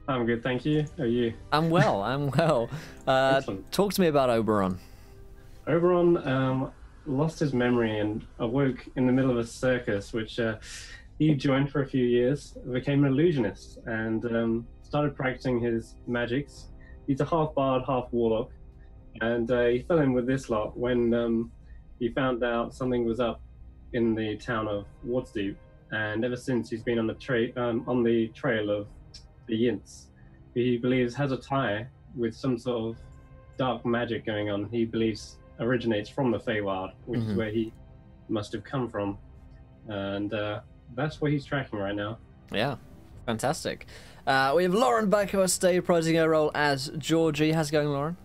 I'm good, thank you. How are you? I'm well. I'm well. Excellent. Talk to me about Oberon. Oberon lost his memory and awoke in the middle of a circus, which he joined for a few years, became an illusionist, and started practicing his magics. He's a half bard, half warlock, and he fell in with this lot when he found out something was up in the town of Wadsdeep, and ever since he's been on the trail of the Yints. He believes has a tie with some sort of dark magic going on. He believes originates from the Feywild, which is where he must have come from, and that's what he's tracking right now. Yeah, fantastic. We have Lauren back who has stayed reprising her role as Georgie. How's it going, Lauren?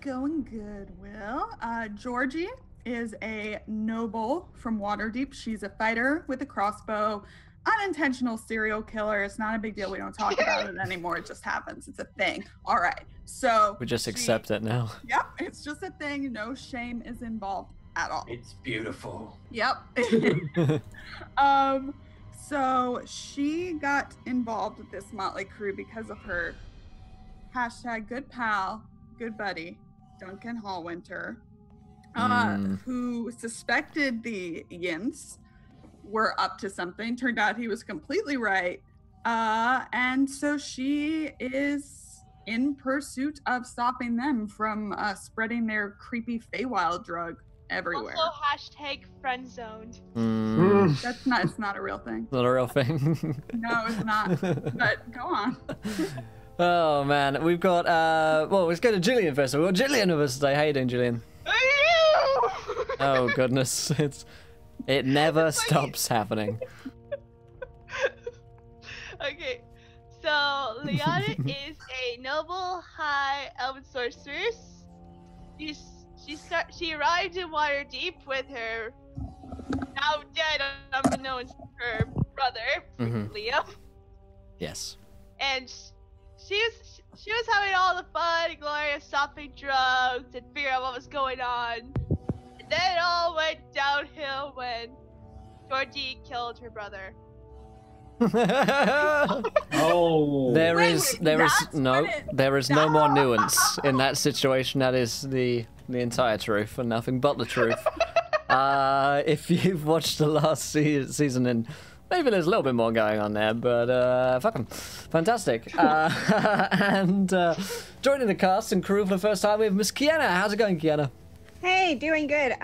Going good, Will. Georgie is a noble from Waterdeep. She's a fighter with a crossbow, unintentional serial killer. It's not a big deal. We don't talk about it anymore. It just happens. It's a thing. All right. So we just accept it now. Yep. It's just a thing. No shame is involved at all. It's beautiful. Yep. So she got involved with this motley crew because of her hashtag good pal, good buddy, Duncan Hallwinter, who suspected the Yints were up to something. Turned out he was completely right. And so she is in pursuit of stopping them from spreading their creepy Feywild drug everywhere. Also hashtag friend zoned. It's not a real thing. Not a real thing. No, it's not. But go on. Oh man, we've got well, let's go to Gillian first. We've got Gillian with us today. How you doing, Gillian? Oh goodness, it never stops happening. Okay, so Liana is a noble high elven sorceress. She arrived in Waterdeep with her now dead, unbeknownst to her brother, Liam. Yes. And she was having all the fun and glory of stopping drugs and figuring out what was going on. And then it all went downhill when Georgie killed her brother. Oh. There is no more nuance in that situation. That is the entire truth and nothing but the truth. If you've watched the last season, and maybe there's a little bit more going on there, but fucking fantastic. And joining the cast and crew for the first time, we have Miss Kiana. How's it going, Kiana? Hey, doing good.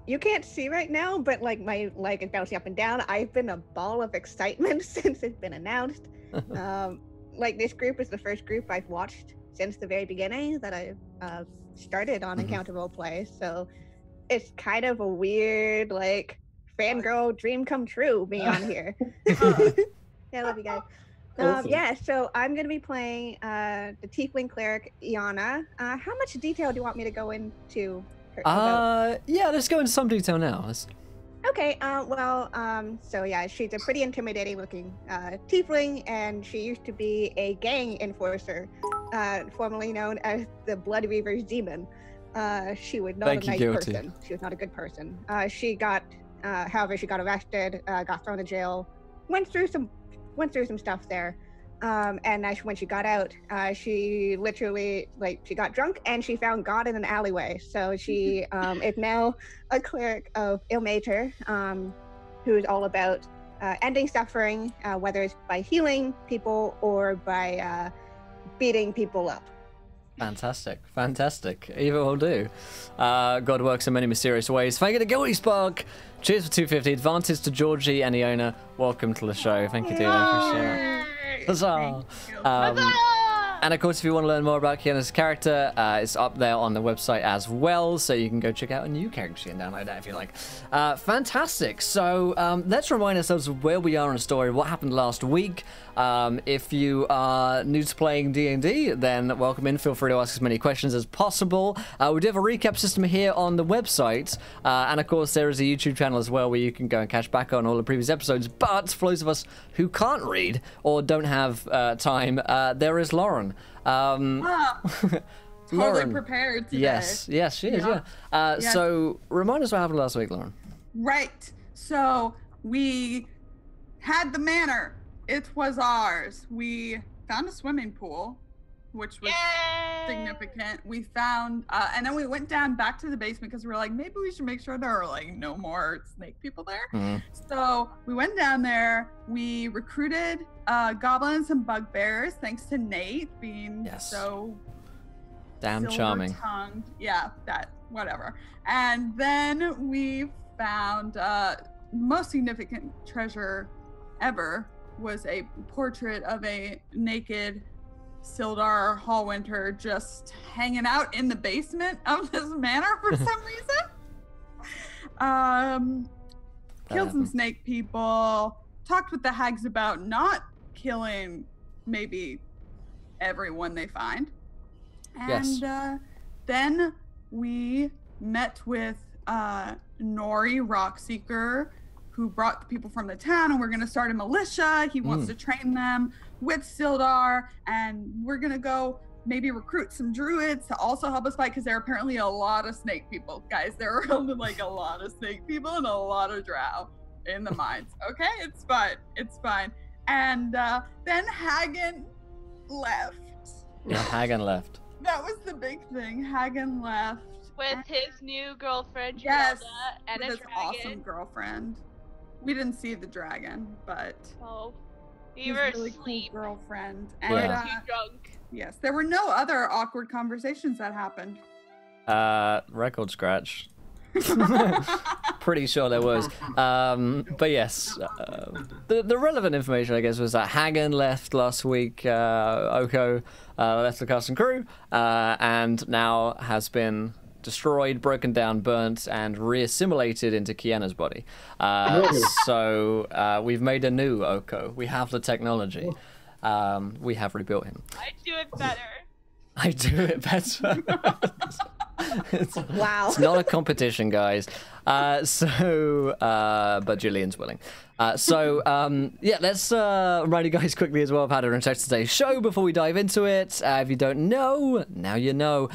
You can't see right now, but like my leg is bouncing up and down. I've been a ball of excitement since it's been announced. Like this group is the first group I've watched since the very beginning that I started on Encounter Roleplay. So it's kind of a weird, like, fangirl dream come true being on here. Yeah, I love you guys. Awesome. Yeah, so I'm going to be playing the Tiefling Cleric, Iana. How much detail do you want me to go into? Yeah, let's go into some detail now. Okay, so yeah, she's a pretty intimidating looking tiefling, and she used to be a gang enforcer, formerly known as the Blood Reaver's Demon. She was not a nice person. She was not a good person. However, she got arrested, got thrown in jail, went through some stuff there. And when she got out, she literally, she got drunk and she found God in an alleyway. So she is now a cleric of Ilmater, who is all about ending suffering, whether it's by healing people or by beating people up. Fantastic. Either will do. God works in many mysterious ways. Thank you to Guilty Spark. Cheers for 250. Advantage to Georgie and Iona. Welcome to the show. Thank you, dear. Appreciate it. Huzzah! And of course, if you want to learn more about Kiana's character, it's up there on the website as well, so you can go check out a new character sheet and download that if you like. Fantastic. So let's remind ourselves of where we are in the story, what happened last week. If you are new to playing D&D, then welcome in. Feel free to ask as many questions as possible. We do have a recap system here on the website, and of course there is a YouTube channel as well where you can go and catch back on all the previous episodes. But for those of us who can't read or don't have time, there is Lauren. Totally Lauren, prepared today. Yes, she is. Yeah. Yes. So remind us what happened last week, Lauren. Right. So we had the manor. It was ours. We found a swimming pool, which was Yay! significant. We found, and then we went down back to the basement because we were like, maybe we should make sure there are like no more snake people there. Mhm. So we went down there. We recruited goblins and bugbears, thanks to Nate being so damn charming. silver-tongued. Yeah, that whatever. And then we found most significant treasure ever was a portrait of a naked Sildar Hallwinter just hanging out in the basement of this manor for some reason. Killed some snake people, talked with the hags about not killing maybe everyone they find. And then we met with Nori Rockseeker, who brought the people from the town, and we're going to start a militia. He wants to train them with Sildar, and we're going to go maybe recruit some druids to also help us fight, because there are apparently a lot of snake people. Guys, there are like a lot of snake people and a lot of drow in the mines. Okay, it's fine. It's fine. And then Hagen left. Yeah, Hagen left. That was the big thing. Hagen left. With his new girlfriend, Yes, Geralda, and with a his dragon. awesome girlfriend. We didn't see the dragon, but Oh, we his were really asleep. cool girlfriend. We And were Yeah. too drunk. yes, there were no other awkward conversations that happened. Record scratch. Pretty sure there was. But yes, the relevant information, I guess, was that Hagen left last week, Oko left the cast and crew, and now has been destroyed, broken down, burnt, and reassimilated into Kiana's body. So we've made a new Oko. We have the technology. We have rebuilt him. I do it better. I do it better. Wow. It's not a competition, guys. But Julian's willing. Yeah, let's remind you guys quickly as well of how to protect today's show before we dive into it. If you don't know, now you know.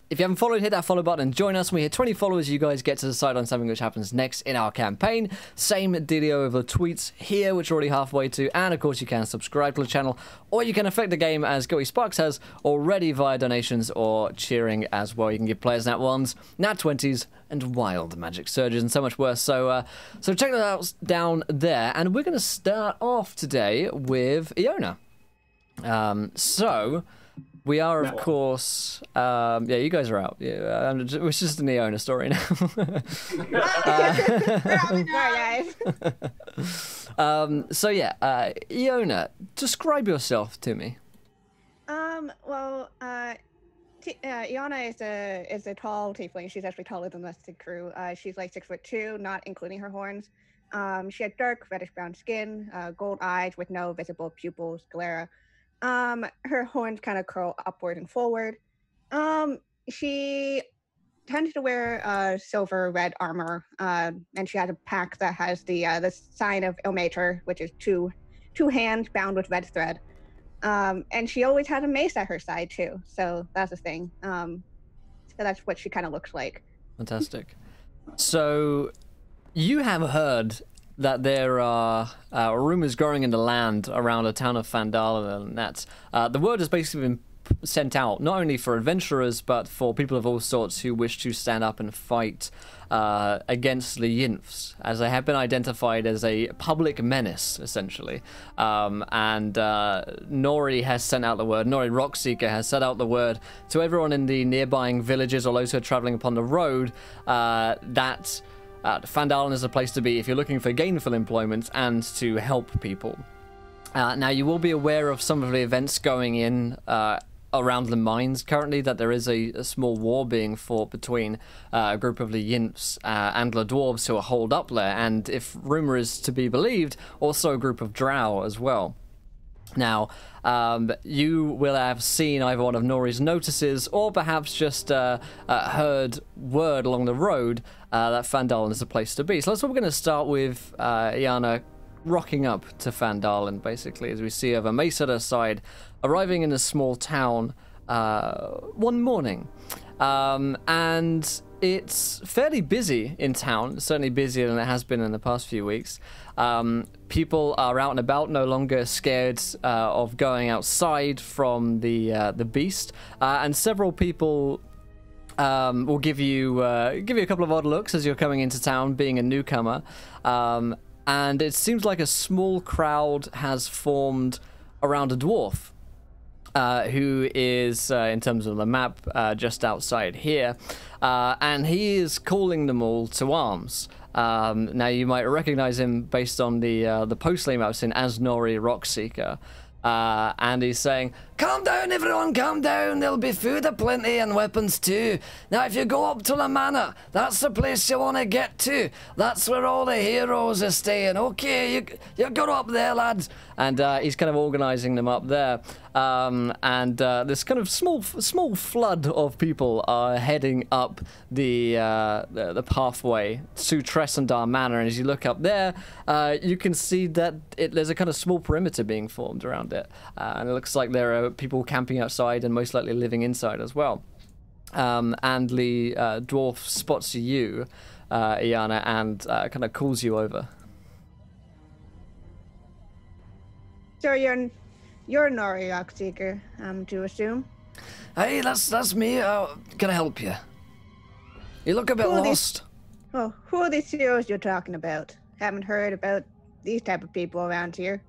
If you haven't followed, hit that follow button and join us. When we hit 20 followers, you guys get to decide on something which happens next in our campaign. Same dealio over tweets here, which we're already halfway to. And of course, you can subscribe to the channel, or you can affect the game as Goey Sparks has already via donations or cheering as well. You can give players nat 1s, nat 20s, and wild magic surges, and so much worse. So check that out down there. And we're going to start off today with Iona. We are, of course, yeah, you guys are out. Yeah, it's just an Iona story now. Sorry, guys. Iona, describe yourself to me. Well, Iona is a tall tiefling. She's actually taller than the rest of the crew. She's like 6'2", not including her horns. She had dark reddish brown skin, gold eyes with no visible pupils, sclera. Her horns kind of curl upward and forward. She tends to wear silver red armor, and she has a pack that has the sign of Ilmater, which is two hands bound with red thread. And she always has a mace at her side too, so that's a thing. So that's what she kind of looks like. Fantastic. So you have heard that there are rumors growing in the land around the town of Phandelver, and that the word has basically been sent out, not only for adventurers, but for people of all sorts who wish to stand up and fight against the Yinfs, as they have been identified as a public menace, essentially. And Nori has sent out the word, Nori Rockseeker has sent out the word to everyone in the nearby villages or those who are traveling upon the road that Phandelver is a place to be if you're looking for gainful employment and to help people. Now, you will be aware of some of the events going in around the mines currently, that there is a small war being fought between a group of the Yinfs and the dwarves who are holed up there, and if rumor is to be believed, also a group of drow as well. Now, you will have seen either one of Nori's notices or perhaps just heard word along the road that Phandelver is a place to be. So that's what we're going to start with Iana rocking up to Phandelver, basically, as we see her mace at her side, arriving in a small town one morning. And it's fairly busy in town, certainly busier than it has been in the past few weeks. People are out and about, no longer scared of going outside from the beast, and several people will give you a couple of odd looks as you're coming into town, being a newcomer. And it seems like a small crowd has formed around a dwarf. Who is, in terms of the map, just outside here, and he is calling them all to arms. Now, you might recognize him based on the post name I've seen as Nori Rockseeker, and he's saying, "Calm down, everyone, calm down. There'll be food aplenty and weapons too. Now, if you go up to the manor, that's the place you want to get to. That's where all the heroes are staying. Okay, you go up there, lads." And he's kind of organizing them up there. And this kind of small flood of people are heading up the pathway to Tressendar Manor. And as you look up there, you can see that there's a kind of small perimeter being formed around it. And it looks like there are people camping outside and most likely living inside as well. And the dwarf spots you, Iana, and kind of calls you over. So you're Nori Rockseeker, to assume? Hey, that's me. Can I help you? You look a bit lost. Oh, who are these heroes you're talking about? Haven't heard about these type of people around here.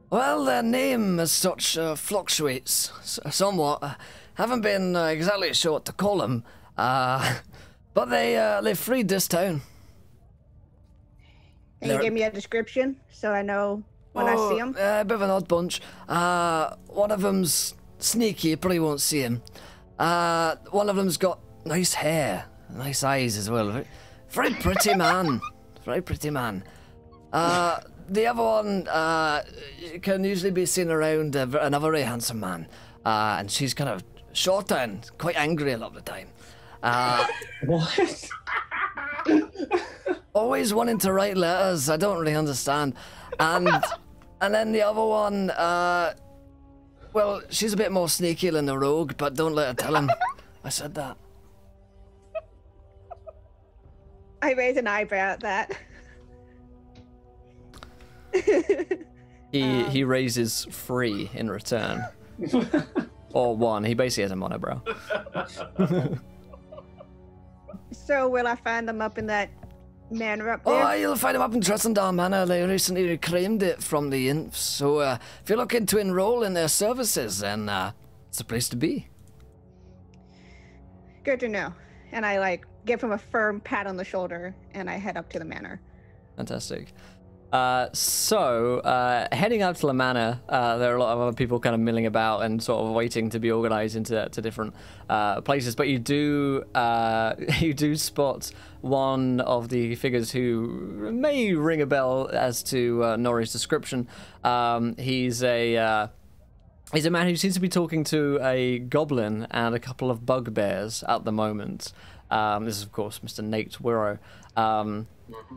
Well, their name as such fluctuates somewhat. Haven't been exactly sure what to call them. But they freed this town. Can you give me a description so I know when I see them? A bit of an odd bunch. One of them's sneaky, you probably won't see him. One of them's got nice hair, nice eyes as well. Very pretty man. Very pretty man. The other one can usually be seen around another very handsome man. And she's kind of short and quite angry a lot of the time. What? Always wanting to write letters, I don't really understand. And then the other one, well, she's a bit more sneaky than the rogue, but don't let her tell him I said that. I raise an eyebrow at that. He raises 3 in return. Or 1. He basically has a monobrow. So will I find them up in that manor up there? Oh, you'll find them up in Tressendar Manor. They recently reclaimed it from the imps. So if you're looking to enroll in their services, then it's the place to be. Good to know. And I give him a firm pat on the shoulder and I head up to the manor. Fantastic. So heading up to the manor, there are a lot of other people kind of milling about and sort of waiting to be organized into different places. But you do spot one of the figures who may ring a bell as to Nori's description. He's a man who seems to be talking to a goblin and a couple of bugbears at the moment. This is, of course, Mr. Nate Wirrow.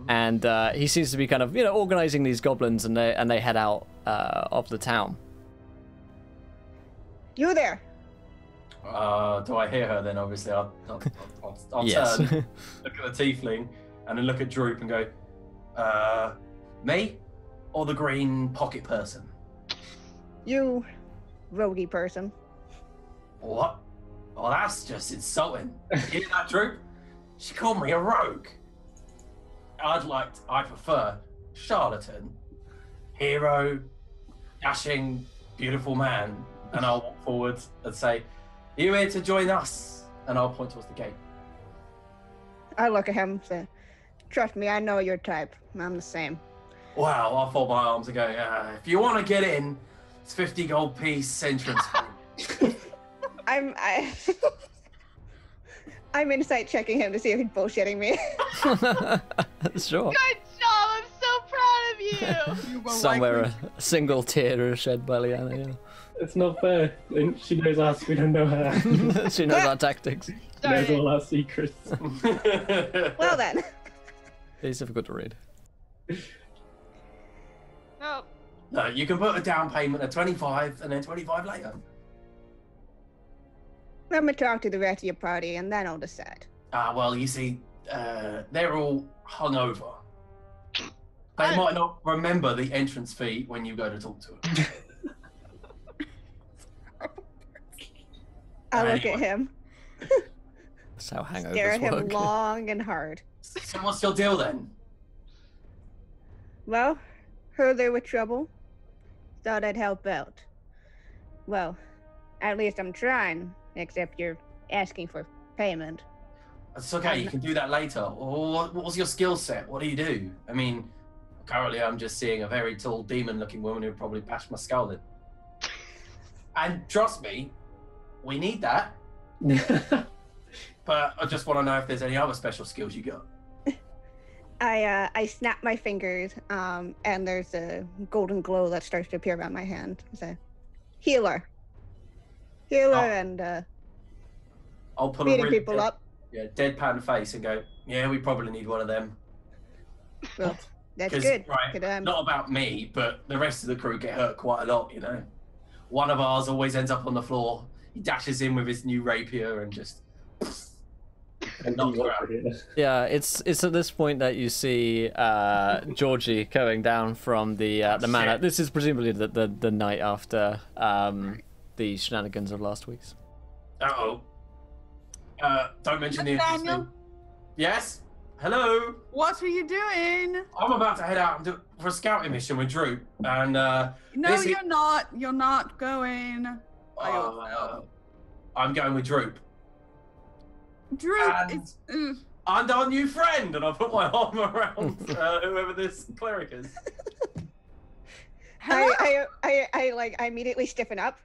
And he seems to be kind of, organizing these goblins, and they head out of the town. You there? Do I hear her then? Obviously, I'll Yes. turn, look at the tiefling, and then look at Droop and go, me or the green pocket person? You roguey person. What? Oh, that's just insulting. Hear that, Droop? She called me a rogue. I prefer charlatan, hero, dashing, beautiful man. And I'll walk forward and say, "Are you here to join us?" And I'll point towards the gate. I look at him and say, "Trust me, I know your type. I'm the same." Wow, I'll fold my arms and go, if you want to get in, it's 50 gold piece entrance fee. I'm insight checking him to see if he's bullshitting me. Sure. Good job! I'm so proud of you! You will Somewhere likely- a single tear is shed by Liana. Yeah. It's not fair. She knows us, we don't know her. She knows our tactics. She knows all our secrets. Well then. It's difficult to read. No. No, you can put a down payment of 25 and then 25 later. Let me talk to the rest of your party and then I'll decide. Well, you see, they're all hungover. They might not remember the entrance fee when you go to talk to them. I look at him, That's how hangovers stare at him work. long and hard. So what's your deal then? Well, heard they were trouble. Thought I'd help out. Well, at least I'm trying, except you're asking for payment. It's okay, you can do that later. What was your skill set? What do you do? I mean, currently I'm just seeing a very tall demon-looking woman who probably bashed my skull in. And trust me, we need that. But I just want to know if there's any other special skills you got. I snap my fingers, and there's a golden glow that starts to appear around my hand. It's a healer. And I'll put beating a really people up. Yeah, deadpan face and go, yeah, we probably need one of them. Well, that's 'Cause, good. right, Could, not about me, but the rest of the crew get hurt quite a lot, you know. One of ours always ends up on the floor. He dashes in with his new rapier and just and knocks her out. Yeah, it's at this point that you see Georgie going down from the manor. Shit. This is presumably the night after the shenanigans of last week's. Uh-oh. Don't mention the entrance Nathaniel? thing. Yes? Hello? What are you doing? I'm about to head out and for a scouting mission with Drew. And, No, this is- you're not. You're not going. I'm going with Droop. Drew, And- it's. And our new friend! And I put my arm around whoever this cleric is. I immediately stiffen up.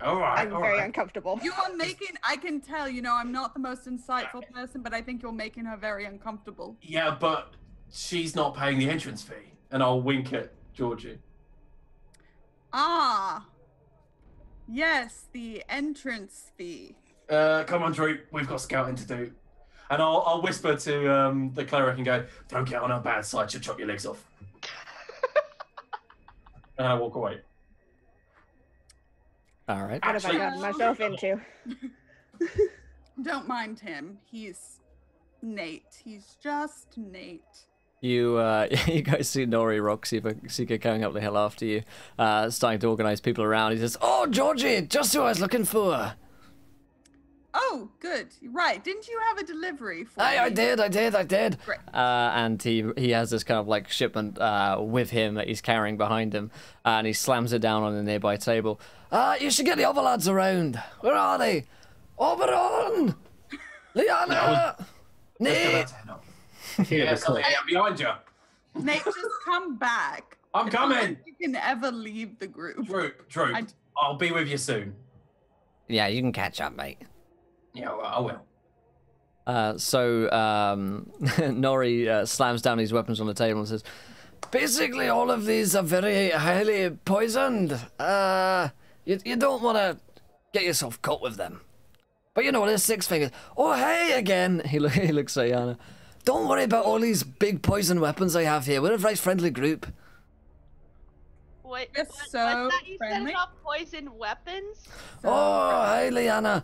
Alright, I'm very alright. uncomfortable. You are making. I can tell. I'm not the most insightful person, but I think you're making her very uncomfortable. Yeah, but she's not paying the entrance fee. And I'll wink at Georgie. Ah. Yes, the entrance fee. Come on, Drew. We've got scouting to do. And I'll whisper to the cleric and go, don't get on her bad side, she'll chop your legs off. And I walk away. All right. What have I gotten myself into? Don't mind him. He's Nate. He's just Nate. You you guys see Nori Rockseeker going up the hill after you, starting to organize people around. He says, Oh, Georgie, just who I was looking for. Oh, good. Right. Didn't you have a delivery for me? I did. Great. and he has this kind of like shipment with him that he's carrying behind him, and he slams it down on a nearby table. You should get the other lads around. Where are they? Oberon! Liana! Nate! Yeah, so yeah, behind you. Nate, just come back. I'm coming. You can ever leave the group. Droop. I'll be with you soon. Yeah, you can catch up, mate. Yeah, well, I will. Nori slams down his weapons on the table and says, Basically, all of these are very highly poisoned. You don't want to get yourself caught with them. But you know, there's Six Fingers. Oh, hey again. He looks at Yana. Don't worry about all these big poison weapons I have here. We're a very friendly group. What, It's what's so that you friendly. said about poison weapons? Oh, hi, Liana.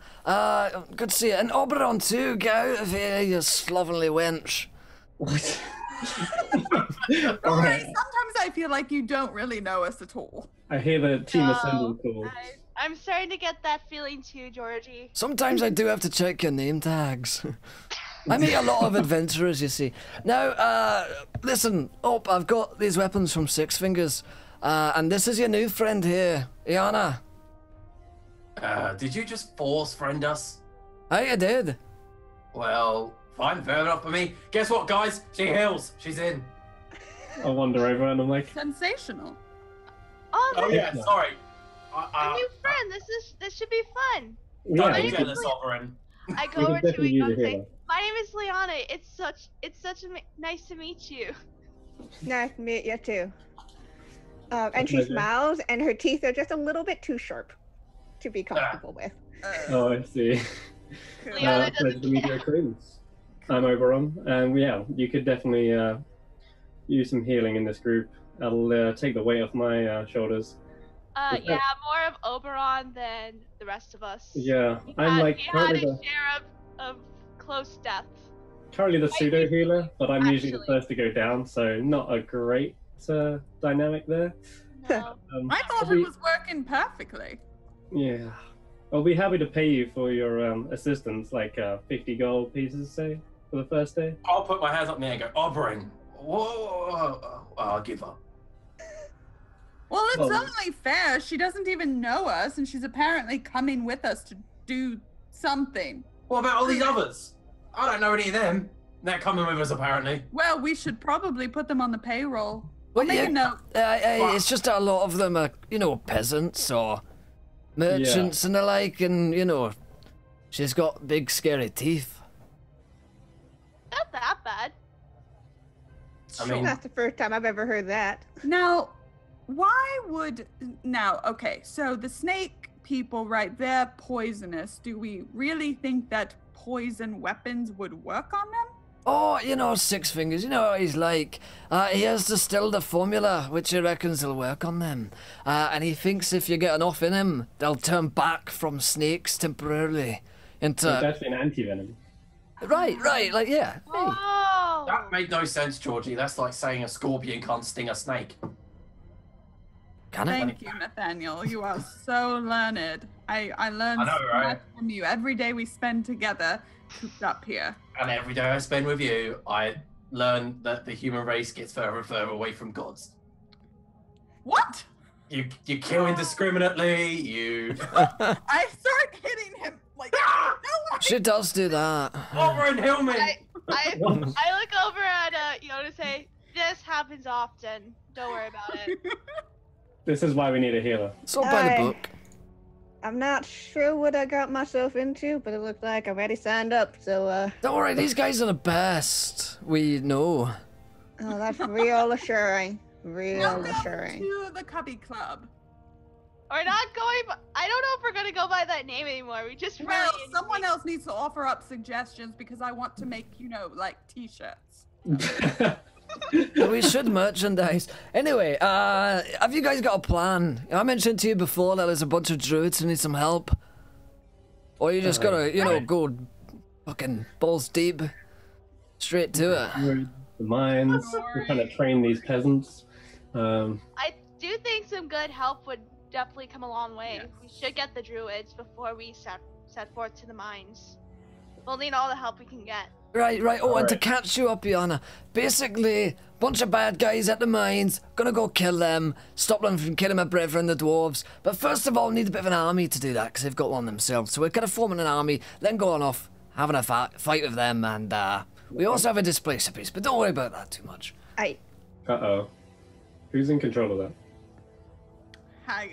Good to see you. And Oberon, too. Get out of here, you slovenly wench. Alright, sometimes I feel like you don't really know us at all. I hear the team No, assemble call. I'm starting to get that feeling too, Georgie. Sometimes I do have to check your name tags. I meet a lot of adventurers, you see. Now, listen, I've got these weapons from Six Fingers. And this is your new friend here, Iana. Did you just force friend us? I did. Well, fine, fair enough for me. Guess what, guys? She heals. She's in. I wander over and I'm like, Oh, Oh this yeah, sorry. a new friend. This should be fun. Don't yeah, be jealous, Oberon. I We go can over to definitely Ego use and a say, hero. "My name is Liana. It's such nice to meet you." Nice to meet you too. And she Pleasure. smiles, and her teeth are just a little bit too sharp to be comfortable with. oh, I see. Liana Pleasure doesn't to meet care. your acquaintance. I'm Oberon, and yeah, you could definitely use some healing in this group. I'll take the weight off my shoulders. Yeah, more of Oberon than the rest of us. Yeah, He I'm had- like he had currently his the, share of close death. Currently the pseudo healer, but I'm usually the Actually. first to go down, so not a great dynamic there. No. I thought I'll it be- was working perfectly. Yeah. I'll be happy to pay you for your assistance, like 50 gold pieces, say, for the first day. I'll put my hands up in the air and go, Oberon. Whoa. I'll give up. Well, it's Well- only fair. She doesn't even know us, and she's apparently coming with us to do something. What about all these others? I don't know any of them. They're coming with us, apparently. Well, we should probably put them on the payroll. Well, Make yeah, a note. it's just that a lot of them are, peasants or merchants and the like, and, she's got big scary teeth. Not that bad. I mean, That's the first time I've ever heard that. Now, okay, so the snake people, right, they're poisonous. Do we really think that poison weapons would work on them? Oh, Six Fingers, you know what he's like. He has distilled a formula which he reckons will work on them. And he thinks if you get enough in him, they'll turn back from snakes temporarily It's into... actually an anti-venom. Right, like, yeah. Hey. Oh. that made no sense, Georgie. That's like saying a scorpion can't sting a snake. Can it? Thank you, Nathaniel. You are so learned. I learn I know, so right? much from you every day we spend together cooped up here. And every day I spend with you, I learn that the human race gets further and further away from gods. What? You kill indiscriminately, you... I start hitting him like no. She does do that. Oberon, heal me! I look over at Fiona and say, "This happens often. Don't worry about it." This is why we need a healer. It's all by the Aye. book. I'm not sure what I got myself into, but it looks like I'm already signed up, so, Don't worry, these guys are the best. We know. oh, that's real assuring. Real Welcome assuring. to the Cubby Club. We're not going. I don't know if we're gonna go by that name anymore. We just really. Well, someone else needs to offer up suggestions because I want to make, like t-shirts. We should merchandise. Anyway, have you guys got a plan? I mentioned to you before that there's a bunch of druids who need some help. Or you just gotta, go fucking balls deep. Straight to it. The mines, we're trying to train these peasants. I do think some good help would definitely come a long way. We should get the druids before we set forth to the mines. We'll need all the help we can get. Right. Oh, and to Alright. catch you up, Fiona, basically, bunch of bad guys at the mines, gonna go kill them, stop them from killing my brethren, the dwarves. But first of all, need a bit of an army to do that, because they've got one themselves. So we're kind of forming an army, then going off, having a fight with them, and we also have a displacer piece, but don't worry about that too much. Uh-oh. Who's in control of that?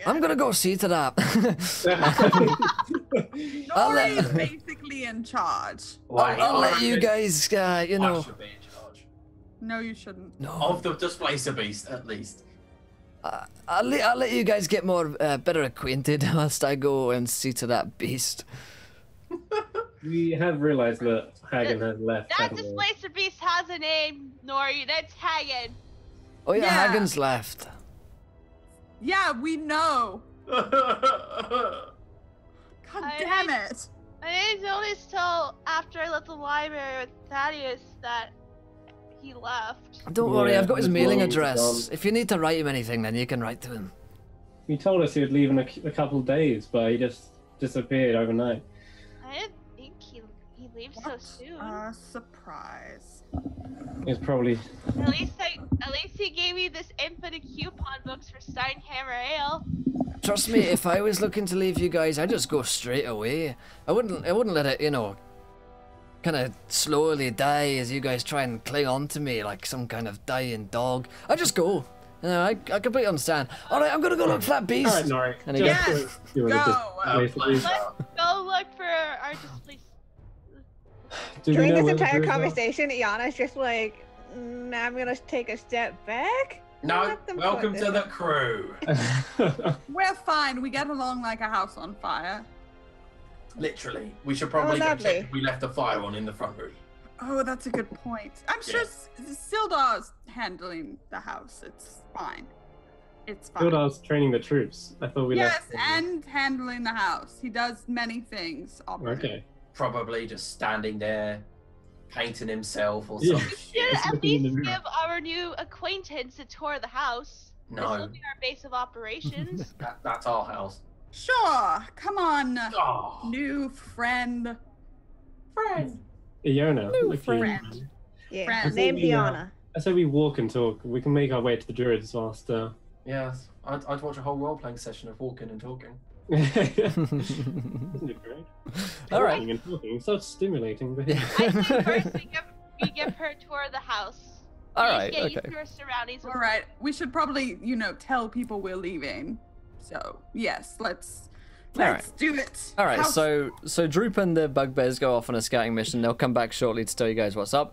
I'm gonna go see to that. Nori is basically in charge. I'll let you guys, I should be in charge. No, you shouldn't. No. Of the displacer beast, at least. I'll let you guys get more better acquainted whilst I go and see to that beast. We have realized that Hagen has left. That haven't we? displacer beast has a name, Nori. That's Hagen. Oh yeah, Yeah. Hagen's left. Yeah, we know. God damn it. I didn't notice till after I left the library with Thaddeus that he left. Don't worry, Yeah, I've got his as mailing long as address. it's If you need to write him anything, then you can write to him. He told us he would leave in a couple days, but he just disappeared overnight. I didn't think he leaves so soon. Surprise. It's probably At least he gave me this infinite coupon books for Stein Hammer Ale. Trust me, if I was looking to leave you guys, I'd just go straight away. I wouldn't let it, kind of slowly die as you guys try and cling on to me like some kind of dying dog. I'd just go. I completely understand. All right, I'm gonna go look for that beast. all right, Nori. And he just goes, you wanna go. just place the- Let's go look for our displaced. Do we During know this where the entire druids are? conversation, Iana's just like, I'm gonna take a step back. No, Let them welcome put to it. the crew. We're fine. We get along like a house on fire. Literally. We should probably go lovely. check if we left the fire on in the front room. Oh, that's a good point. I'm sure Sildar's handling the house. It's fine. It's fine. Sildar's training the troops. I thought we Yes, left. and handling the house. He does many things. Oberon. Okay. probably just standing there, painting himself or Yeah. something. Should It's at looking in the least mirror. give our new acquaintance a tour of the house. This will No, be our base of operations. that's our house. Sure. Come on, Oh, new friend. Iona, look you. friend. Yeah, Friends. name's Yeah. Iana. I say we walk and talk. We can make our way to the druids whilst. yes. I'd watch a whole role-playing session of walking and talking. Isn't it great? All right. Talking and talking, so stimulating. But I say first we give her a tour of the house. All Just right. get used Okay. to her surroundings. All right. We should probably, tell people we're leaving. So yes, let's do it. All right, House- so Droop and the Bugbears go off on a scouting mission. They'll come back shortly to tell you guys what's up.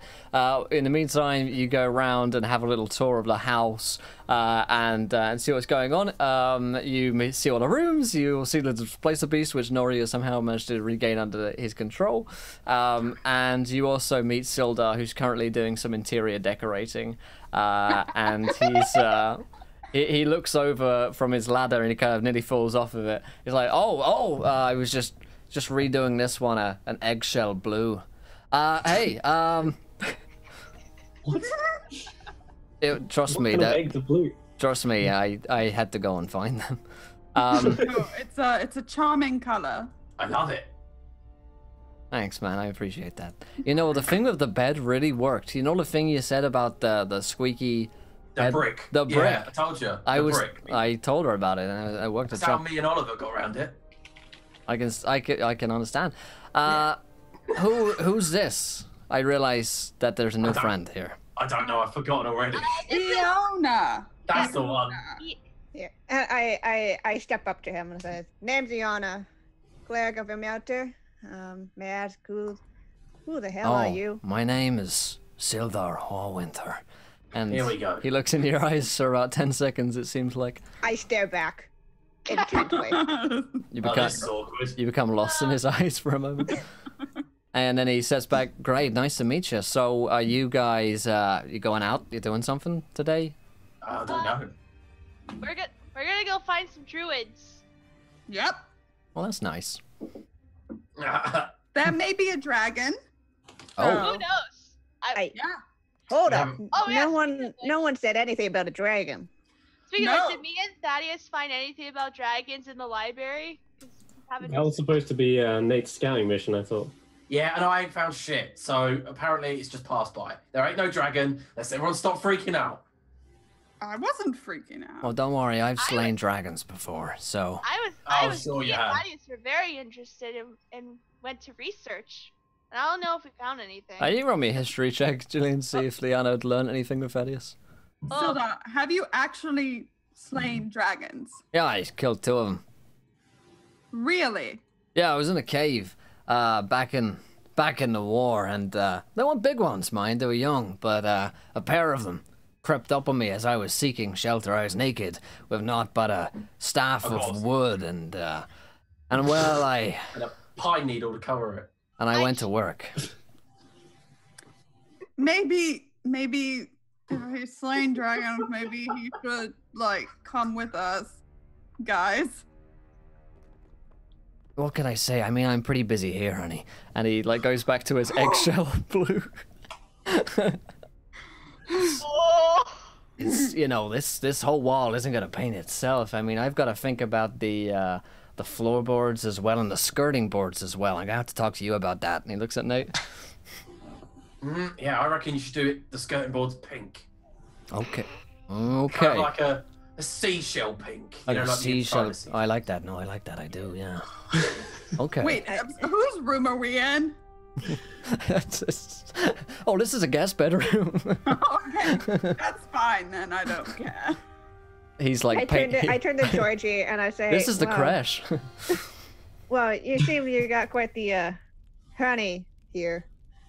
In the meantime, you go around and have a little tour of the house and see what's going on. You may see all the rooms. You'll see the displacer beast, which Noria somehow managed to regain under his control. And you also meet Sildar, who's currently doing some interior decorating. And he looks over from his ladder and he kind of nearly falls off of it. He's like, I was just redoing this one, an eggshell blue. Hey, trust me, what kind of eggs are blue? trust me, I had to go and find them. Oh, it's a charming color. I love it. Thanks, man. I appreciate that. You know, the thing with the bed really worked. You know the thing you said about the squeaky. The brick. The brick. Yeah, I told you. Brick. I told her about it, and I worked a That's how job. me and Oliver got around it. I can understand. Who's this? I realize that there's a new friend here. I don't know. I've forgotten already. Fiona. That's the one. Yeah. And I step up to him and says, name's Iana, cleric of Imelter. May I ask who the hell are you? My name is Sildar Hallwinter. And Here we go. he looks into your eyes for about 10 seconds, it seems like. I stare back intently. You Oh, become, this is awkward. you become lost in his eyes for a moment. And then he says back, great, nice to meet you. So are you guys, you going out? You doing something today? I don't know. We're gonna go find some druids. Yep. Well, that's nice. There may be a dragon. Oh. Who knows? Yeah. Hold Yeah. up. Oh, yeah, No one said anything about a dragon. Speaking No. of, did me and Thaddeus find anything about dragons in the library? 'Cause we haven't- That was supposed to be Nate's scouting mission, I thought. Yeah, and I ain't found shit. So apparently it's just passed by. There ain't no dragon. Let's everyone stop freaking out. I wasn't freaking out. Well, don't worry, I've slain dragons before, so... I Oh, was sure me you and have. Thaddeus were very interested and went to research. And I don't know if we found anything. You can roll me a history check, Julian, see if Liana had learned anything with Thaddeus. Silda, have you actually slain dragons? Yeah, I killed 2 of them. Really? Yeah, I was in a cave back in the war, and they weren't big ones, mind. They were young, but a pair of them crept up on me as I was seeking shelter. I was naked, with naught but a staff Of course. of wood, and well, I And a pine needle to cover it. went to work. Maybe if he's slain dragons, maybe he should come with us, guys. What can I say? I mean, I'm pretty busy here, honey. And he goes back to his eggshell blue. Oh! It's, this whole wall isn't gonna paint itself. I mean, I've got to think about the floorboards as well and the skirting boards as well. I'm gonna have to talk to you about that. And he looks at Nate. Yeah, I reckon you should do it. The skirting board's pink. Okay. Kind Okay. of like a seashell pink. You know, like the seashell. inside of I like that. No, I like that. I do. Yeah. Okay. Wait, whose room are we in? Oh, this is a guest bedroom. Okay, that's fine then. I don't care. He's I like, turn to Georgie and I say, this is the well, crash. Well, you seem you got quite the honey here.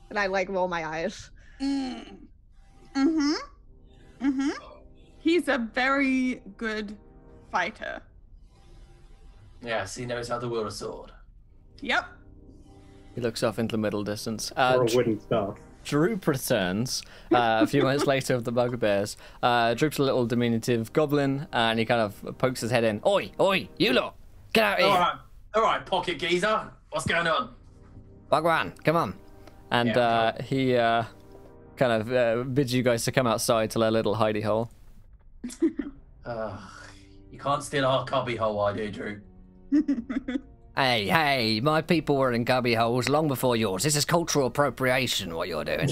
And I roll my eyes. He's a very good fighter. Yes, he knows how to wield a sword. Yep. He looks off into the middle distance. Or a wooden staff. Droop returns a few minutes later with the bugbears. Droop's a little diminutive goblin, and he kind of pokes his head in. Oi, oi, you lot, get out here. All right, pocket geezer. What's going on? Bhagwan, come on. And he kind of bids you guys to come outside to their little hidey hole. You can't steal our cubby hole idea, Drew. Hey, my people were in cubby holes long before yours. This is cultural appropriation, what you're doing.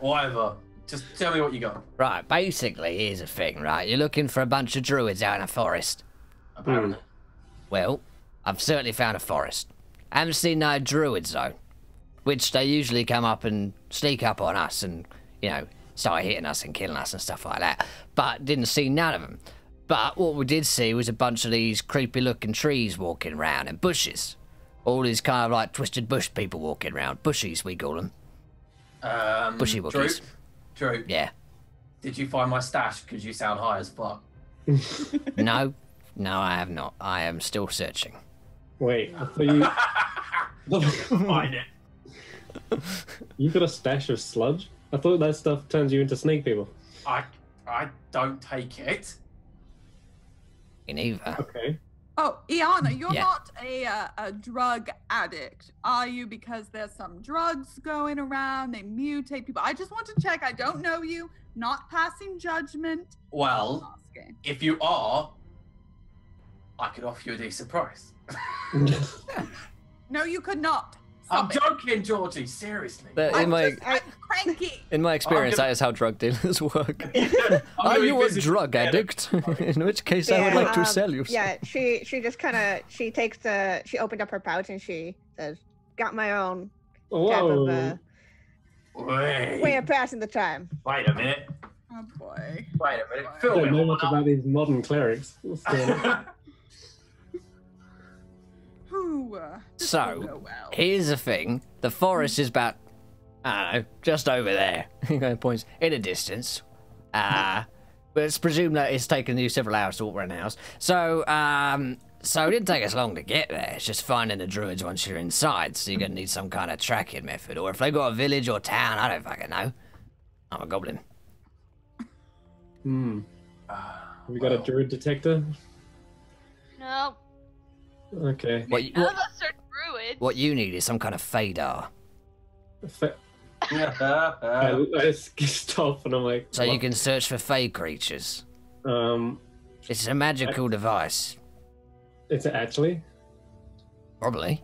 Whatever. Just tell me what you got. Right, basically, here's the thing, right? You're looking for a bunch of druids out in a forest. Apparently. Well, I've certainly found a forest. I haven't seen no druids, though. Which they usually come up and sneak up on us and, you know, start hitting us and killing us and stuff like that. But didn't see none of them. But what we did see was a bunch of these creepy-looking trees walking around and bushes. All these kind of like twisted bush people walking around. Bushies, we call them. Bushy wookies. Drew. Yeah. Did you find my stash? Because you sound high as fuck. No, I have not. I am still searching. Wait, I thought you... Find it. You got a stash of sludge? I thought that stuff turns you into snake people. I don't take it. Me neither. Okay. Oh, Iana, you're Yeah. not a drug addict, are you? Because there's some drugs going around, they mutate people. I just want to check. I don't know you. Not passing judgment. Well, Asking. if you are, I could offer you a decent price. No, you could not. I'm Stop it. joking, Georgie. Seriously. I'm cranky. In my experience, gonna- that is how drug dealers work. I'm Are gonna you a visit drug you. addict? In which case, I would like to sell you. Yeah, she just kind of she opened up her pouch and she says, "Got my own type of way Wait of passing the time." a minute. Oh boy. Wait a minute. I Fill don't me know all much up. about these modern clerics. What's going on? Ooh, this So, will go well. here's the thing. The forest is about, I don't know, just over there. He kind of points. In a distance. But it's presumed that it's taken you several hours to walk around the house. So it didn't take us long to get there. It's just finding the druids once you're inside. So you're going to need some kind of tracking method. Or if they got a village or town, I don't fucking know. I'm a goblin. Have we got a druid detector? No. Okay. What None of us are druids. what you need is some kind of fadar. I stop and I'm like, So you what? can search for fey creatures. It's a magical device. Is it actually? Probably.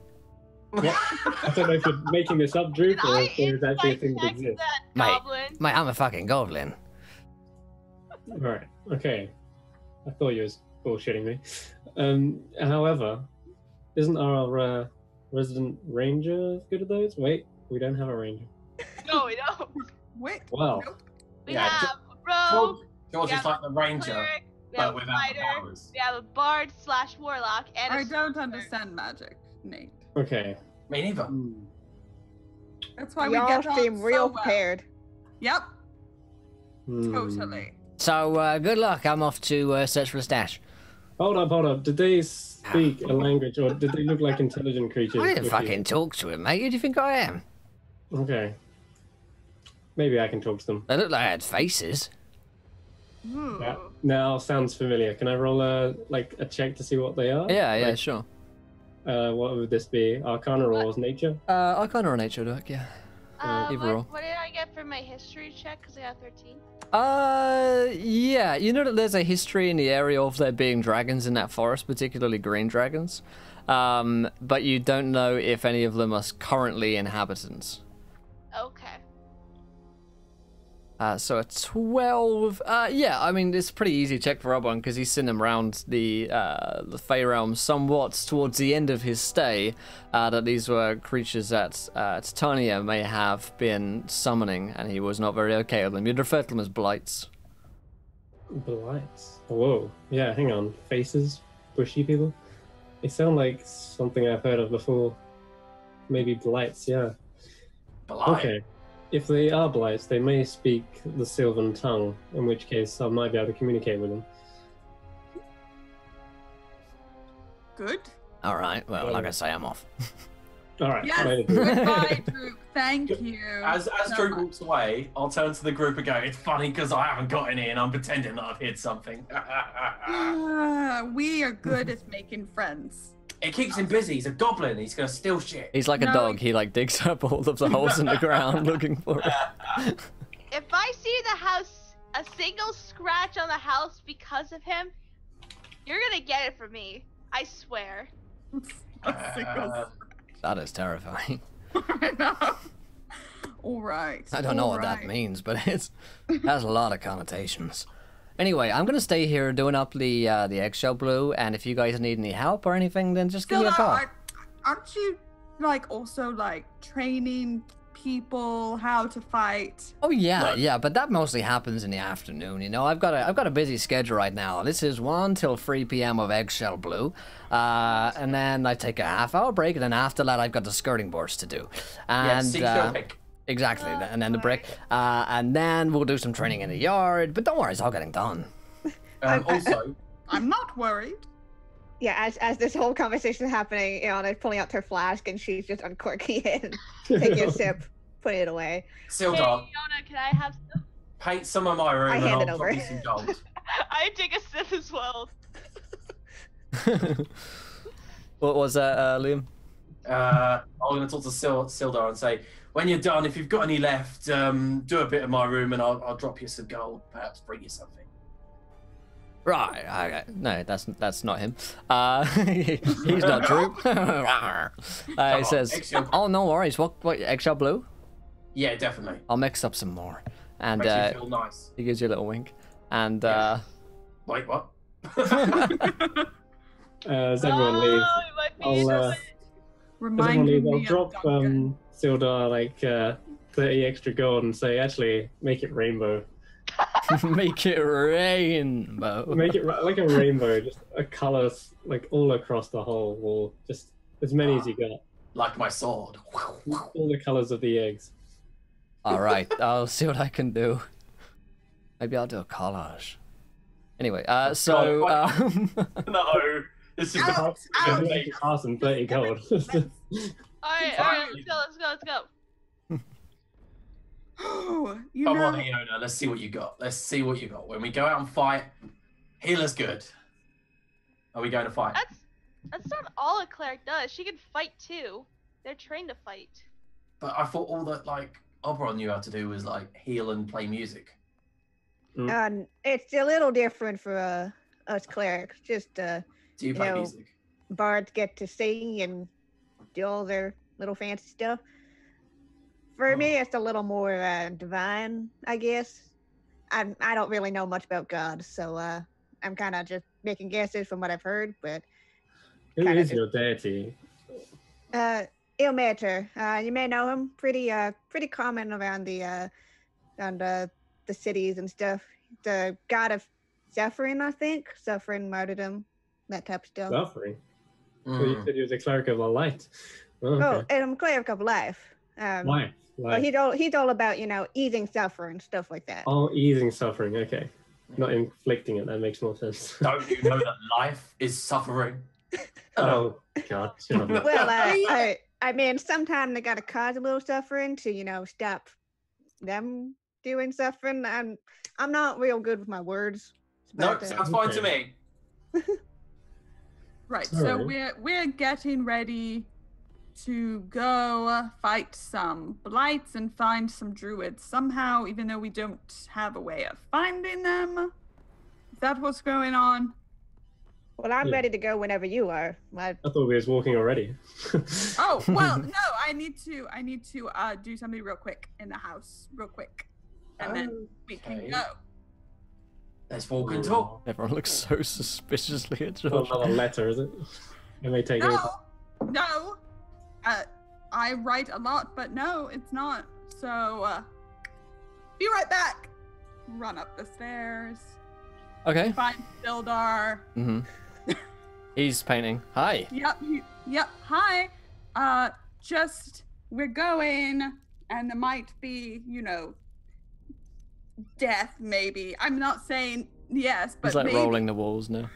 What? I don't know if you're making this up, Drew, Did or I if there's actually a insight thing that check exists. that Mate. goblin? Mate, I'm a fucking goblin. Alright, okay. I thought you was bullshitting me. However, isn't our resident ranger good at those? Wait, we don't have a ranger. No, we don't. Wait. Wow. Nope. We Yeah, have a rogue, George we is have like the ranger, cleric, we but have a without the fighter, powers. we have a bard / warlock, and a I don't sorcerer. understand magic, Nate. Okay. Me neither. That's why we Y'all get on seem so real well. paired. Yep, Hmm. totally. So, good luck. I'm off to search for the stash. Hold up. Did they speak a language, or did they look like intelligent creatures? I didn't with fucking talk to him, mate. Who do you think I am? you? Okay. Maybe I can talk to them. They look like I had faces. Yeah. Now sounds familiar. Can I roll a check to see what they are? Yeah, Like, sure. What would this be? Arcana or nature? Arcana or nature work, yeah. Either or. What did I get for my history check? Because I got 13. Yeah, you know that there's a history in the area of there being dragons in that forest, particularly green dragons. But you don't know if any of them are currently inhabitants. Okay. So a 12. Yeah, I mean it's a pretty easy check for Oberon because he's seen him around the Fey realm somewhat towards the end of his stay. That these were creatures that Titania may have been summoning, and he was not very okay with them. You'd refer to them as blights. Blights. Whoa. Yeah, hang on. Faces? Bushy people? They sound like something I've heard of before. Maybe blights, yeah. Blight. Okay. If they are blights, they may speak the Sylvan tongue, in which case I might be able to communicate with them. Good. All right. Well, like I say, I'm off. Alright. Yes. Goodbye, Drew. Thank you. As so Drew much. walks away, I'll turn to the group and go, it's funny because I haven't got any and I'm pretending that I've hid something. We are good at making friends. It keeps him busy. He's a goblin. He's gonna steal shit. He's like a No, dog. He like digs up all of the holes in the ground looking for it. If I see the house, a single scratch on the house because of him, you're gonna get it from me. I swear. That is terrifying. I know. All right. I don't know what that means, but it has a lot of connotations. Anyway, I'm gonna stay here doing up the eggshell blue, and if you guys need any help or anything, then just give me a call. Aren't you like also like training people how to fight? Oh yeah, but that mostly happens in the afternoon. You know, I've got a busy schedule right now. This is 1 till 3 p.m. of eggshell blue, and then I take a half-hour break, and then after that I've got the skirting boards to do. And exactly, and then the brick, and then we'll do some training in the yard. But don't worry, it's all getting done. Also, I'm not worried. Yeah, as this whole conversation is happening, Iona's pulling out her flask and she's just uncorking it and taking a sip, putting it away. Hey, Sildar, Fiona, can I have some? paint some of my room I and hand I'll it drop over. you some gold. I take a sip as well. What was that, Liam? I'm going to talk to Sildar and say, when you're done, if you've got any left, do a bit of my room and I'll drop you some gold. Perhaps bring you something. Right, okay. No, that's not him. He's not Drew. He says, eggshell. "Oh, no worries. What eggshell blue? Yeah, definitely. I'll mix up some more." And Makes you feel nice. he gives you a little wink. And Wait, what? As everyone leaves, it might be I'll, Remind as everyone leaves, I'll me drop of Duncan. Sildar like 30 extra gold and say, actually, make it rainbow. make it rainbow. Make it like a rainbow, just a color like all across the whole wall, just as many as you got. Like my sword. All the colors of the eggs. All right, I'll see what I can do. Maybe I'll do a collage. Anyway, so No, this is Out, the out. Awesome, 30 gold. Alright, let's go. Oh, you Come know, on, Iona, let's see what you got. Let's see what you got. When we go out and fight, healer's good. Are we going to fight? That's not all a cleric does. She can fight too. They're trained to fight. But I thought all that like Oberon knew how to do was like heal and play music. It's a little different for us clerics. Just Do you play music? bards get to sing and do all their little fancy stuff. For me, it's a little more divine, I guess. I don't really know much about God, so I'm kind of just making guesses from what I've heard. But Who Kinda is do. your deity? Ilmater, you may know him. Pretty common around the cities and stuff. The god of suffering, I think. Suffering, martyrdom, that type of stuff. Suffering. So you said he was a cleric of the light. Oh, Oh, okay. and I'm cleric of life. Life. Well, he's all about easing suffering, stuff like that. Oh, easing suffering. Okay, not inflicting it. That makes more sense. Don't you know that life is suffering? Oh God. shut up. Well, I mean, sometimes they gotta cause a little suffering to stop them doing suffering. I'm not real good with my words. No, but, sounds fine to me. right. So Alright. we're getting ready to go fight some blights and find some druids somehow, even though we don't have a way of finding them. Is that what's going on? well, I'm Yeah. ready to go whenever you are. I thought we was walking already. Oh, well, no, I need to do something real quick in the house, real quick. And then we can Okay. go. Let's walk and talk. everyone looks so suspiciously at Not George. another letter, is it? It may take it. No. I write a lot, but no, it's not. So, be right back. Run up the stairs. Okay. Find Sildar. Mm-hmm. He's painting. Hi. Yep. Hi. We're going, and there might be, death, maybe. I'm not saying yes, but He's like maybe. rolling the walls now.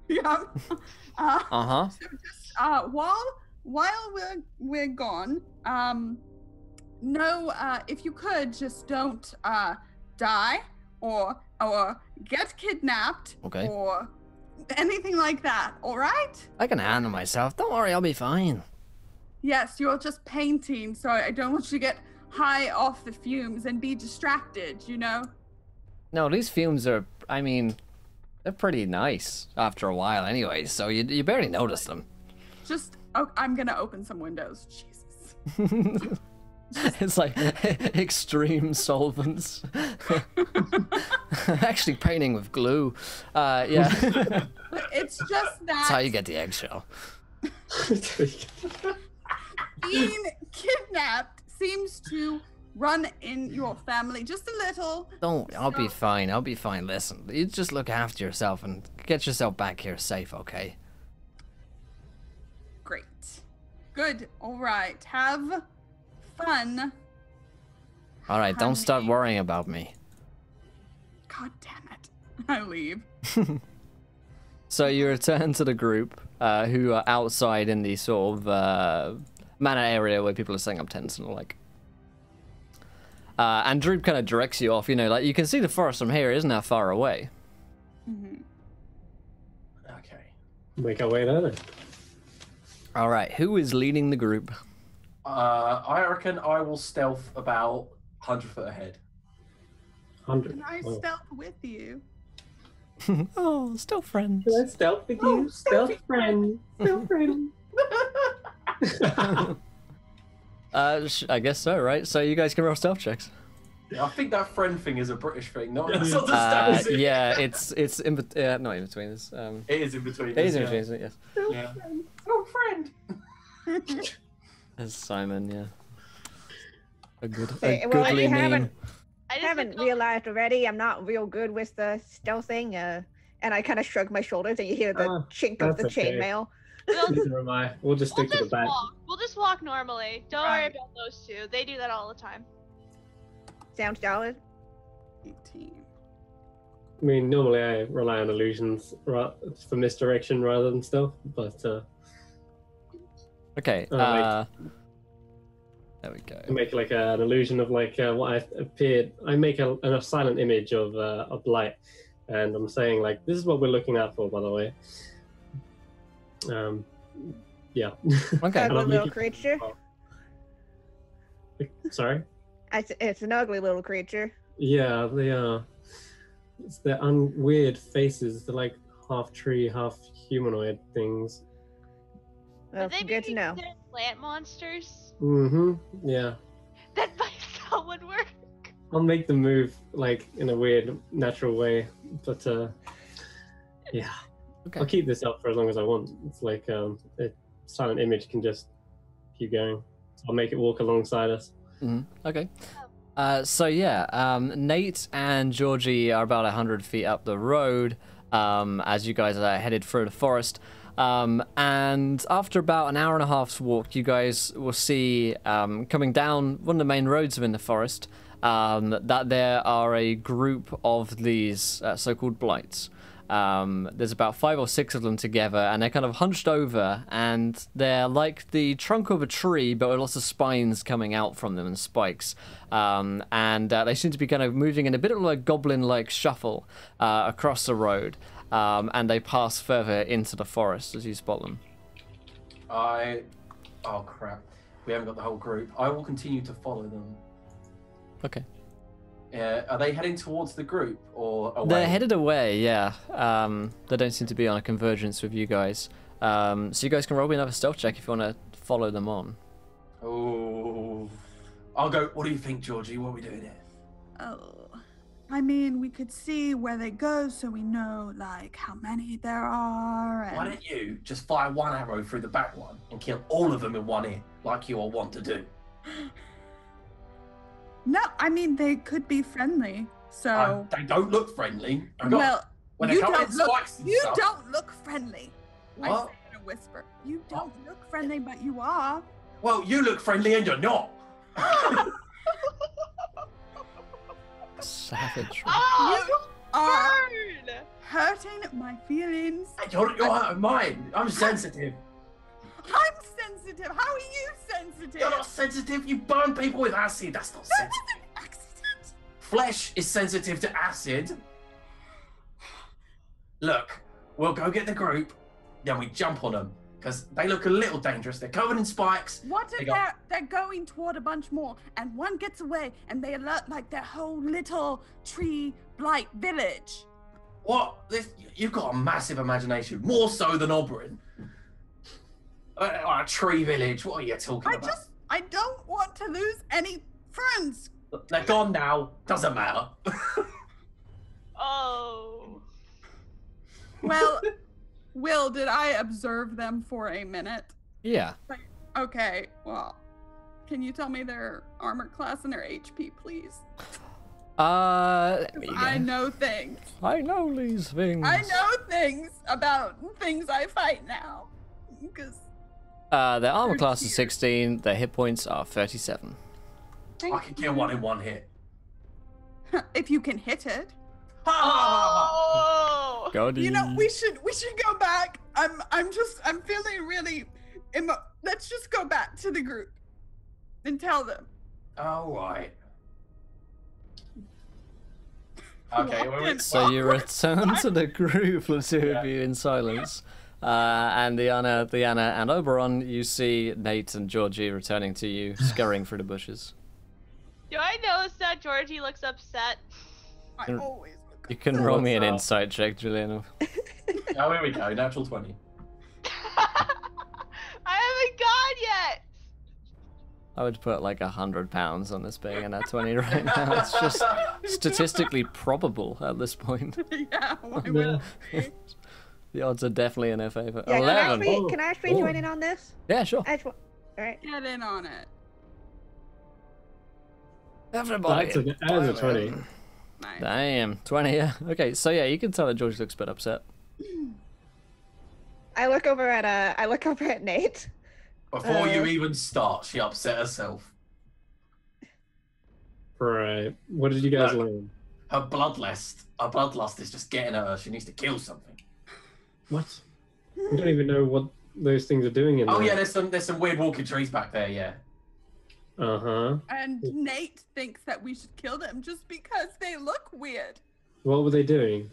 Yeah. Uh-huh. So just while we're gone, if you could just don't die or get kidnapped Okay. or anything like that, all right? I can handle myself. Don't worry, I'll be fine. Yes, you're just painting, so I don't want you to get high off the fumes and be distracted, you know? No, these fumes are, I mean, they're pretty nice after a while anyway, so you barely notice them. Just, oh, I'm gonna open some windows. Jesus. It's like extreme solvents. Actually painting with glue. Yeah. It's just that That's how you get the eggshell. being kidnapped seems to run in your family just a little. I'll be fine. I'll be fine. Listen, you just look after yourself and get yourself back here safe, okay? Great. Good. All right. Have fun. All right, don't start Honey. worrying about me. God damn it. I leave. So you return to the group who are outside in the sort of manor area where people are setting up tents and the like. And Droop kind of directs you off, you know, like you can see the forest from here, it isn't that far away. Mm-hmm. Okay. Make our way there then. All right, who is leading the group? I reckon I will stealth about 100 foot ahead. 100. Can I Oh. stealth with you? Oh, still friends. Can I stealth with you? Stealth friend. Stealth friend. I guess so, right? So you guys can roll stealth checks. Yeah, I think that friend thing is a British thing, not is it? Yeah, it's in not in between. It's It is in between. it is in yeah. between, isn't it? Yes. Yeah. Oh, friend. There's Simon, yeah. A Well, goodly you name. I just haven't realized already I'm not real good with the stealthing, and I kind of shrug my shoulders and you hear the chink of the that's okay. chainmail. Neither am I. We'll just We'll stick to the just back. walk. We'll just walk normally. Don't worry Right. about those two. They do that all the time. Sounds solid. 18. I mean, normally I rely on illusions for misdirection rather than stealth, but Okay. like- There we go. I make like an illusion of like what I appeared. I make a silent image of light, and I'm saying like, this is what we're looking out for, by the way. Yeah. Okay. And Ugly I'm little making- creature. Sorry. It's an ugly little creature. Yeah, they are. It's their weird faces. They're like half tree, half humanoid things. Well, Are they good to maybe know. considered plant monsters? Mm-hmm. Yeah. That would work. I'll make them move like in a weird, natural way, but yeah. Okay. I'll keep this up for as long as I want. It's like a silent image can just keep going. I'll make it walk alongside us. Okay. So yeah, Nate and Georgie are about 100 feet up the road as you guys are headed through the forest. And after about an hour and a half's walk, you guys will see coming down one of the main roads within the forest that there are a group of these so-called blights. There's about 5 or 6 of them together, and they're kind of hunched over, and they're like the trunk of a tree, but with lots of spines coming out from them and spikes. And they seem to be kind of moving in a bit of like goblin-like shuffle across the road, and they pass further into the forest as you spot them. Oh crap! We haven't got the whole group. I will continue to follow them. Okay. Are they heading towards the group or away? They're headed away, yeah. They don't seem to be on a convergence with you guys. So you guys can roll me another stealth check if you want to follow them on. Oh, I'll go. What do you think, Georgie? What are we doing here? Oh, I mean, we could see where they go so we know, like, how many there are. And... Why don't you just fire one arrow through the back one and kill all of them in one hit, like you all want to do? No, I mean, they could be friendly, so... They don't look friendly. Well, when they you come in don't look, spikes and you stuff. don't look friendly. I What? say in a whisper. You don't look friendly, but you are. Well, you look friendly and you're not. Savage. Oh, You are burn! hurting my feelings. You're out of mine. I'm sensitive. I'm sensitive. How are you sensitive? You're not sensitive. You burn people with acid. That's not That sensitive. was an accident. Flesh is sensitive to acid. Look, we'll go get the group, then we jump on them. Because they look a little dangerous. They're covered in spikes. What if they're going toward a bunch more and one gets away and they alert like their whole little tree blight village? What? You've got a massive imagination. More so than Oberon. A tree village. What are you talking about? I don't want to lose any friends. They're gone now. Doesn't matter. Oh. Well, Will, did I observe them for a minute? Yeah. Okay, well, can you tell me their armor class and their HP, please? I know things. I know these things. I know things about things I fight now. Because their armor class is 16. Their hit points are 37. I can kill one in one hit. if you can hit it. Oh! God, You know, we should go back. I'm feeling really let's just go back to the group and tell them. All right. Okay. So you return to the group, the two of you in silence. And Diana and Oberon, you see Nate and Georgie returning to you, scurrying through the bushes. Do I notice that Georgie looks upset? I always look. You can roll me an insight check, Juliana. Oh, here we go. Natural 20. I haven't gone yet. I would put like £100 on this being a nat 20 right now. It's just statistically probable at this point. Yeah, why would it be? The odds are definitely in their favor. Yeah, 11. can I actually join in on this? Yeah, sure. All right. Get in on it. Everybody. That's a 20. Nice. Damn, 20, yeah. Okay, so yeah, you can tell that George looks a bit upset. I look over at Nate. Before you even start, she upset herself. Right. What did you guys learn? Her bloodlust is just getting at her. She needs to kill something. What? We don't even know what those things are doing in there. Oh yeah, there's some weird walking trees back there. Yeah. Uh-huh. And Nate thinks that we should kill them just because they look weird. What were they doing?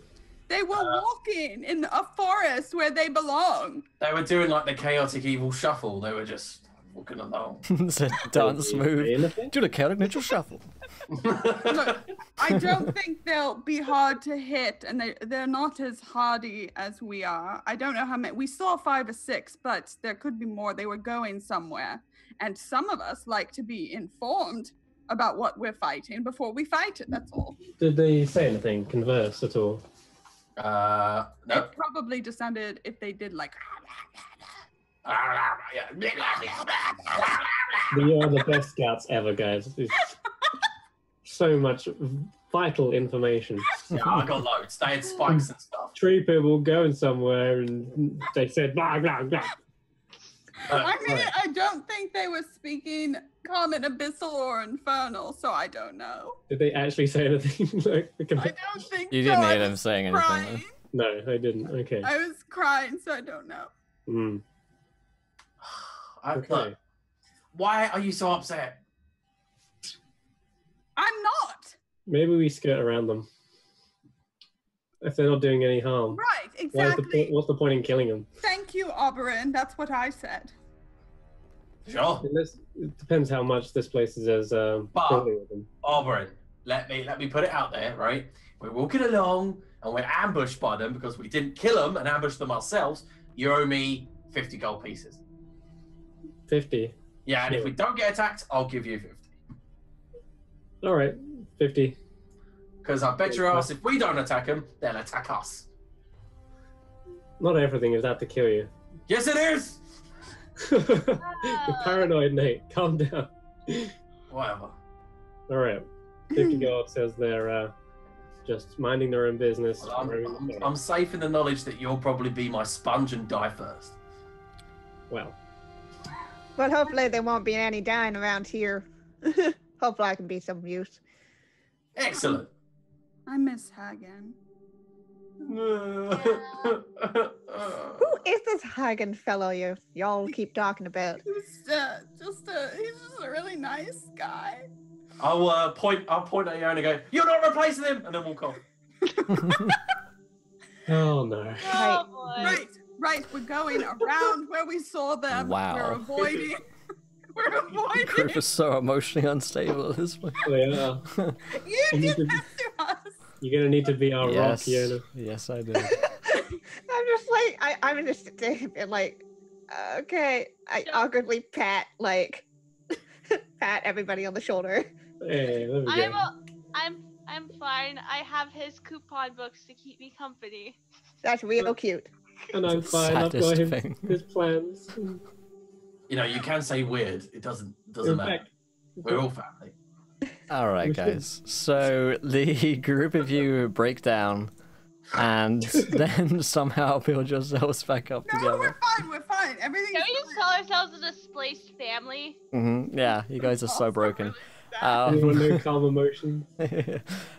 They were walking in a forest where they belong. They were doing like the chaotic evil shuffle. They were just walking along. It's a dance move. Do the chaotic neutral shuffle. Look, I don't think they'll be hard to hit, and they're not as hardy as we are. I don't know how many. We saw 5 or 6, but there could be more. They were going somewhere. And some of us like to be informed about what we're fighting before we fight it, that's all. Did they say anything, converse at all? No. It probably just sounded if they did like... You are the best scouts ever, guys. It's so much vital information. Yeah, I got loads. They had spikes and stuff. Tree people going somewhere and they said blah, blah, blah. I mean, I don't think they were speaking common, abyssal, or infernal, so I don't know. Did they actually say anything? I don't think You so. didn't I hear them was saying anything. crying. No, I didn't. Okay. I was crying, so I don't know. Mm. Look, why are you so upset? I'm not. Maybe we skirt around them. If they're not doing any harm. Right, exactly. What's the point in killing them? Thank you, Oberon. That's what I said. Sure. It depends how much this place is as friendly with them. Oberon, let me put it out there, right? We're walking along and we're ambushed by them because we didn't kill them and ambush them ourselves. You owe me 50 gold pieces. 50. Yeah, and if we don't get attacked, I'll give you 50. All right, 50. Because I bet your ass if we don't attack them, they'll attack us. Not everything is out to kill you. Yes, it is! You're paranoid, Nate. Calm down. Whatever. All right. 50 gold says they're just minding their own business. Well, I'm safe in the knowledge that you'll probably be my sponge and die first. Well. But hopefully there won't be any dying around here. Hopefully I can be some use. Excellent. I miss Hagen. Who is this Hagen fellow y'all keep talking about? He's just a really nice guy. I'll point at you and go, "You're not replacing him," and then walk off. Oh no. Oh boy. Right. We're going around where we saw them. Wow. We're avoiding. We're avoiding. Group is so emotionally unstable at this point. Oh, yeah. You did that to us. You're gonna need to be our rock, Fiona. Yes, I do. I'm just like, I'm just sitting and like, okay. I awkwardly pat everybody on the shoulder. Hey, there we go. I'm fine. I have his coupon books to keep me company. That's real cute. And I'm the fine. I've got saddest thing. his plans. You know, you can say weird. It doesn't In matter. fact, We're all family. All right, We should- guys. So the group of you break down, and then somehow build yourselves back up No, together. we're fine. Everything's Can we just call ourselves a displaced family? Yeah, you guys are so broken. anyone know calm emotions?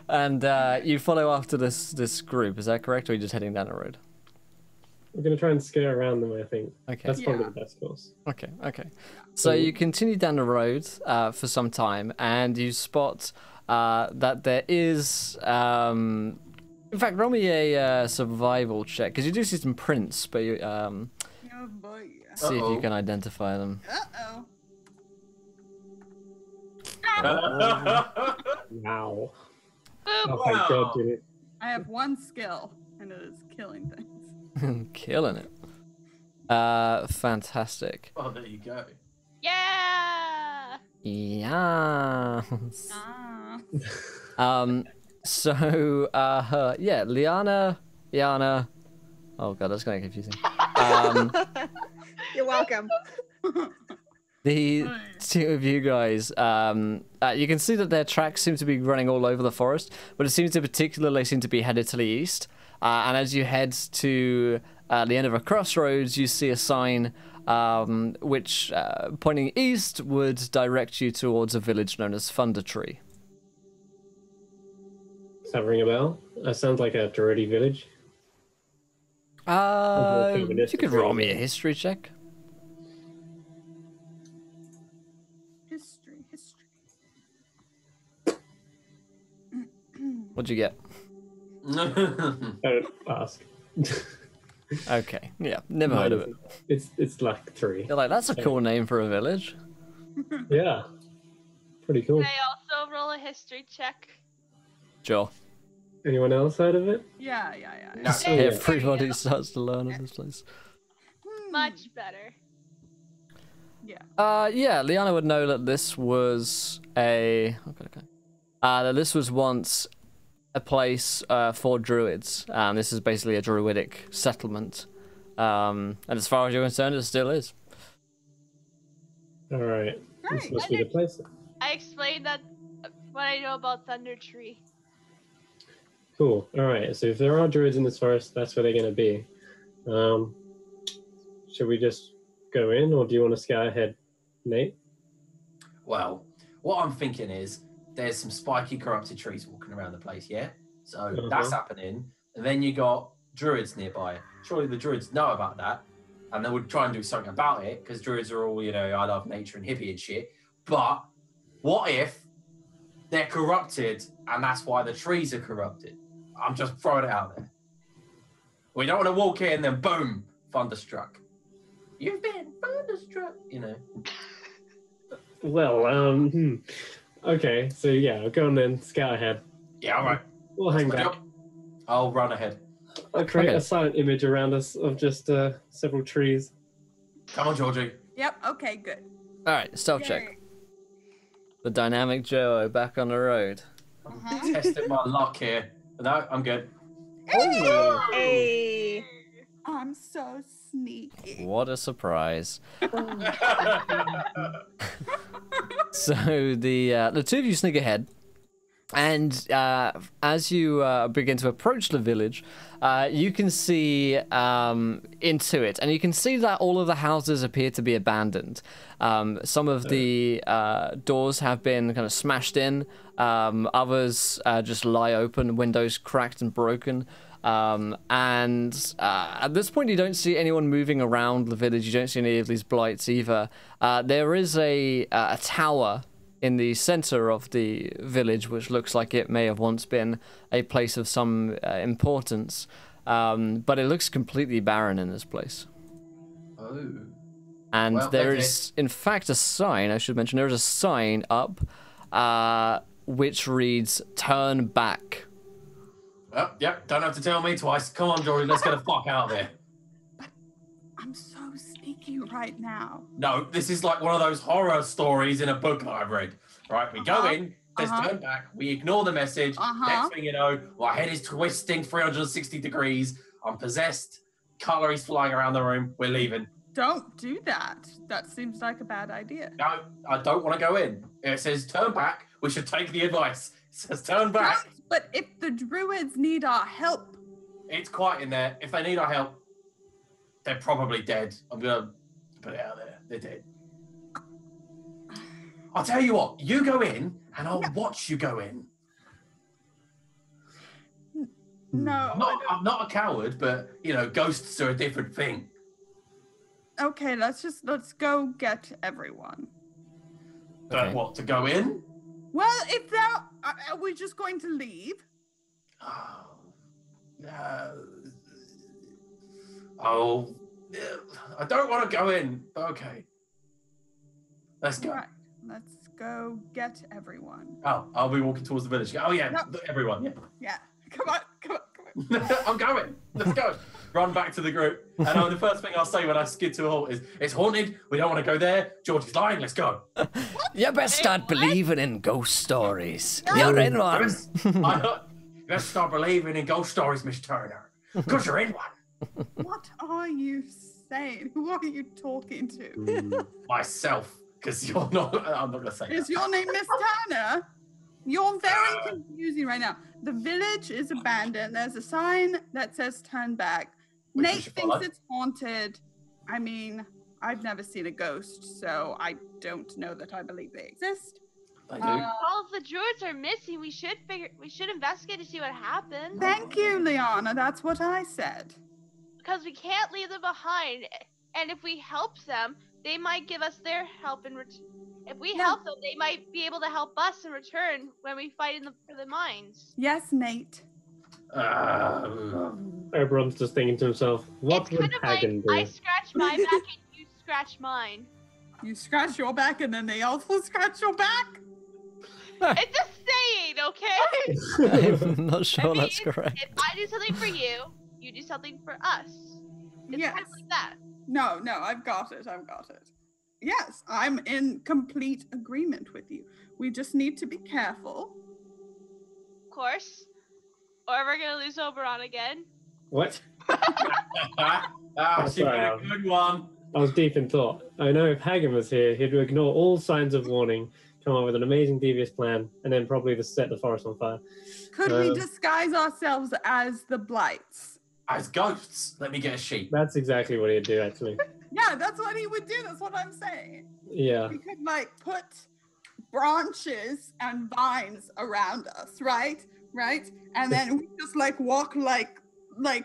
And you follow after this group. Is that correct, or are you just heading down the road? We're gonna try and scare around them, I think. Okay. That's probably Yeah. the best course. Okay. So you continue down the road for some time, and you spot that there is. In fact, roll me a survival check, because you do see some prints, but you Oh boy. see if you can identify them. Uh-oh. Wow. Boom. Oh, thank God, dude. I have one skill, and it is killing things. Killing it. Fantastic. Oh, there you go. Yeah. Yes. Ah. So, Liana. Oh god, that's kind of confusing. You're welcome. The two of you guys, you can see that their tracks seem to be running all over the forest, but it seems to particularly seem to be headed to the east. And as you head to the end of a crossroads, you see a sign which, pointing east, would direct you towards a village known as Thundertree. Does that ring a bell? That sounds like a Druidi village. You could roll me a history check. History. What'd you get? Don't ask. Okay, yeah, never heard of it. It's like 3. You're like, that's a cool name for a village. Yeah. Pretty cool. Can I also roll a history check? Sure. Anyone else heard of it? Yeah. No. Everybody starts to learn of this place. Much better. Yeah, Liana would know that this was that this was once a place for druids. This is basically a druidic settlement. And as far as you're concerned, it still is. Alright. This Right. must be the place. I explained that what I know about Thundertree. Cool. Alright, so if there are druids in this forest, that's where they're going to be. Should we just go in, or do you want to scout ahead, Nate? Well, what I'm thinking is there's some spiky, corrupted trees walking around the place, yeah? So that's happening. And then you got druids nearby. Surely the druids know about that. And they would try and do something about it, because druids are all, I love nature and hippie and shit. But what if they're corrupted and that's why the trees are corrupted? I'm just throwing it out there. We don't want to walk in and then boom, thunderstruck. You've been thunderstruck, Well, okay, so yeah, I'll go on then, scout ahead. Yeah, all right. We'll hang That's my back. job. I'll run ahead. I'll create Okay. a silent image around us of just several trees. Come on, Georgie. Yep. Okay. Good. Alright, stealth check. Yay. The dynamic Joe back on the road. Uh-huh. Testing my luck here. No, I'm good. Hey. I'm so sneaky. What a surprise. So the two of you sneak ahead, and as you begin to approach the village, you can see into it, and you can see that all of the houses appear to be abandoned. Some of the doors have been kind of smashed in, others just lie open, windows cracked and broken. And at this point, you don't see anyone moving around the village. You don't see any of these blights either. There is a tower in the center of the village, which looks like it may have once been a place of some importance. but it looks completely barren in this place. Oh. And Well, there okay. is, in fact, a sign, I should mention, there is a sign up which reads, "Turn back." Oh, yep, don't have to tell me twice. Come on, Jory, let's get the fuck out of there. I'm so sneaky right now. No, this is like one of those horror stories in a book that I've read. Right, we go in, there's turn back, we ignore the message. Next thing you know, my head is twisting 360 degrees. I'm possessed. Cutlery's flying around the room. We're leaving. Don't do that. That seems like a bad idea. No, I don't want to go in. It says turn back. We should take the advice. It says turn back. But if the druids need our help. It's quiet in there. If they need our help, they're probably dead. I'm going to put it out there. They're dead. I'll tell you what. You go in, and I'll watch you go in. No. I'm not a coward, but, you know, ghosts are a different thing. Okay, let's go get everyone. Okay. What, to go in? Well, if they're... Are we just going to leave? I don't want to go in. Okay. Let's go. Right, let's go get everyone. Oh, I'll be walking towards the village. Oh, yeah, everyone, yeah. Yeah, come on. I'm going. Let's go. Run back to the group. And the first thing I'll say when I skid to a halt is, it's haunted. We don't want to go there. George is lying. Let's go. You best start believing in ghost stories. You're in one. Let's start believing in ghost stories, Miss Turner. Because you're in one. What are you saying? Who are you talking to? Myself. Because you're not... I'm not going to say Is that. your name Miss Turner? You're very confusing right now. The village is abandoned. There's a sign that says turn back. Which we Nate should thinks follow. it's haunted. I mean, I've never seen a ghost, so I don't know that I believe they exist. They do. All of the druids are missing. We should investigate to see what happened. Thank you, Liana. That's what I said. Because we can't leave them behind. And if we help them, they might give us their help in return. If we help them, they might be able to help us in return when we fight for the mines. Yes, Nate. Oberon's just thinking to himself, what It's would kind of Hagen like, do? I scratch my back and you scratch mine. You scratch your back and then they also scratch your back? It's a saying, okay? I'm not sure I mean, that's correct. If I do something for you, you do something for us. It's Yes. kind of like that. No, I've got it. Yes, I'm in complete agreement with you. We just need to be careful. Of course. Or we're going to lose Oberon again. What? She Sorry, got a good one. I was deep in thought. I know if Hagen was here, he'd ignore all signs of warning, come up with an amazing devious plan, and then probably just set the forest on fire. Could we disguise ourselves as the Blights? As ghosts, let me get a sheep. That's exactly what he'd do, actually. Yeah, that's what he would do. That's what I'm saying. Yeah. We could put branches and vines around us, right? And then we just walk like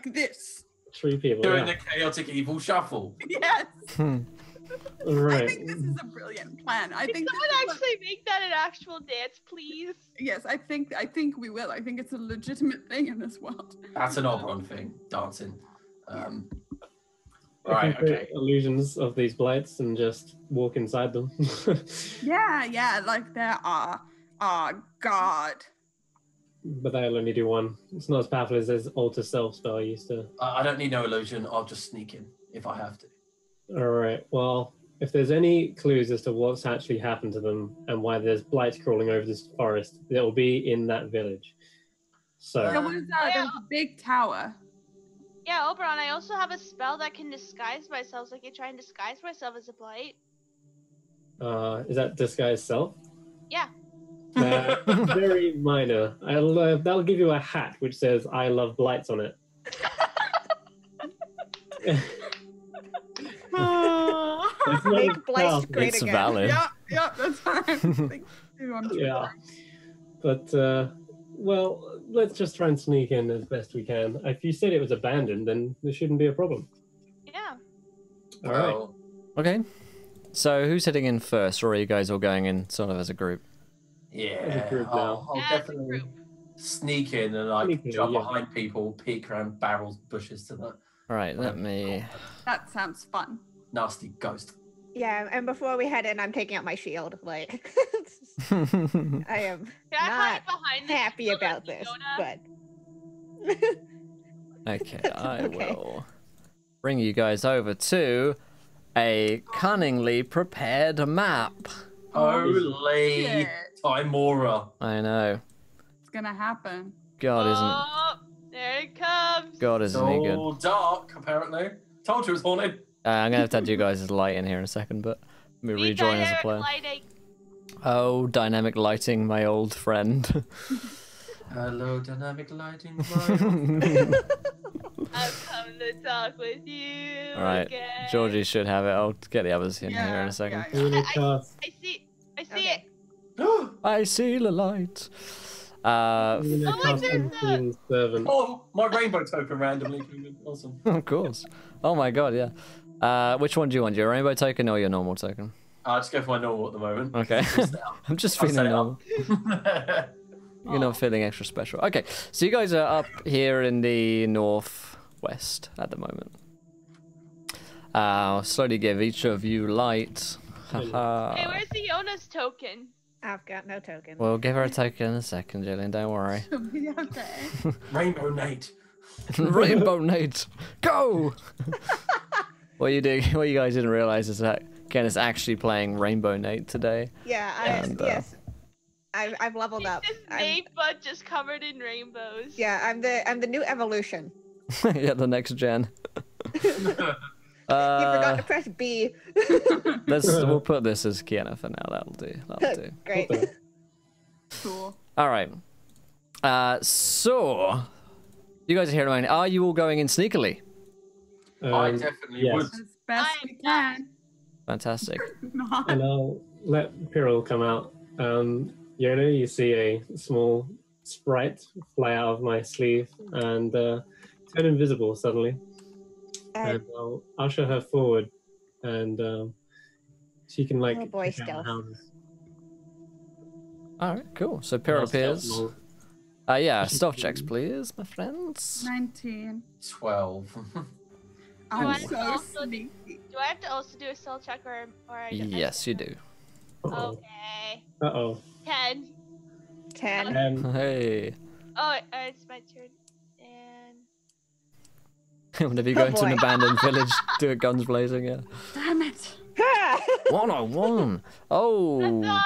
this. Tree people. Doing Yeah. the chaotic evil shuffle. Yes. I Right. think this is a brilliant plan. I Can think someone this is actually make that an actual dance, please? yes, I think we will. I think it's a legitimate thing in this world. That's an Oberon thing, dancing. I Right, can create okay. illusions of these blights and just walk inside them. Yeah, like there are God. But they'll only do one. It's not as powerful as his alter self spell I used to. I don't need no illusion. I'll just sneak in if I have to. Alright, well, if there's any clues as to what's actually happened to them and why there's blights crawling over this forest, it'll be in that village. So, There was a big tower. Yeah, Oberon, I also have a spell that can disguise myself, so I can try and disguise myself as a blight. is that disguise self? Yeah. Very minor. That'll give you a hat which says "I love blights" on it. It's not Make as Blights powerful. great It's again. valid. Yeah, that's what I'm thinking too. I'm sure. Yeah. But well, let's just try and sneak in as best we can. If you said it was abandoned, then there shouldn't be a problem. Yeah. All right. Well, Okay. So who's heading in first, or are you guys all going in sort of as a group? yeah. As a group now. I'll As a definitely group. sneak in and like Sneakily, jump yeah. behind people, peek around barrels, bushes to the All right, let me. That sounds fun. nasty ghost. Yeah, and before we head in, I'm taking out my shield. Like, I am Can I hide not behind the happy shield about of this, Fiona? but Okay, I Okay. will bring you guys over to a cunningly prepared map. Holy Shit. Timora. I know. It's gonna happen. God Oh, there it comes. isn't he good? So dark, apparently. Told you it was haunted. I'm gonna have to add you guys' light in here in a second, but let me Be rejoin as a dynamic player. lighting. Oh, dynamic lighting, my old friend. Hello, dynamic lighting. I've come to talk with you. All right, again. Georgie should have it. I'll get the others in here in Yeah, a second. yeah, I'm gonna I cast. see Okay. it. I see the light. I'm gonna Oh, cast there's Unseen Servant. Oh, my rainbow token randomly came in. Awesome. Of course. Oh my god, yeah. Which one do you want? Your rainbow token or your normal token? I'll just go for my normal at the moment. Okay. I'm just I'll feeling set it normal. up. You're not feeling extra special. Okay, so you guys are up here in the northwest at the moment. I'll slowly give each of you light. Haha. Hey, where's Fiona's token? I've got no token. We'll give her a token in a second, Jillian, don't worry. She'll be okay. Rainbow Nate. Rainbow Nate, go! What you guys didn't realize is that Ken is actually playing Rainbow Nate today. Yeah, And, yes. I've leveled up. This I'm, Nate but just covered in rainbows. yeah, I'm the new evolution. Yeah, the next gen. You forgot to press B. We'll put this as Kiana for now. That'll do. Great. Okay. Cool. All right. So you guys are here tonight. Are you all going in sneakily? I definitely yes. would. As best I'm we can. Fantastic. Not. And I'll let Pyrrhal come out. Yoda, you see a small sprite fly out of my sleeve and turn invisible suddenly. And I'll usher her forward, and she can like. Oh boy, pick out stealth. houses. All right, cool. So Pyrrhal appears. Stealth Yeah, stealth checks, please, my friends. 19. 12. I'm I so also- sneaky. Do I have to also do a soul check or I don't? Yes, you do. Uh-oh. Okay. Uh-oh. 10. 10. Hey. Oh, it's my turn. And Whenever you go into an boy. abandoned village, do it guns blazing, yeah. Damn it. 101. Oh, Huzzah!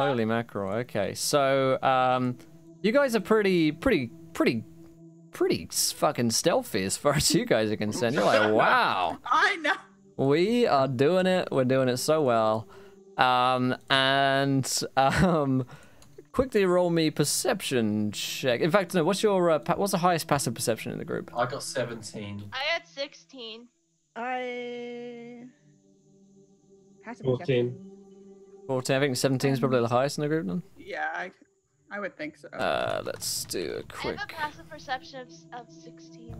holy mackerel. Okay, so you guys are pretty fucking stealthy as far as you guys are concerned. You're like, wow, I know. we are doing it. We're doing it so well. Quickly roll me perception check. In fact, no. What's the highest passive perception in the group? I got 17. I had 16. I. Passive 14. perception. 14. I think 17 is probably the highest in the group then. Yeah, I would think so. Let's do a I quick. have a passive perception of 16.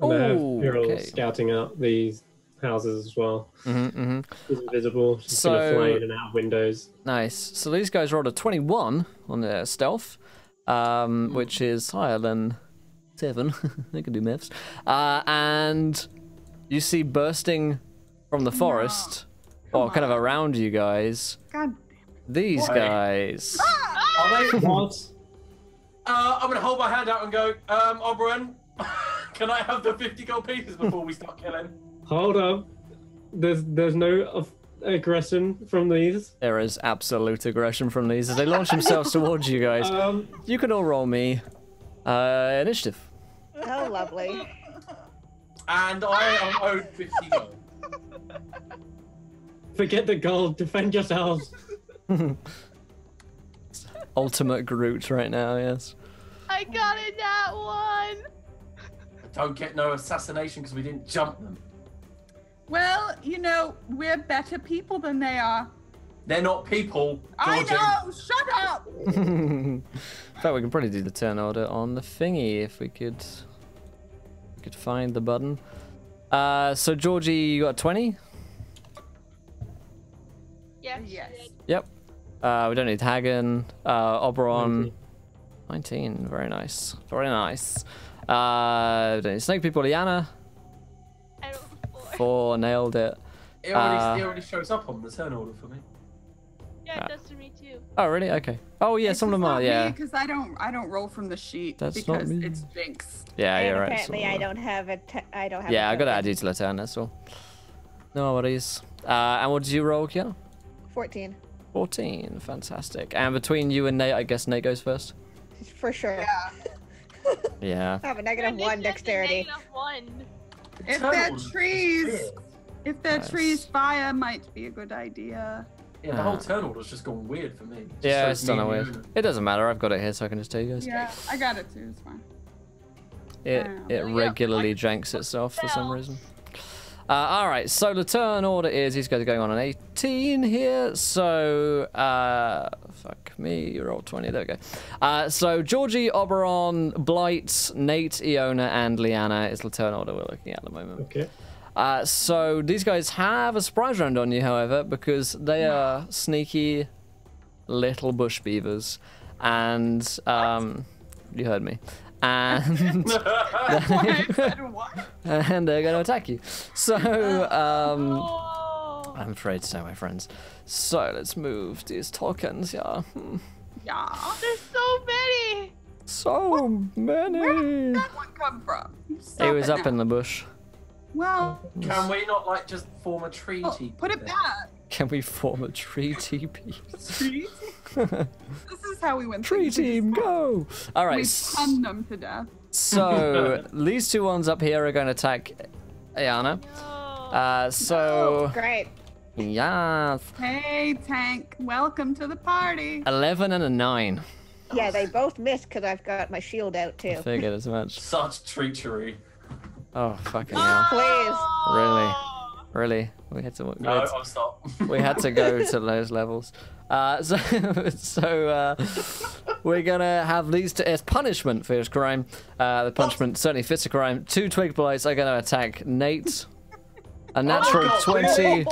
And I have Oh, Pyrrhal okay. scouting out these houses as well. Mm-hmm. She's invisible. She's So- gonna fly in and out of windows. Nice. So these guys rolled a 21 on their stealth, which is higher than 7. They can do maths. And you see bursting from the forest, or kind of around you guys, God these Why? guys. Are they? What? I'm gonna hold my hand out and go, Oberon, can I have the 50 gold pieces before we start killing? Hold up. There's no aggression from these. There is absolute aggression from these as they launch themselves towards you guys. You can all roll me initiative. Oh, lovely. And I am owed 50 gold. Forget the gold. Defend yourselves. Ultimate Groot right now, yes. I got in that one. I don't get no assassination because we didn't jump them. Well, you know, we're better people than they are. They're not people, Georgie. I know! Shut up! In fact, we can probably do the turn order on the thingy if we could find the button. So Georgie, you got 20? Yes. Yes. you did. Yep. We don't need Hagen. Oberon. 19. Very nice. Very nice. Snake people, Liana. I rolled a 4. 4, nailed it. It already shows up on the turn order for me. Yeah, it does to me too. Oh, really? Okay. Oh, yeah, some of them are, yeah. Because I don't roll from the sheet That's not because me. it's Jinx. Yeah, And you're right. apparently I don't have a. I don't have. Yeah, a I got to token. add you to the turn, that's all. No worries. And what did you roll, Kiana? 14. 14. Fantastic. And between you and Nate, I guess Nate goes first? For sure. Yeah. Yeah. I have a negative 1 dexterity. -1. If Turn that order's tree's weird. if that Nice. tree's fire might be a good idea. Yeah, the whole turn order's just gone weird for me. It just Yeah, shows it's done me and away. Fiona. It doesn't matter. I've got it here, so I can just tell you guys. Yeah, I got it too. It's fine. It Yeah, regularly janks itself for some reason. All right, so the turn order is these guys are going on an 18 here. So, fuck me, you rolled 20. There we go. So Georgie, Oberon, Blight, Nate, Iona, and Liana is the turn order we're looking at the moment. Okay. So these guys have a surprise round on you, however, because they are sneaky little bush beavers, and you heard me. And I said what? and they're going to attack you. So, Oh. I'm afraid so, my friends. So, let's move these tokens, yeah. Yeah. There's so many. So many. Where did that one come from? It was up in the bush. Well, Can we not like just form a treaty? oh, put it back. Can we form a tree TP? This is how we win. Tree things. We team, just- go! All right. We pun them to death. So, these two ones up here are going to attack Ayana. No. So, Great. yeah, Hey, Tank. Welcome to the party. 11 and a 9. Yeah, they both missed because I've got my shield out too. I figured as much. Such treachery. Oh, fucking hell. Please. Really? Really? We had to. No, I'll stop. We had to go to those levels. So we're gonna have these two as punishment for his crime. The punishment certainly fits the crime. 2 twig blights are gonna attack Nate. A natural God, 20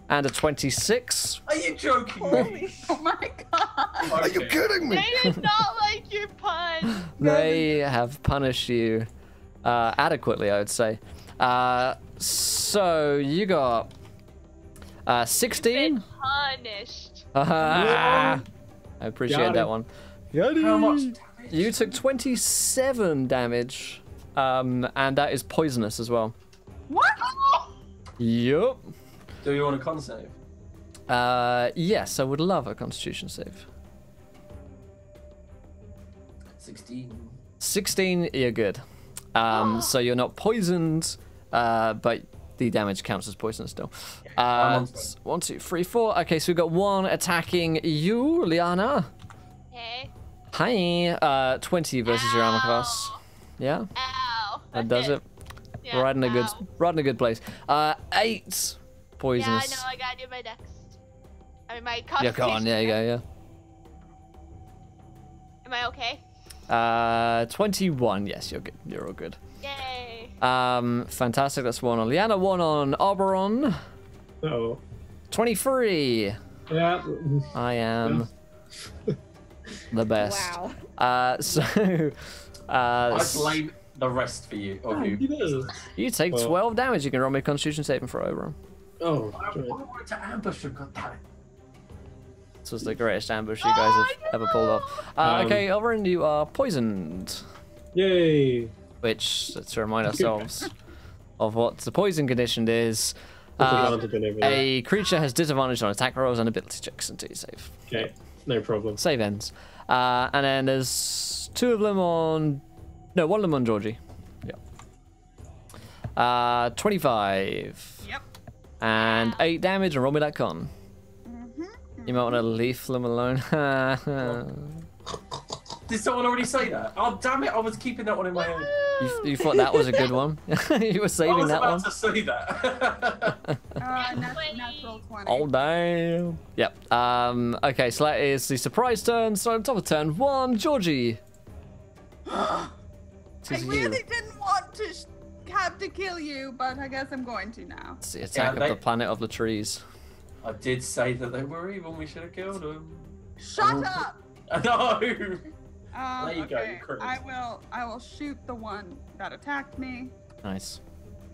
and a 26. Are you joking me? Oh my god. Are you kidding They did not like your pun. They have punished you adequately, I would say. So you got 16. Been punished. I appreciate Got that it. one. How much damage? You took 27 damage, and that is poisonous as well. What? Yup. Do you want a con save? Yes, I would love a Constitution save. 16. 16, you're good. So you're not poisoned, but the damage counts as poisonous still. I'm on strength. 1, 2, 3, 4. Okay, so we've got 1 attacking you, Liana. Hey. Hi. 20 versus your armor class. Yeah, Ow. that does it. Yeah, Right in a good, ow. right in a good place. 8 Yeah, poisonous. I know. I gotta do my next. I mean, my Yeah, constitution. go on. There you go. Yeah. Am I okay? 21. Yes, you're good. You're all good. Yay. Fantastic. That's 1 on Liana, 1 on Oberon. Oh. 23. Yeah. I am the best. Wow. So, I blame the rest for you. Of you. you take Well. 12 damage. You can roll me a Constitution saving throw, Oberon. Oh. I wanted to ambush him, god damn it. This was the greatest ambush you guys have ever pulled off. Okay, Oberon, you are poisoned. Yay. Which, let's remind ourselves of what the poison condition is. Disadvantage and everything. A creature has disadvantage on attack rolls and ability checks until you save. Okay. No problem. Save ends. And then there's 2 of them on... No, 1 of them on Georgie. Yeah. 25. Yep. And 8 damage, and roll me that con. You might want to leave them alone. Did someone already say that? Oh damn it! I was keeping that one in my head. You thought that was a good one? You were I saving was that about one? to say that. Natural 20. Oh, damn. Yep. Okay, so that is the surprise turn. So on top of turn 1, Georgie. I This is you. really didn't want to have to kill you, but I guess I'm going to now. It's the attack Yeah, of the planet of the trees. I did say that they were evil. We should have killed them. Shut up! No. There you go, Okay. you crit. I will shoot the one that attacked me. Nice.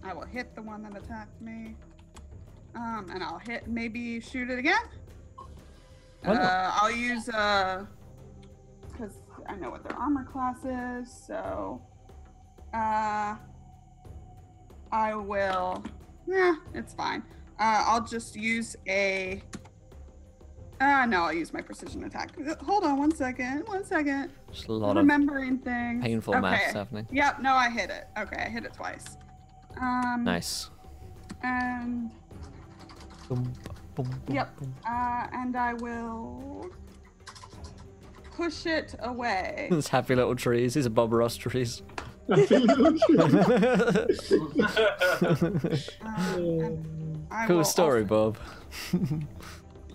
I will hit the one that attacked me. And I'll maybe shoot it again. Why not? I'll use because I know what their armor class is, so I will. Yeah, it's fine. I'll just use a. No, I'll use my precision attack. Hold on 1 second. 1 second. Just a lot of remembering things. painful maths happening. Yep. No, I hit it. Okay, I hit it twice. Nice. And Boom, boom, boom, yep. boom. And I will push it away. Those happy little trees. These are Bob Ross trees. And I Cool will story, also Bob.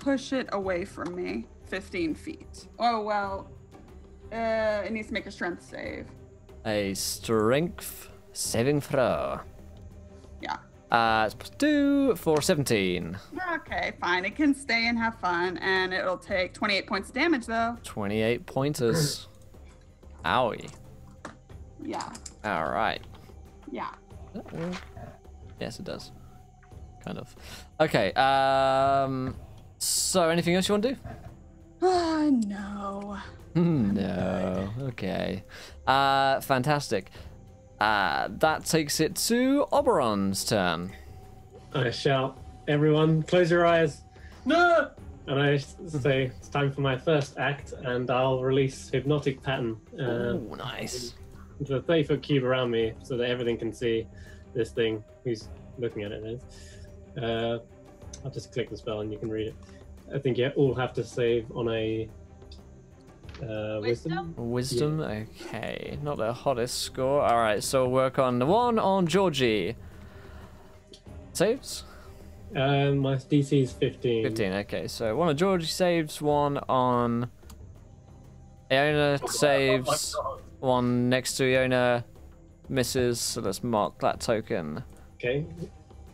push it away from me 15 feet. Oh, well. It needs to make a strength save. A strength saving throw. Yeah. It's +2 for 17. Okay, fine. It can stay and have fun, and it'll take 28 points of damage, though. 28 pointers. Owie. Yeah. All right. Yeah. Yes, it does. Kind of. Okay. So anything else you want to do? No. No. Okay. Fantastic. That takes it to Oberon's turn. I shout, everyone, close your eyes. No! And I say, it's time for my first act, and I'll release Hypnotic Pattern Oh, nice. into a 30-foot cube around me so that everything can see this thing. Who's looking at it? I'll just click the spell and you can read it. I think you all have to save on a wisdom. Wisdom, okay. Not the hottest score. All right, so we'll work on the one on Georgie. Saves? My DC is 15. 15, okay. So one on Georgie saves, one on Iona saves, one next to Iona misses, so let's mark that token Okay.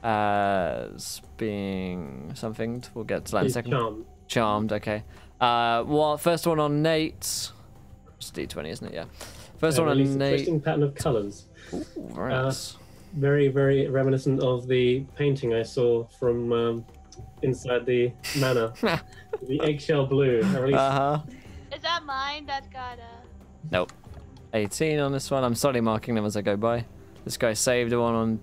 as being something. We'll get to that in a He's second. charmed. Charmed, okay. First one on Nate. It's D20, isn't it? Yeah. First one Release on a Nate. twisting pattern of colours. Ooh, very nice. Very, very reminiscent of the painting I saw from inside the manor. The eggshell blue. I released Uh-huh. Is that mine? That's got a. Nope. 18 on this one. I'm slowly marking them as I go by. This guy saved the one on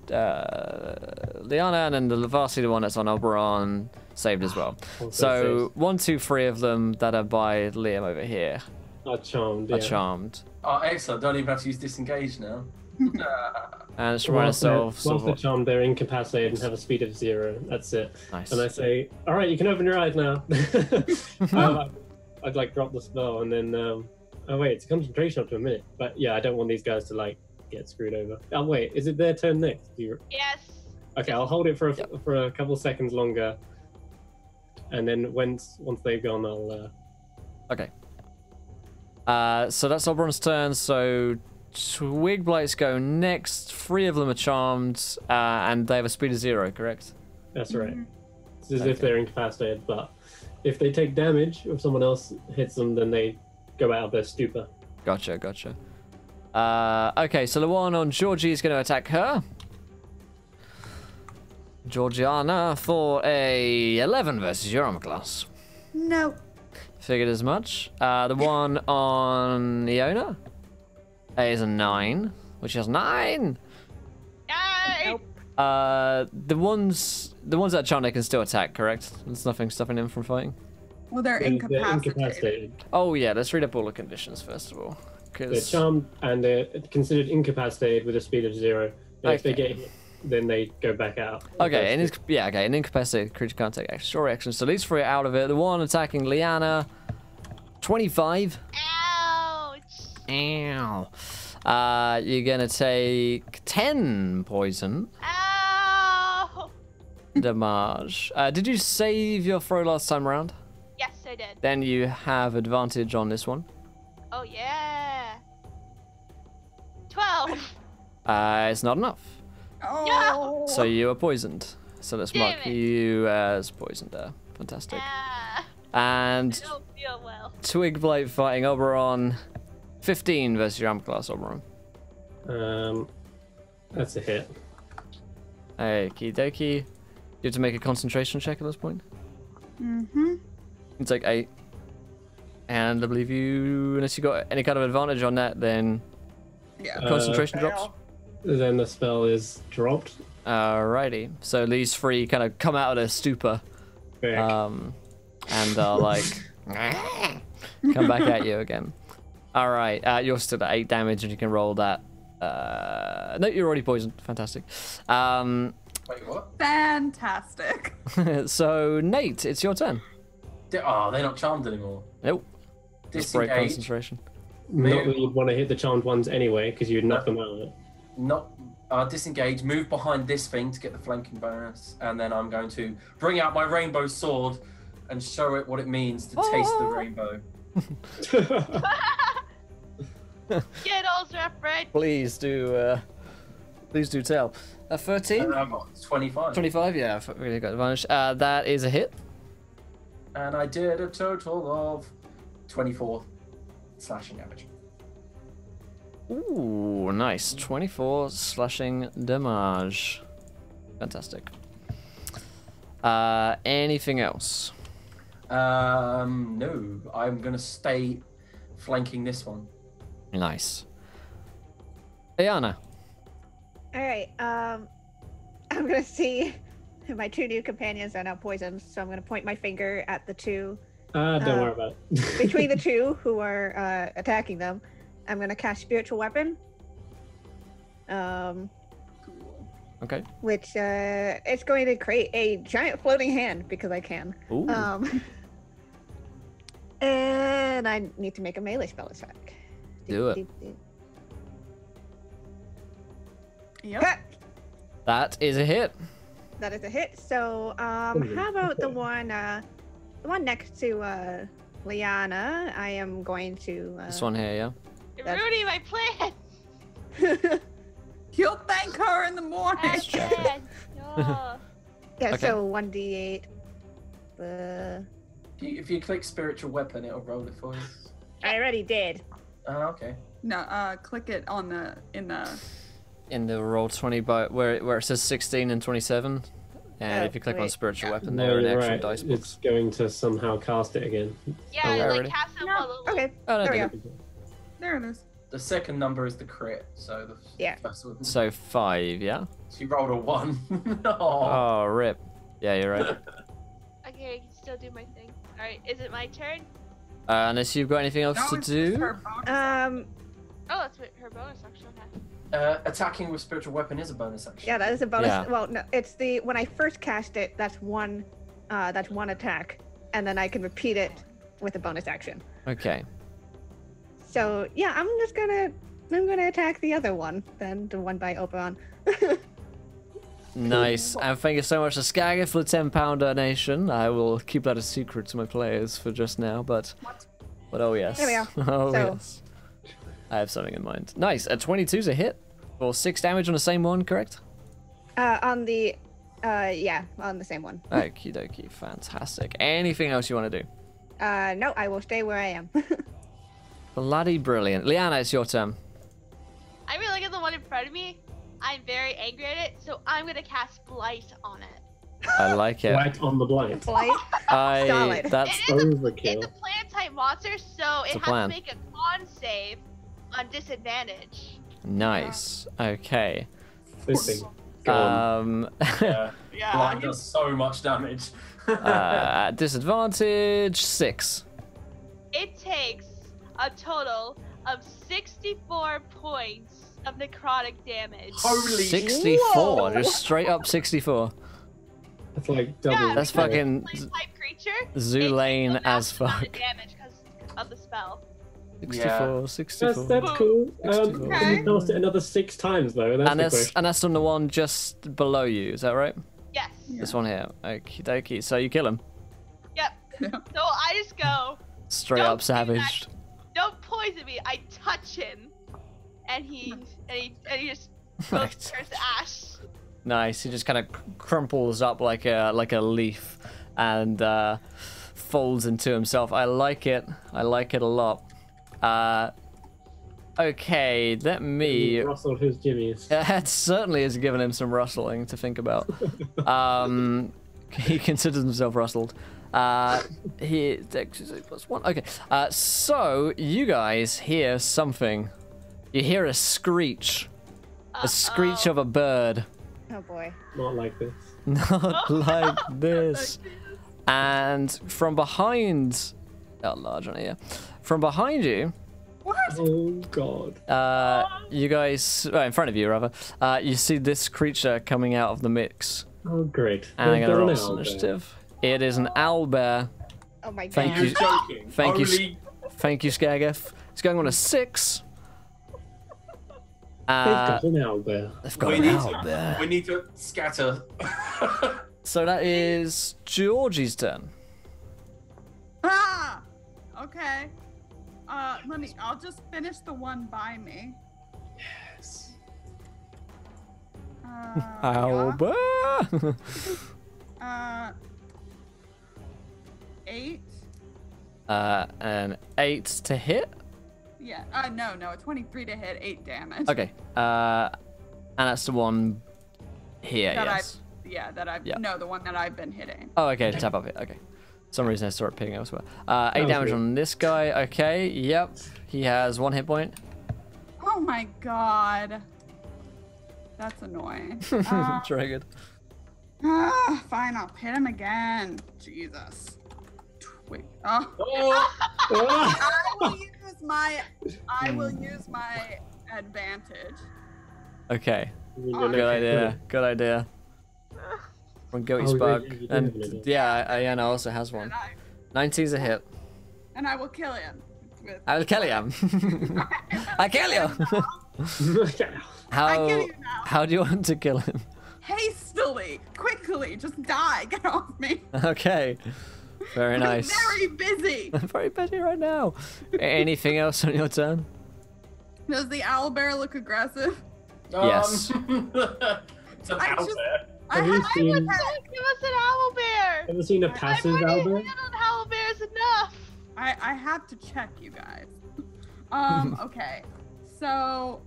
Liana, and then the lastly the one that's on Oberon saved as well. So 1, 2, 3 of them that are by Liam over here are charmed. are Yeah. charmed. Oh, excellent. Don't even have to use disengage now. And let's remind ourselves Whilst of they're what... charmed, they're incapacitated and have a speed of 0. That's it. Nice. And I say, all right, you can open your eyes now. I'd like drop the spell and then, oh wait, it's concentration up to a minute. But yeah, I don't want these guys to like get screwed over. Oh wait, is it their turn next? Yes. Okay, I'll hold it for a couple seconds longer. And then once they've gone, I'll... Okay. So that's Oberon's turn, so Twig Blights go next. 3 of them are charmed, and they have a speed of 0, correct? That's right. It's as if they're incapacitated, but if they take damage, if someone else hits them, then they go out of their stupor. Gotcha. Okay, so the one on Georgie is going to attack her. Georgiana for a 11 versus your armor class. No. Figured as much. The one on Iona is a 9, which is 9. Yay! Nope. The ones that are charmed, they can still attack, correct? There's nothing stopping them from fighting. Well, they're They're incapacitated. Oh yeah, let's read up all the conditions first of all. They're charmed and they're considered incapacitated with a speed of 0. And if they Okay. get hit, then they go back out. Okay, an incapacitated creature can't take extra reactions, so these 3 are out of it. The one attacking Liana, 25. Ouch! Ow. You're gonna take 10 poison Ow! damage. Did you save your throw last time around? Yes, I did. Then you have advantage on this one. Oh yeah. 12. It's not enough. Oh. So you are poisoned. So let's mark Damn it. you as poisoned there. Fantastic. Ah, And I don't feel well. Twig Blight fighting Oberon. 15 versus your armor class, Oberon. That's a hit. Okie dokie. You have to make a concentration check at this point. Mm-hmm. It's like 8. And I believe you, unless you got any kind of advantage on that, then Yeah. concentration drops. Then the spell is dropped. Alrighty. So these three kind of come out of their stupor. Back. And like come back at you again. Alright, you're still at 8 damage and you can roll that. No, you're already poisoned. Fantastic. Wait, what? Fantastic. So Nate, it's your turn. Oh, they're not charmed anymore. Nope. Just break Disengage. concentration. Not that you'd want to hit the charmed ones anyway, because you'd knock them out. Not disengage. Move behind this thing to get the flanking bonus, and then I'm going to bring out my rainbow sword and show it what it means to taste the rainbow. Skittles reference. Please do tell. 13? And I've got 25. 25, yeah, I've really got advantage. That is a hit. And I did a total of 24 slashing damage. Ooh, nice. 24 slashing damage. Fantastic. Anything else? No, I'm gonna stay flanking this one. Nice. Ayana. All right. I'm gonna see my 2 new companions are now poisoned, so I'm gonna point my finger at the 2. Don't worry about it. Between the 2 who are attacking them, I'm gonna cast Spiritual Weapon. Okay. Which it's going to create a giant floating hand because I can. Ooh. And I need to make a melee spell attack. Do it. Yep. Ha! That is a hit. That is a hit. So how about the one next to Liana? I am going to This one here, yeah? You're ruining my plan. You'll thank her in the morning. I can't. No. Yeah, Okay. so 1d8. If you click spiritual weapon, it'll roll it for you. I already did. Oh, okay. No, click it on the in the. In the roll 20, but where it says 16 and 27. And Oh, if you click on wait. spiritual weapon, No, there in you're actual right. dice book. It's going to somehow cast it again. Yeah, Oh, like already? cast them No. all over. Okay. Oh, no, There we there go. There it is. The second number is the crit, so the Yeah. first one. So 5, yeah? She rolled a 1. No. Oh, rip. Yeah, you're right. Okay, I can still do my thing. Alright, is it my turn? Unless you've got anything else No, to it's just do. her bonus. Oh, that's what her bonus action. Okay. Attacking with spiritual weapon is a bonus action. Yeah, that is a bonus. Yeah. Well, no, it's the when I first cast it. That's one attack, and then I can repeat it with a bonus action. Okay. So yeah, I'm gonna attack the other one, then the one by Oberon. Nice. And thank you so much to Skagger for the 10-pound donation. I will keep that a secret to my players for just now, but oh yes. There we are. Oh So- yes. I have something in mind. Nice. A 22's a hit for 6 damage on the same one, correct? On the on the same one. Okie dokie. Fantastic. Anything else you want to do? No, I will stay where I am. Bloody brilliant. Liana, it's your turn. I really look at the one in front of me. I'm very angry at it, so I'm gonna cast Blight on it. I like it. Right on the blind. Blight. Solid. That's It is Overkill. It's a plant type monster, so It's it a has plan. to make a con save on disadvantage. nice. Okay. This thing. Go on. Yeah. Yeah. Blight does so much damage. At disadvantage 6. It takes a total of 64 points of necrotic damage. Holy 64. Just straight up 64. That's like double. Yeah, That's because fucking it's a plant type creature. Zulane it takes a as massive amount fuck. of damage because of the spell. 64, 64. That's cool. Okay. Can you cast it another 6 times though? That's And the that's, question. and that's on the one just below you, is that right? Yes. This one here. Okie dokie. So you kill him. Yep. So I just go, Straight Don't up do savaged. don't poison me. I touch him, and he just goes Right. turns to ash. Nice. He just kind of crumples up like a leaf and folds into himself. I like it. I like it a lot. Okay, let me. Rustled his jimmies. That certainly has given him some rustling to think about. He considers himself rustled. He +1. Okay. So you guys hear something. You hear a screech. A screech of a bird. Oh boy. Not like this. Not like this. And from behind, large on here. From behind you. What? Oh god. You guys, in front of you rather. You see this creature coming out of the mix. Oh great. And I'm gonna roll An some owlbear. initiative. It is an owlbear. Oh my god. Thank You're you. joking. Thank you. Only... Thank you, Skageth. It's going on a 6. They've got an owlbear. They've got We an need, owlbear. we need to scatter. So that is Georgie's turn. Ah! Okay. I'll just finish the one by me. Yes. Owlbear. 8. An 8 to hit. Yeah. No, 23 to hit, 8 damage. Okay. And that's the one here. That Yes. Yeah. No, the one that I've been hitting. Oh, okay. Tap up it. Okay. For some reason I started picking elsewhere. 8 was damage good. on this guy. Okay. Yep. He has 1 hit point. Oh my god. That's annoying. Triggered. Fine, I'll hit him again. Jesus. Wait. Oh. Oh, I will use my advantage. Okay. You're Good idea. Good idea. From Goaty's Oh, bug. you do have And an idea. yeah, Iana also has one. 19's a hit. And I will kill him. With I'll kill him. I kill you. I kill you now. How do you want to kill him? Hastily, quickly, just die. Get off me. Okay. Very nice. I'm very busy. I'm very busy right now. Anything else on your turn? Does the owlbear look aggressive? Yes. it's an I just- owlbear. I Have you have seen- Give us an owl bear. Ever seen a passive I've already owlbear? handled owl bears enough. I have to check you guys. Okay. So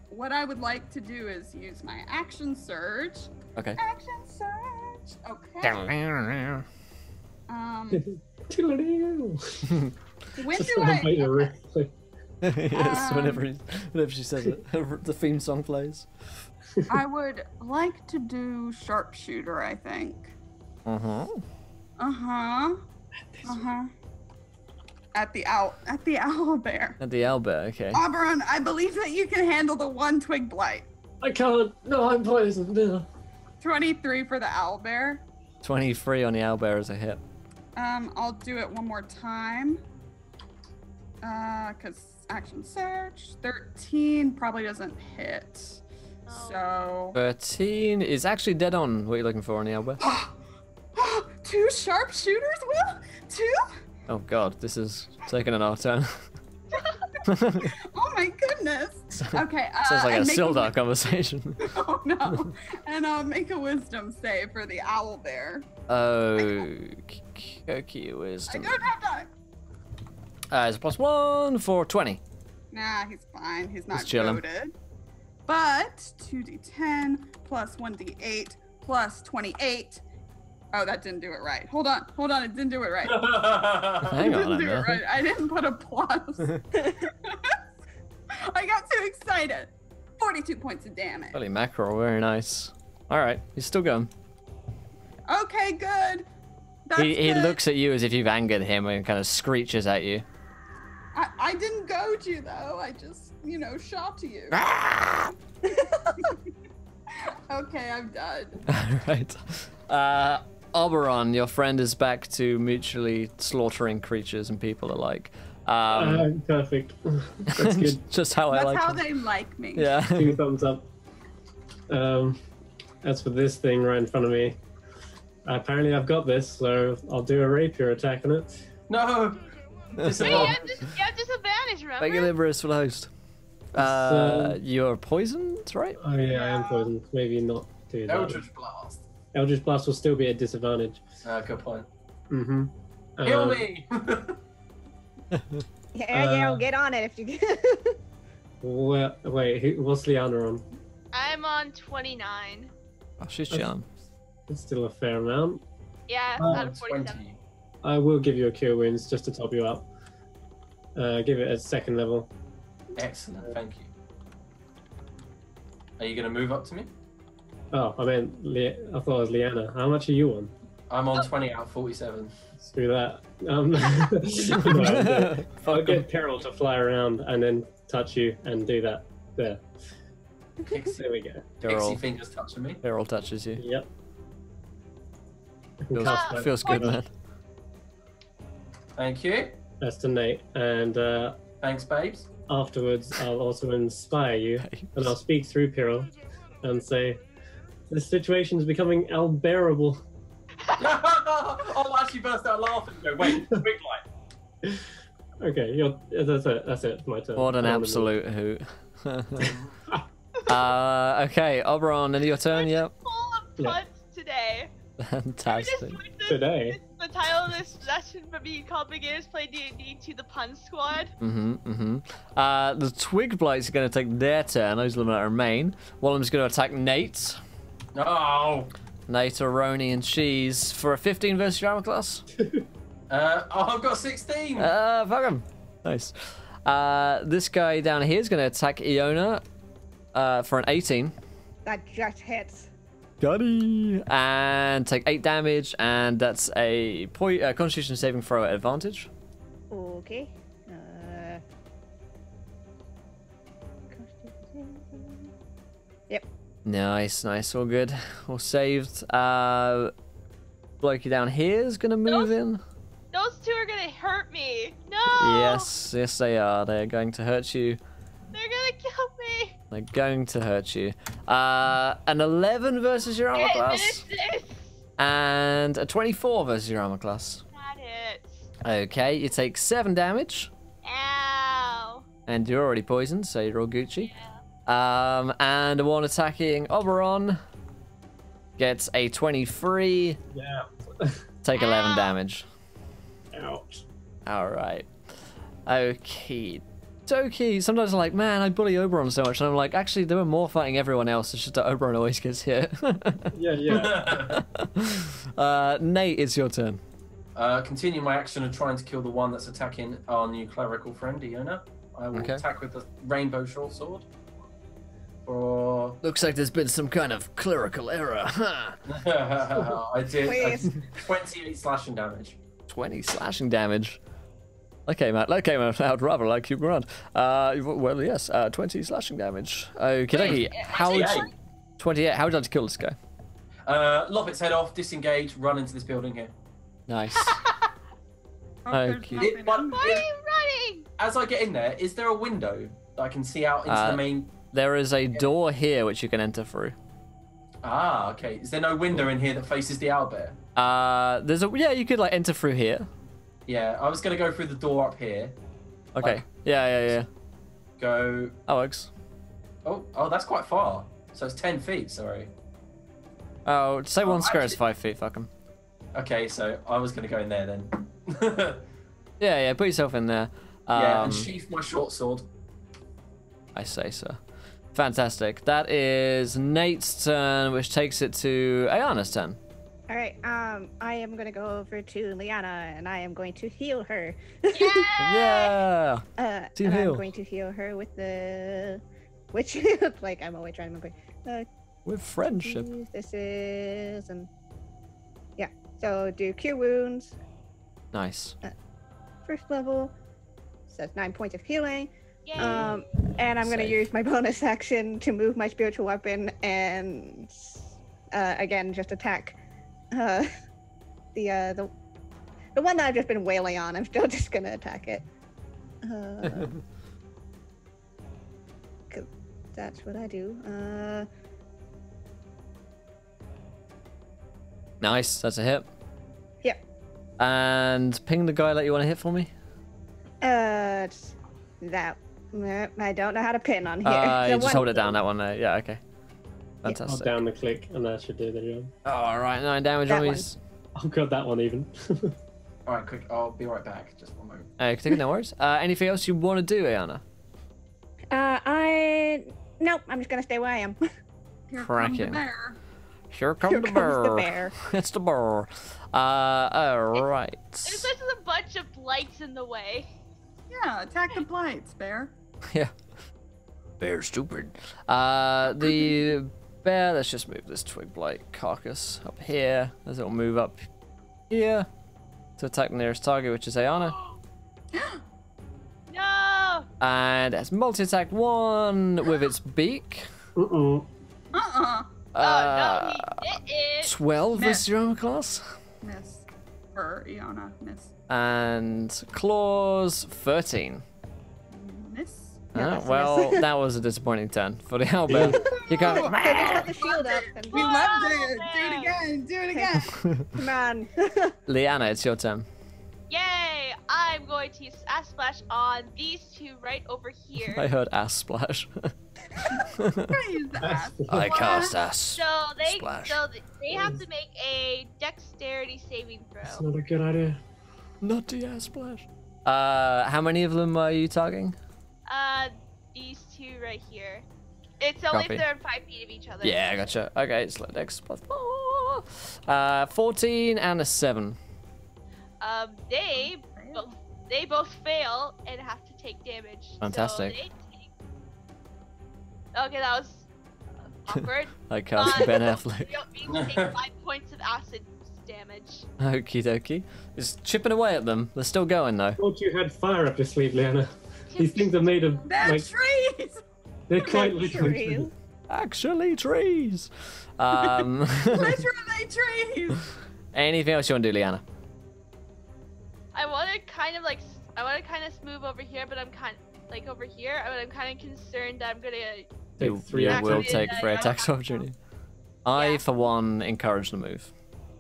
what I would like to do is use my action surge. Okay. Action surge. Okay. When Just do I? bite your Okay. wrist. Yes, whenever she says it, the theme song plays. I would like to do sharpshooter, I think. Uh-huh. Uh-huh. Uh-huh. At the owlbear. At the owlbear, okay. Oberon, I believe that you can handle the one twig blight. I can't. No, I'm poisoned. No. 23 for the owlbear. 23 on the owlbear is a hit. I'll do it one more time. Cause action search. 13 probably doesn't hit. So 13 is actually dead on what you're looking for on the owlbear. 2 sharpshooters, Will? 2? Oh god, this is taking an off turn. Oh my goodness. Okay. Sounds like a and make Sildar conversation. Oh no. And I'll make a wisdom save for the owlbear. Okay, I wisdom. don't have time. It's a +1 for 20. Nah, he's fine. He's not He's chilling. goaded. But 2d10 plus 1d8 plus 28. Oh, that didn't do it right. Hold on, it didn't do it right. Hang It on didn't a do it minute. right. I didn't put a plus. I got too excited. 42 points of damage. Holy mackerel, very nice. Alright, he's still going. Okay, good. That's He good. looks at you as if you've angered him and kind of screeches at you. I didn't goad you though. I just, shot you. Okay, I'm done. Alright. Oberon, your friend is back to mutually slaughtering creatures and people alike. Perfect. That's good. Just how I That's like how it. they like me. Yeah. 2 thumbs up. As for this thing right in front of me, apparently I've got this, so I'll do a rapier attack on it. No. Wait, you have disadvantage, remember? Regular is for the host. You're poisoned, right? Oh yeah, I am poisoned. Maybe not do that. Eldritch Blast. Eldritch Blast will still be at disadvantage. Good point. Mm-hmm. Heal me! Yeah, get on it if you can. Well, wait, what's Liana on? I'm on 29. Oh, she's charmed. It's still a fair amount. Yeah, Oh, out of 47. 20. I will give you a cure wounds just to top you up. Give it a second level. Excellent, thank you. Are you going to move up to me? Oh, I meant I thought it was Liana. How much are you on? I'm on 20 out of 47. Screw that. I'll get Peril to fly around and then touch you and do that. There. Pixie, There we go. Pixie fingers touching me. Peril touches you. Yep. Feels good, man. Thank you. That's to Nate. And Thanks, babes. afterwards, I'll also inspire you, and I'll speak through Peril and say, "The situation is becoming unbearable." I'll actually burst out laughing and go, wait, quick light. Okay, that's it. That's it. My turn. What an absolute hoot. Okay, Oberon, is it your turn? Yep. Full of puns today. Fantastic. Today. The title of this session for me called Beginners Play D&D to the Pun Squad. The Twig Blights are going to take their turn. Those of them that remain. One of them's going to attack Nate. No. Nate, Roni, and Cheese for a 15 versus your armor class. I've got 16. Fuck him. Nice. This guy down here is going to attack Iona for an 18. That just hits. Got it. And take 8 damage, and that's a Constitution saving throw at advantage. Okay. Yep. Nice, all good. All saved. Blokey down here is gonna move in. Those two are gonna hurt me. No. Yes, they are. They're going to hurt you. They're gonna kill me. They're going to hurt you. An 11 versus your armor class. And a 24 versus your armor class. That hits. Okay, you take 7 damage. Ow. And you're already poisoned, so you're all Gucci. Yeah. And the one attacking Oberon gets a 23. Yeah. Take 11 damage. Ouch. Alright. Okay. Dokie. Sometimes I'm like, man, I bully Oberon so much. And I'm like, actually, they were more fighting everyone else. It's just that Oberon always gets hit. Yeah. Nate, it's your turn. Continue my action of trying to kill the one that's attacking our new clerical friend, Iona. I will attack with the rainbow short sword. For... Looks like there's been some kind of clerical error. I did Please. 28 slashing damage. 20 slashing damage. Okay, Matt. I'd rather like you around. Well, yes. 20 slashing damage. Okay, how 28. How would you like to kill this guy? Lop its head off, disengage, run into this building here. Nice. Why Okay. are you running? As I get in there, is there a window that I can see out into the main? There is a door here which you can enter through. Ah, okay. Is there no window in here that faces the owlbear? You could like enter through here. Yeah, I was gonna go through the door up here. Okay. Like, Yeah. Go. That works. Oh, that's quite far. So it's 10 feet. Sorry. Oh, say one square is actually- 5 feet. Fuck him. Okay, so I was gonna go in there then. Yeah. Put yourself in there. Yeah, and sheath my short sword. I say so. Fantastic. That is Nate's turn, which takes it to Ayana's turn. All right. I am gonna go over to Liana, and I am going to heal her. Yeah. Team and heal. I'm going to heal her with the, which like I'm always trying to remember. With friendship. This is yeah. So do cure wounds. Nice. First level. So that's 9 points of healing. Yay. And I'm gonna Safe. use my bonus action to move my spiritual weapon and again just attack the one that I've just been wailing on. I'm still just gonna attack it. 'Cause that's what I do. Nice. That's a hit. Yep. And ping the guy that you want to hit for me. It's that I don't know how to pin on here. You just hold it down. That one there. Yeah. Okay. Hold Fantastic. down the click, and that should do the job. All right. 9 damage That on one. these. Oh god, that one even. All right, quick. I'll be right back. Just one moment. Take it. No worries. Anything else you want to do, Ayana? I Nope, I'm just gonna stay where I am. Here Cracking. comes the bear. Here comes Here the comes bear. the bear. It's the bear. Alright. There's just a bunch of blights in the way. Yeah, attack the blights, bear. Yeah. Bear stupid. The bear, let's just move this twig blight carcass up here, as it'll move up here to attack the nearest target, which is Ayana. No! And it's multi-attack 1 with its beak. Uh-oh. Uh-uh. Oh, no, he didn't. 12 Miss. is your armor class. Miss. For Iana. Miss. And claws 13. Miss. Yeah, Oh, that's a well, miss. that was a disappointing turn for the owlbear. You So go. just got the shield up. And... We loved it. Do it again. Do it again. Come on. Leanna, it's your turn. Yay! I'm going to use Ash Splash on these two right over I here. heard ass splash. Praise the ass. I cast ass. So they Splash. they have to make a dexterity saving That's throw. not a good idea. Nutty ass splash. How many of them are you targeting? These two right here. It's only Copy. if they're 5 feet of each other. Yeah, I gotcha. Okay, it's like dex plus 4. 14 and a 7. They both fail and have to take damage. Fantastic. So they take... Okay, that was awkward. I cast Ben You Affleck. don't take 5 points of acid damage. Okie dokie. Just chipping away at them. They're still going though. Thought you had fire up your sleeve, Leanna. These things are made of They're like trees. they're quite Trees. literally. Actually, trees. Literally trees. Anything else you want to do, Leanna? I want to kind of move over here, but I'm kind like over here. I'm kind of concerned that I'm gonna. You, Take 3 you actions. will take 3 attacks of opportunity. I, Yeah. for one, encourage the move.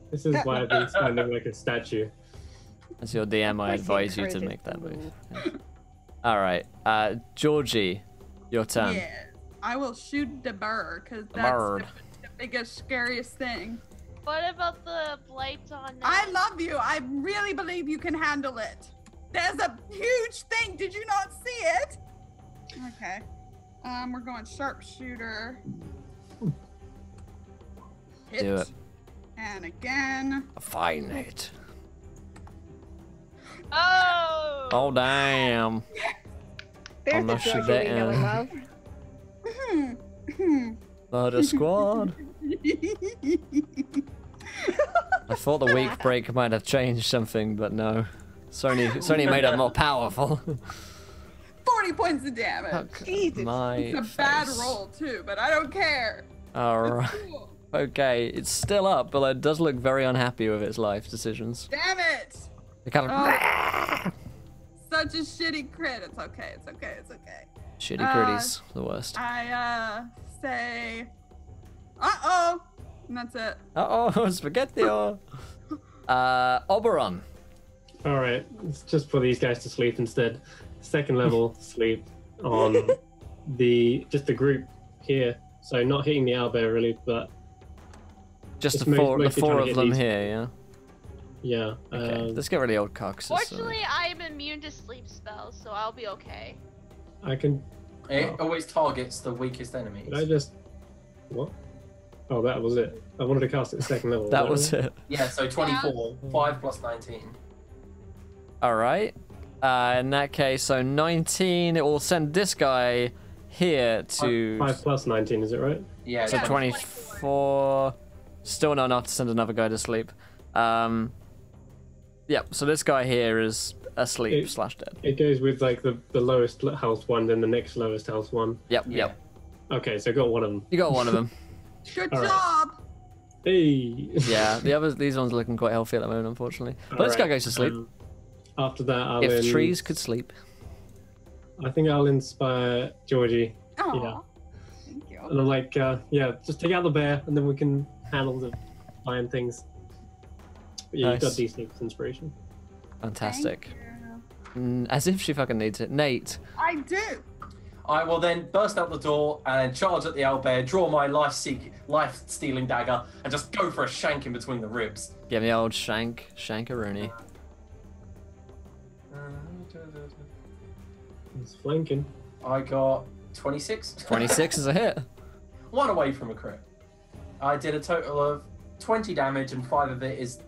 This is why I've been standing like a statue. As your DM, I Of course he advise you to encourages make that the move. Yeah. All right, Georgie, your turn. Yeah. I will shoot the bird because The that's bird. the biggest, scariest thing. What about the blights on? I love you. I really believe you can handle it. There's a huge thing. Did you not see it? Okay. We're going sharpshooter. Hit. Do it. And again. A fine hit. Oh! Oh damn! There's the Unless you Georgie we know and love. Murder squad. I thought the weak break might have changed something, but no. It's only made it more powerful. 40 points of damage. Jesus. My It's a bad face. roll too, but I don't care. Alright. Cool. Okay, it's still up, but it does look very unhappy with its life decisions. Damn it! It kind of Oh. Such a shitty crit. It's okay. It's okay. It's okay. shitty critties, the worst. I say, uh-oh, and that's it. Uh-oh, spaghetti. Oberon. All right, let's just put these guys to sleep instead. Second level sleep on the group here. So not hitting the owlbear really, but Just It's the four mostly trying to of get them these- here, yeah? yeah. Okay, let's get rid of the old carcasses. Fortunately, I am immune to sleep spells, so I'll be okay. I can. It always targets the weakest enemies. Did I just what? Oh, that was it. I wanted to cast it at second level. That was it. Yeah, so 24, 5 plus 19. Alright. In that case, so 19, it will send this guy here to... 5 plus 19, is it right? Yeah, So Yeah, 24. Still not enough to send another guy to sleep. Yep, so this guy here is asleep / dead. It goes with like the lowest health one, then the next lowest health one. Yep, Yeah. yep. Okay, so I got one of them. You got one of them. Good All right. job. Hey. Yeah, the others, these ones are looking quite healthy at the moment, unfortunately. But this guy goes to sleep. After that, I'll If trees could sleep. I think I'll inspire Georgie, Oh, Yeah. thank you. and I'm like, yeah, just take out the bear, and then we can handle the flying things. But yeah, Nice. you've got D6 inspiration. Fantastic. Thank you. As if she fucking needs it. Nate. I do. I will then burst out the door and charge at the owlbear, draw my life-stealing dagger, and just go for a shank in between the ribs. Give me the old shankaroonie. It's flanking. I got 26. 26 is a hit. 1 away from a crit. I did a total of 20 damage, and 5 of it is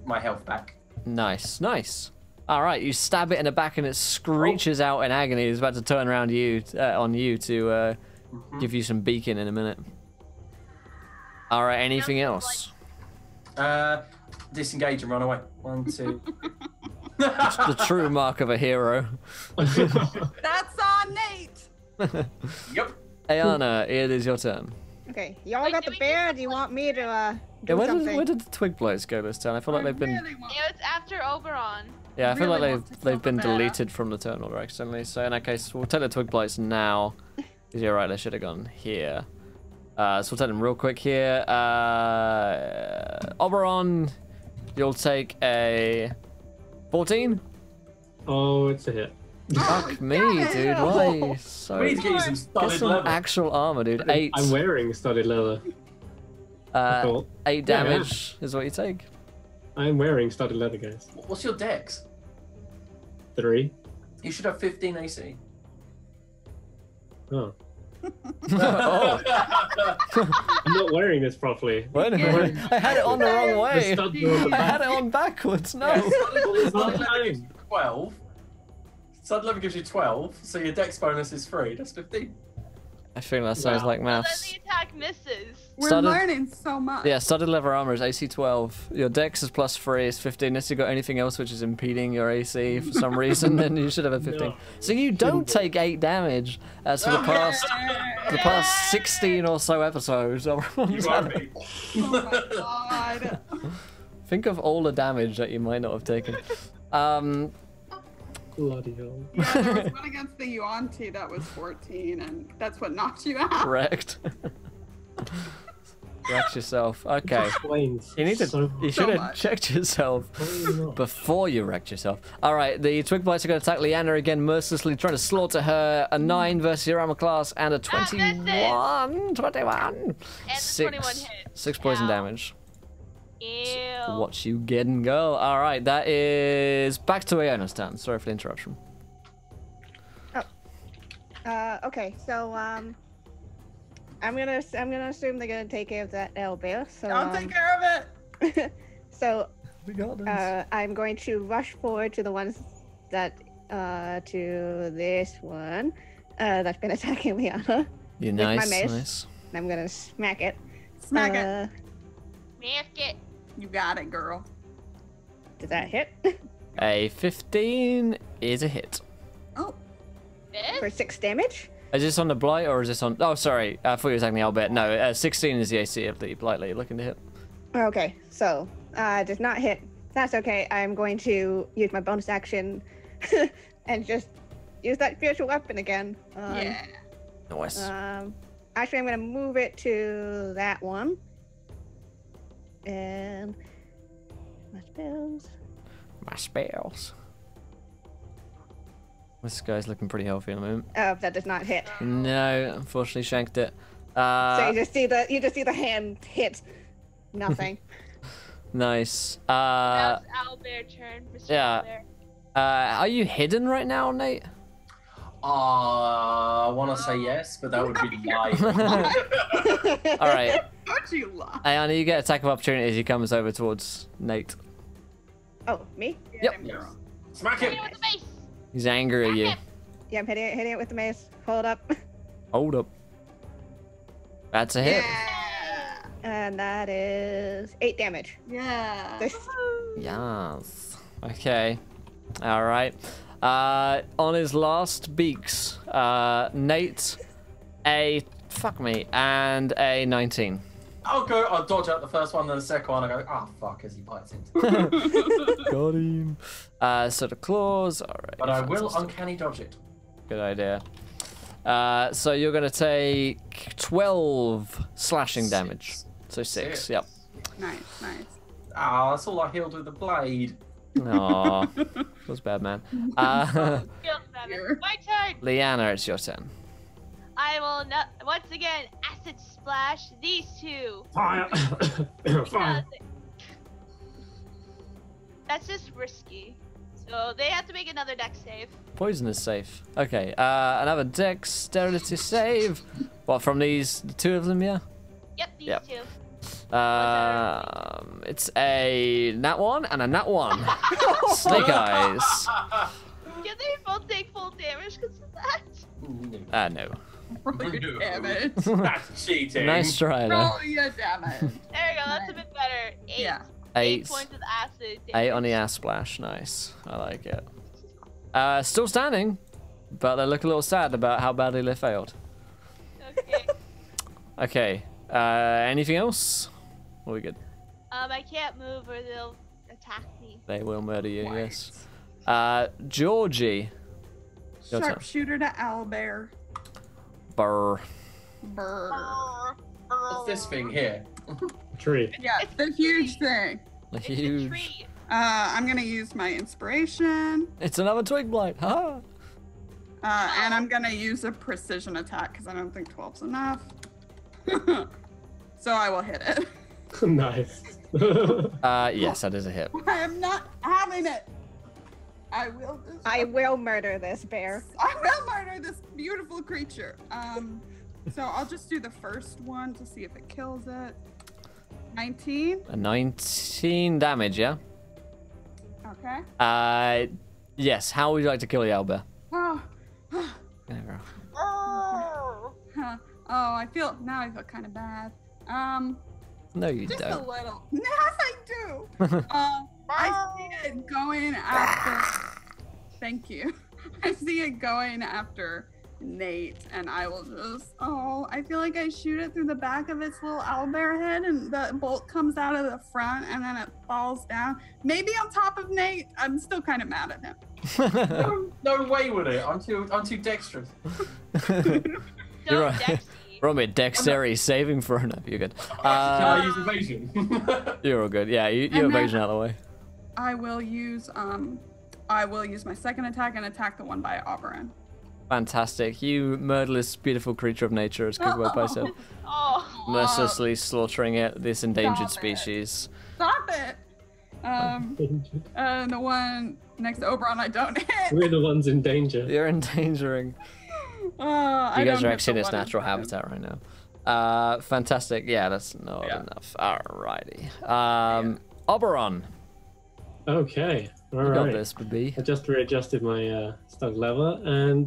my health back. Nice, nice. All right, you stab it in the back, and it screeches out in agony. It's about to turn around on you to give you some beacon in a minute. All right, anything else? Disengage and run away. 1, 2. It's the true mark of a hero. That's on Nate. Yep. Ayana, it is your turn. Okay, y'all Wait, got do the we bear. get Do you want me to Yeah, do something? where did the twig blades go this time? I feel like they've been. Really want- It's after Oberon. Yeah, I feel really like want to they've kill been the bear. deleted from the turn order accidentally. So in that case, we'll take the twig blights now. Because you're right, they should have gone here. So we'll take them real quick here. Oberon, you'll take a 14. Oh, it's a hit. Fuck me, dude. Oh. Why? So We need to get you some get studded some leather. actual armor, dude. 8. I'm wearing studded leather. Cool. 8 Yeah, damage is what you take. I'm wearing studded leather, guys. What's your dex? 3. You should have 15 AC. Oh. Oh, I'm not wearing this properly. wait a minute. I had it on the wrong The way. studs are on the I had back. it on backwards. No. Studded leather gives you 12. Studded leather gives you 12, so your dex bonus is 3. That's 15. I think that sounds like So then maths. the attack misses. We're Studded- learning so much. Yeah, studded leather armor is AC 12. Your dex is +3, is 15. Unless you've got anything else which is impeding your AC for some reason, then you should have a 15. No. So you don't take 8 damage as for the past 16 or so episodes. You are me. Oh my god. Think of all the damage that you might not have taken. Bloody hell. Yeah, there was one against the Yuan-Ti that was 14, and that's what knocked you out. Correct. Correct yourself. Okay. Explains You need to. so You much. should have much. checked yourself Why not? before you wrecked yourself. All right, the twig blights are going to attack Leanna again, mercilessly trying to slaughter her. A 9 versus your armor class and a 21. 21. And the 21 hit. 6 poison Ow. damage. Ew. What you getting, girl? All right, that is back to Iona's turn. Sorry for the interruption. Okay, so I'm gonna assume they're gonna take care of that owlbear. So I'll take care of it. so We got this. I'm going to rush forward to the ones that to this one that's been attacking Liana. You my nice, mace. nice. And I'm gonna smack it. Smack it. Make it. You got it, girl. Does that hit? A 15 is a hit. Oh, This? For 6 damage? Is this on the blight or is this on? Oh, sorry. I thought you were attacking the owlbear. No, 16 is the AC of the blight that you're looking to hit. Okay, so does not hit. That's okay. I'm going to use my bonus action and just use that spiritual weapon again. yeah. Nice. Actually, I'm going to move it to that one. And my spells. My spells. This guy's looking pretty healthy at the moment. Oh, that does not hit. No, unfortunately shanked it. So you just see the hand hit. Nothing. Nice. Now it's Owlbear turn. Mr. yeah. Owlbear. Are you hidden right now, Nate? I want to say yes, but that would be lying. All right. Don't you lie. Ayana, you get attack of opportunity as he comes over towards Nate. Oh, me? Yep. Damn girl. Smack Hit him! it with the mace. He's angry at you. Yeah, I'm hitting it with the mace. Hold up. Hold up. That's a hit. Yeah. And that is 8 damage. Yeah. This- Yes. Okay. All right. On his last beaks, Nate, fuck me, and a 19. I'll dodge out the first one, then the second one, I go, ah, fuck, as he bites into. Got him. So the claws. All right. But I will fantastic. uncanny dodge it. Good idea. So you're gonna take 12 slashing damage. So 6. Yep. Nice, nice. Ah, that's all I healed with the blade. Aw, was bad, man. Guilt damage. Here. My turn. Leanna, it's your turn. I will not once again acid splash these two. Fire! Fire! That's just risky. So So they have to make another dex save. Poison is safe. Okay, another dexterity save. What, from these, the two of them, yeah? Yep, these Yep. two. It's a nat 1 and a nat 1. Snake eyes. Can they both take full damage because of that? No. Roll your damage. That's cheating. Nice try, though. Roll your damage. There we go, that's a bit better. 8. Yeah. 8 8. points of acid damage. 8 on the ass splash. Nice. I like it. Still standing, but they look a little sad about how badly they failed. Okay. Okay. Anything else? Are we good? I can't move or they'll attack me. They will murder you, Right. yes. Georgie. Your turn. Sharpshooter to owlbear. Brr. Brr. What's this thing here? Tree. Yeah, it's the huge thing. It's a Huge. tree. I'm gonna use my inspiration. It's another twig blight. Ha! And I'm gonna use a precision attack because I don't think 12's enough. So I will hit it. Nice. Yes, that is a hit. I am not having it. I will murder this bear. I will murder this beautiful creature. So I'll just do the first one to see if it kills it. 19. A 19 damage, yeah? Okay. Yes. How would you like to kill the owlbear? Oh. There we go. Oh. Huh. Oh, I feel kind of bad. No, you Just don't. a little. Yes, I do. I see it going after. Thank you. I see it going after Nate, and I will just. Oh, I feel like I shoot it through the back of its little owlbear head, and the bolt comes out of the front, and then it falls down. Maybe on top of Nate. I'm still kind of mad at him. No way with it. I'm too dexterous. You're right. Dexy. Roll me a dexterity saving throw. No, you're good. Can I use evasion? You're all good. Yeah, you And evasion then- out of the way. I will use my second attack and attack the one by Oberon. Fantastic. You murderous, beautiful creature of nature, as Kugwa said. Oh. Mercilessly slaughtering it, this endangered Stop it. species. Stop it. And the one next to Oberon I don't hit. We're the ones in danger. You're endangering. I You guys don't are hit actually in the its one in natural front of him. habitat right now. Fantastic. Yeah, that's not enough. Alrighty. Oberon. Okay. All You got right. this, baby. I just readjusted my stun lever and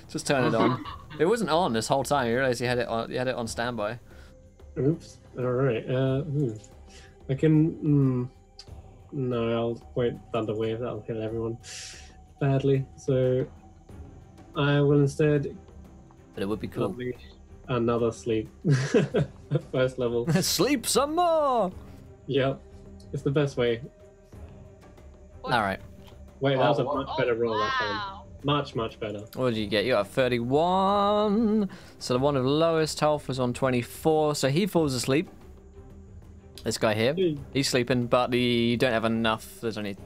Just turn it on. It wasn't on this whole time. You realize you had it on. You had it on standby. oops. All right. I can. No, I'll wait. Thunder wave. That'll hit everyone badly. So I will instead But it would be cool. unleash another sleep. First level. Sleep some more. Yep. It's the best way. All right. Wait, that was a Oh, much better roll that time. Wow. Much better. What did you get? You got 31. So the one with lowest health was on 24. So he falls asleep. This guy here, he's sleeping, but you don't have enough. There's only,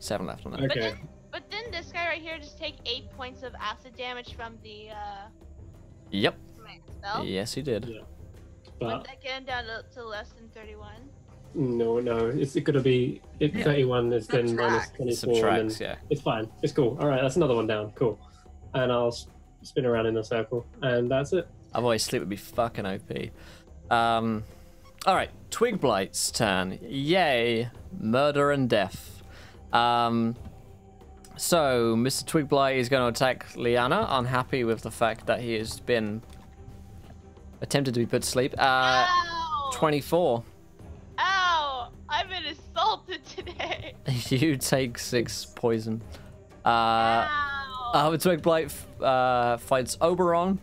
7 left on that. Okay. But then this guy right here just take 8 points of acid damage from the Yep. spell. Yes, he did. Yeah. Once But again down to less than 31. no, it's gonna be 31 is then minus Subtract. 24. Subtracts, and then yeah. it's fine. It's cool. All right, that's another one down. Cool. And I'll spin around in a circle, and that's it. Otherwise, sleep would be fucking OP. All right, Twig Blight's turn. Yay, murder and death. So Mr. Twig Blight is going to attack Liana, unhappy with the fact that he has been attempted to be put to sleep. Ow! 24. Ow! I've been assaulted today. You take 6 poison. Ow! Twig Blight fights Oberon.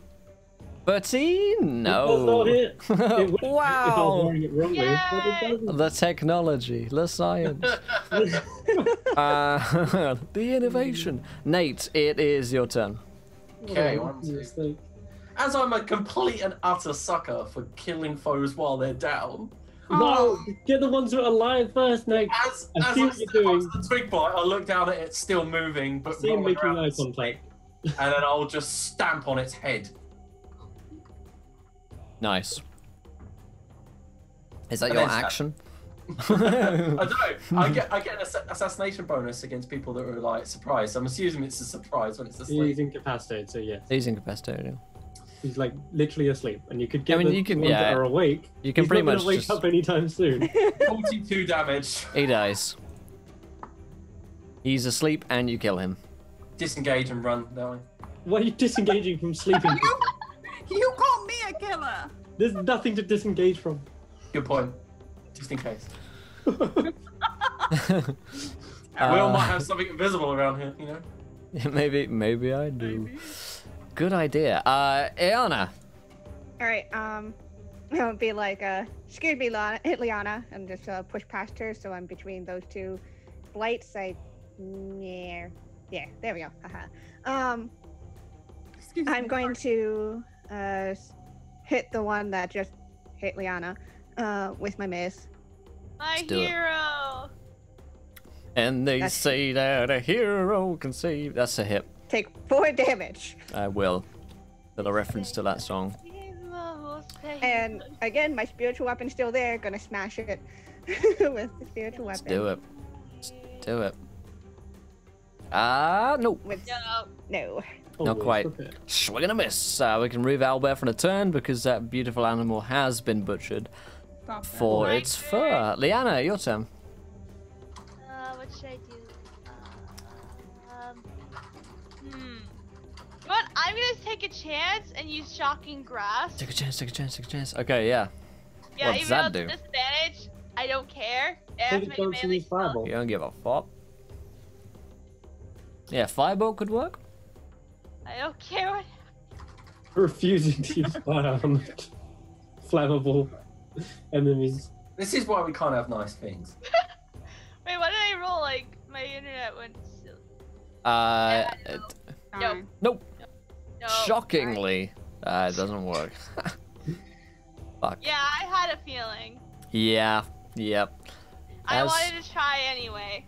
13? No. That's not it. It would if I was Wow. wearing it wrongly. But it doesn't. The technology, the science, the innovation. Nate, it is your turn. Okay, Oh, 1, 2. mistake. As I'm a complete and utter sucker for killing foes while they're down, No, get the ones that are alive first, Nate. as I I see what step you're onto doing. the twig bite, I look down at it still moving, I but see him rolling making around eye its contact. feet, and then I'll just stamp on its head. Nice. Is that And your then stab. action? I don't know. I get an assassination bonus against people that are like surprised. I'm assuming it's a surprise when it's asleep. He's incapacitated, so yes. He's incapacitated. He's like literally asleep, and you could get you the can, ones that are awake. You can He's pretty not much gonna wake just... up anytime soon. 42 damage. He dies. He's asleep, and you kill him. Disengage and run that way. Why are you disengaging from sleeping? You call me a killer. There's nothing to disengage from. Good point. Just in case. Uh, We all might have something invisible around here, you know? Maybe I do. Maybe. Good idea. Iana. All right. I'll be like, excuse me, Liana, and just push past her, so I'm between those two blights. Yeah, there we go. Haha. I'm going to hit the one that just hit Liana with my mace. My hero. And they say that a hero can save. That's a hit. Take 4 damage. I will. Little reference to that song. And again, my spiritual weapon's still there. Gonna smash it with the spiritual weapon. Let's do it. Let's do it. No. No. Not quite. Swing and a miss. We can remove Owlbear from the turn because that beautiful animal has been butchered for its fur. Liana, your turn. What should I do? You know what? I'm gonna take a chance and use shocking grasp. Take a chance, take a chance, take a chance. Okay, yeah. Yeah, What does even that though do? it's disadvantage, I don't care. It has Take to it make a down to melee use fireball. You don't give a fuck. Yeah, firebolt could work. I don't care what. Refusing to use fire on flammable enemies. This is why we can't have nice things. Wait, what did I roll? Like, my internet went silly. No. Nope. No. Shockingly, it doesn't work. Fuck. Yeah, I had a feeling. Yeah. Yep. I wanted to try anyway.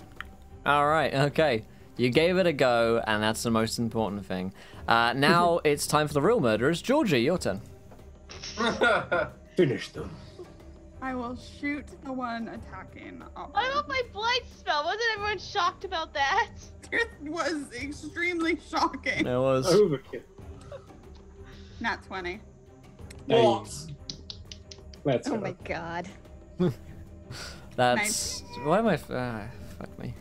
All right. Okay. You gave it a go, and that's the most important thing. Now it's time for the real murderers. Georgie, your turn. Finish them. I will shoot the one attacking. What about my blight spell? Wasn't everyone shocked about that? It was extremely shocking. It was. Overkill. Nat 20. What? Let's Oh go. my god. That's. Why am I? Fuck me.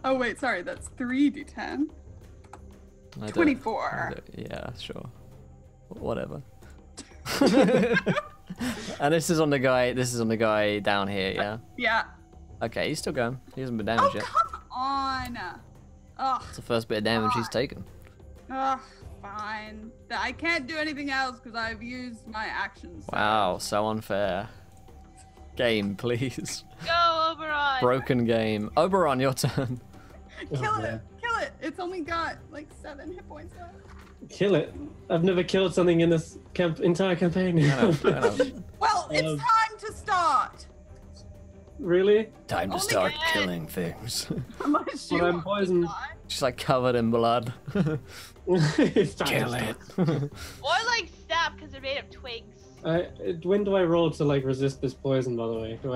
Oh wait, sorry, that's 3d10. I don't- 24. Yeah, sure. Whatever. And this is on the guy. This is on the guy down here. Yeah. Yeah. Okay, he's still going. He hasn't been damaged Oh, yet. come on. Ugh. It's the first bit of damage he's taken. Ugh, fine. I can't do anything else because I've used my actions. Wow, so unfair. Game, please. Go, Oberon. Broken game. Oberon, your turn. Kill it. Kill it. It's only got like 7 hit points left. Kill it. I've never killed something in this entire campaign. I know. Well, it's time to start. Really? Time to Only start again. killing things. Unless you Well, I'm want poisoned. to die. She's like covered in blood. It's time Kill to it. Or like stab because they're made of twigs. When do I roll to like resist this poison? By the way, do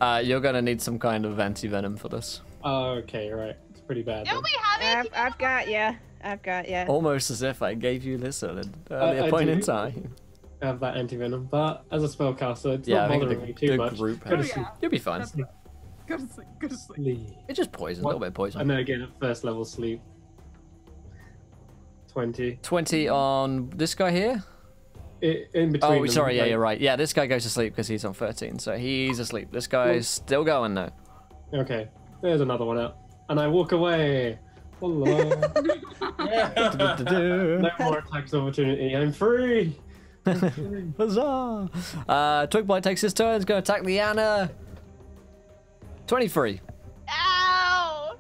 I? You're gonna need some kind of anti-venom for this. Oh, okay, right. It's pretty bad. Don't then. we have it? I've got ya. I've got ya. Almost as if I gave you this at an earlier I point in do. time. I have that anti-venom, but as a spellcaster, it's Yeah, not I think bothering me too the much. group Go to has. Oh, yeah. You'll be fine. That's- Go to sleep. Go to sleep. sleep. It's just poison, a What? little bit of poison. And then again, at first level sleep. 20. 20 on this guy here? In between. Oh, them, sorry, yeah, like- you're right. Yeah, this guy goes to sleep because he's on 13, so he's asleep. This guy's still going though. Okay, there's another one out. And I walk away. Hello. No more attacks of opportunity. I'm free. Huzzah! Twigbite takes his turn. He's going to attack Liana. 23. Ow!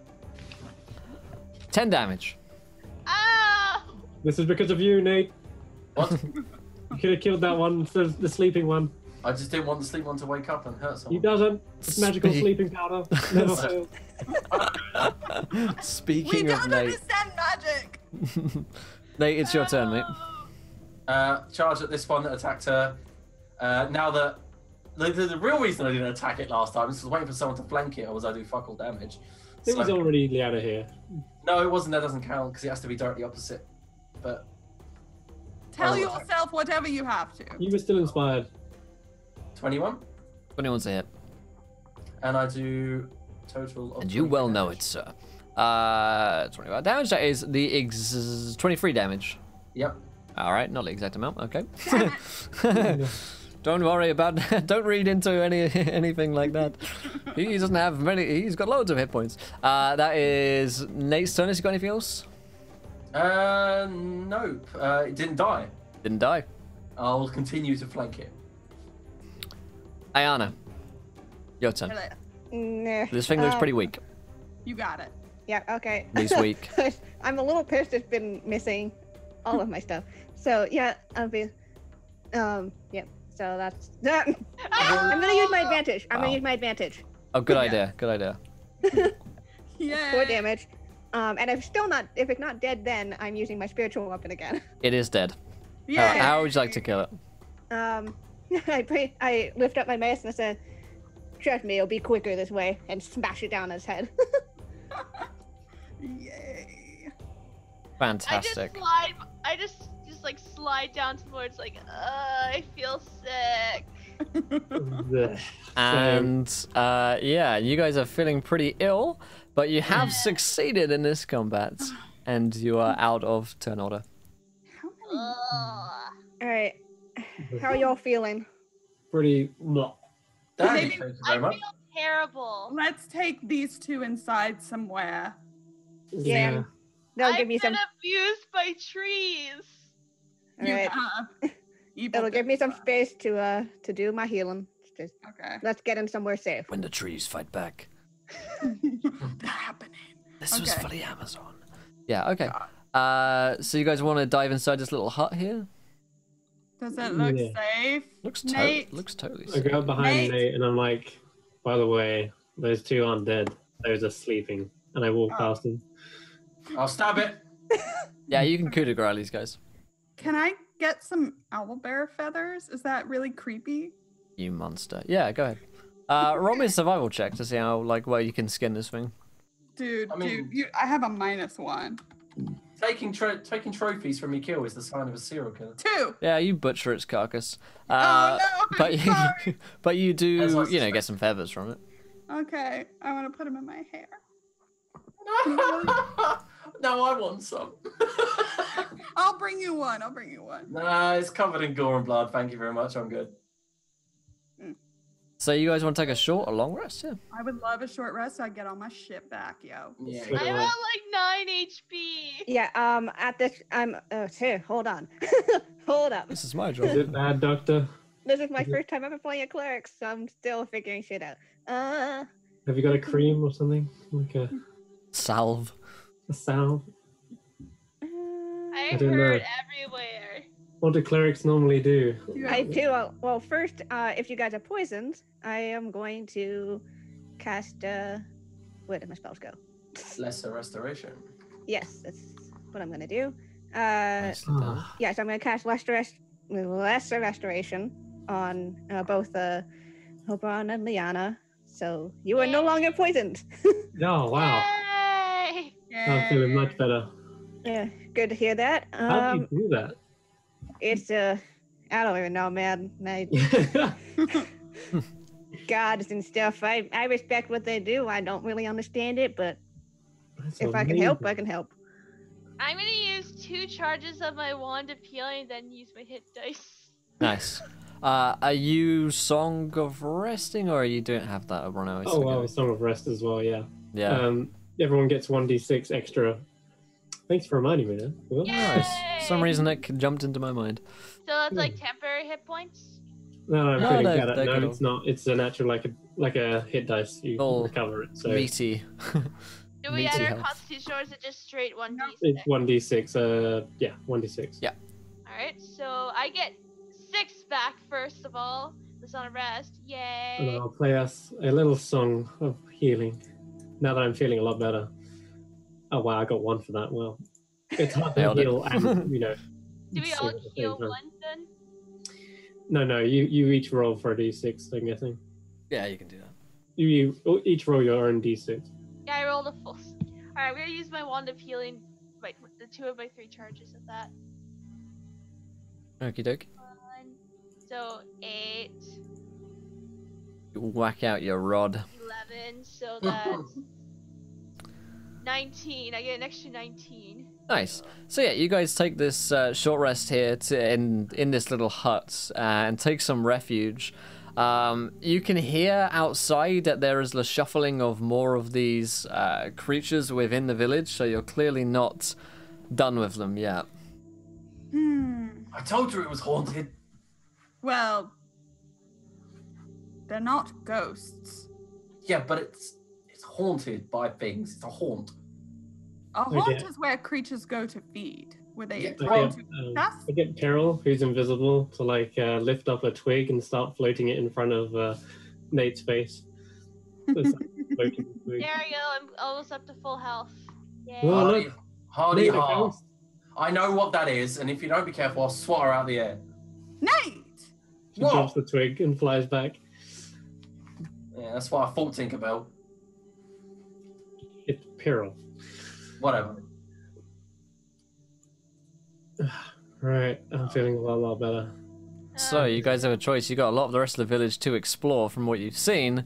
10 damage. Ow! This is because of you, Nate. What? You could have killed that one, the sleeping one. I just didn't want the sleep one to wake up and hurt He someone. doesn't. It's magical Speak- sleeping powder. Never fails. We Speaking of don't Nate. understand magic. Nate, it's your turn, mate. Charge at this one that attacked her. Now that The real reason I didn't attack it last time is because I was waiting for someone to flank it, or was I do fuck all damage. It was already out of here. No, it wasn't. That doesn't count because it has to be directly opposite. But Tell yourself whatever you have to. You were still inspired. 21, 21's a hit. and I do total. Of And you well 23 know damage. it, sir. 25 damage. That is the 23 damage. Yep. All right, not the exact amount. Okay. Don't worry about. Don't read into anything like that. He doesn't have many. He's got loads of hit points. That is Nate's turn. Has he got anything else? Nope. It didn't die. Didn't die. I'll continue to flank it. Ayana, your turn. Nah. This thing looks pretty weak. You got it. Yeah, okay. He's weak. I'm a little pissed it's been missing all of my stuff. So, yeah, I'll be... yeah. So that's... I'm gonna use my advantage. I'm gonna use my advantage. Oh, good idea. Good idea. Yeah. 4 damage. And if it's not dead, then I'm using my spiritual weapon again. It is dead. Yeah. How would you like to kill it? I lift up my mace and I said, "Trust me, it'll be quicker this way," and smash it down his head. Yay. Fantastic. I just like slide down towards like, I feel sick. And yeah, you guys are feeling pretty ill, but you have succeeded in this combat, and you are out of turn order. All right, how are y'all feeling? Pretty not. Danny, Maybe- thank you I very much. feel terrible. Let's take these two inside somewhere. Yeah. They'll I've give me some. been abused by trees. All You right, have. Evil it'll give me some things. space to do my healing. Just Okay. let's get in somewhere safe. When the trees fight back. They're happening. This was Okay. for the Amazon. Yeah, okay. So you guys want to dive inside this little hut here? Does it look Yeah. safe? Looks Nate? totally I safe. go behind Nate. Nate and I'm like, by the way, those two aren't dead. Those are sleeping. And I walk Oh. past them. I'll stab it. Yeah, you can coup de grace these guys. Can I get some owlbear feathers? Is that really creepy? You monster. Yeah, go ahead. Roll me a survival check to see how well you can skin this thing. Dude, I mean- I have a -1. Taking trophies from your kill is the sign of a serial killer. 2. Yeah, you butcher its carcass. Oh, no, but sorry. but you do, As I get suspect. some feathers from it. Okay, I want to put them in my hair. No, I want some. I'll bring you one. Nah, it's covered in gore and blood. Thank you very much. I'm good. So you guys want to take a short or long rest? Yeah. I would love a short rest so I get all my shit back, yo. Yeah. So- I'm at like 9 HP. Yeah. At this, I'm. Here, hold on. Hold up. This is my Is job. it bad, Doctor? This is my first time ever playing a cleric, so I'm still figuring shit out. Have you got a cream or something? Like a Salve. salve? I I don't hurt know. everywhere. What do clerics normally do? I do. Well, first, if you guys are poisoned, I am going to cast. Where did my spells go? Lesser restoration. Yes, that's what I'm gonna do. Nicely done. Ah, Yes, I'm gonna cast lesser restoration on both Oberon and Liana. So you are no longer poisoned. oh, wow. Yay! I'm feeling much better. Yeah, good to hear that. How do you do that? It's I don't even know, man. Gods and stuff. I respect what they do. I don't really understand it, but That's if I can help, I amazing. can help. I'm gonna use 2 charges of my wand of healing, then use my hit dice. Nice. Are you Song of Resting, or you don't have that, Oberon? I always Oh, forget. well, Song of Rest as well, yeah. Yeah. Everyone gets 1d6 extra. Thanks for reminding me there. Cool. Nice. For some Yay! reason that jumped into my mind. So that's like temporary hit points? No, I'm No, feeling they're better. good. No, it's not. It's a natural, like a hit dice. You Oh, recover it. So Meaty. Do we Meaty add our health. constitution or is it just straight 1d6? it's 1d6. Yeah, 1d6. Yeah. Alright, so I get 6 back first of all. It's on a rest. And Yay! I'll play us a little song of healing. Now that I'm feeling a lot better. Oh wow, I got 1 for that. Well, it's hard to Nailed it. heal and Do we sing all at the same heal time. once then? No. You each roll for a d6. I'm guessing. Yeah, you can do that. You each roll your own d6. Yeah, I rolled a full. Alright, I'm gonna use my wand of healing. Wait, the 2 of my 3 charges of that. Okie dokie. 1, so 8, You whack out your rod. 11, so that's 19. I get an extra 19. Nice. So yeah, you guys take this short rest here in this little hut and take some refuge. You can hear outside that there is the shuffling of more of these creatures within the village, so you're clearly not done with them yet. I told you it was haunted. Well, they're not ghosts. Yeah, but it's haunted by things. It's a haunt. A Oh, haunt yeah. is where creatures go to feed. Where they Yeah, try to I get Peril, who's invisible, to lift up a twig and start floating it in front of Nate's face. It's like floating twig. There we go. I'm almost up to full health. Yay. Whoa. look. Hardy Nate, a heart. ghost. I know what that is, and if you don't be careful, I'll swat her out of the air. Nate! She Whoa. drops the twig and flies back. Yeah, that's why I thought Tinkerbell. It's Peril. Whatever. Right, I'm feeling a lot better. So you guys have a choice. You got a lot of the rest of the village to explore from what you've seen,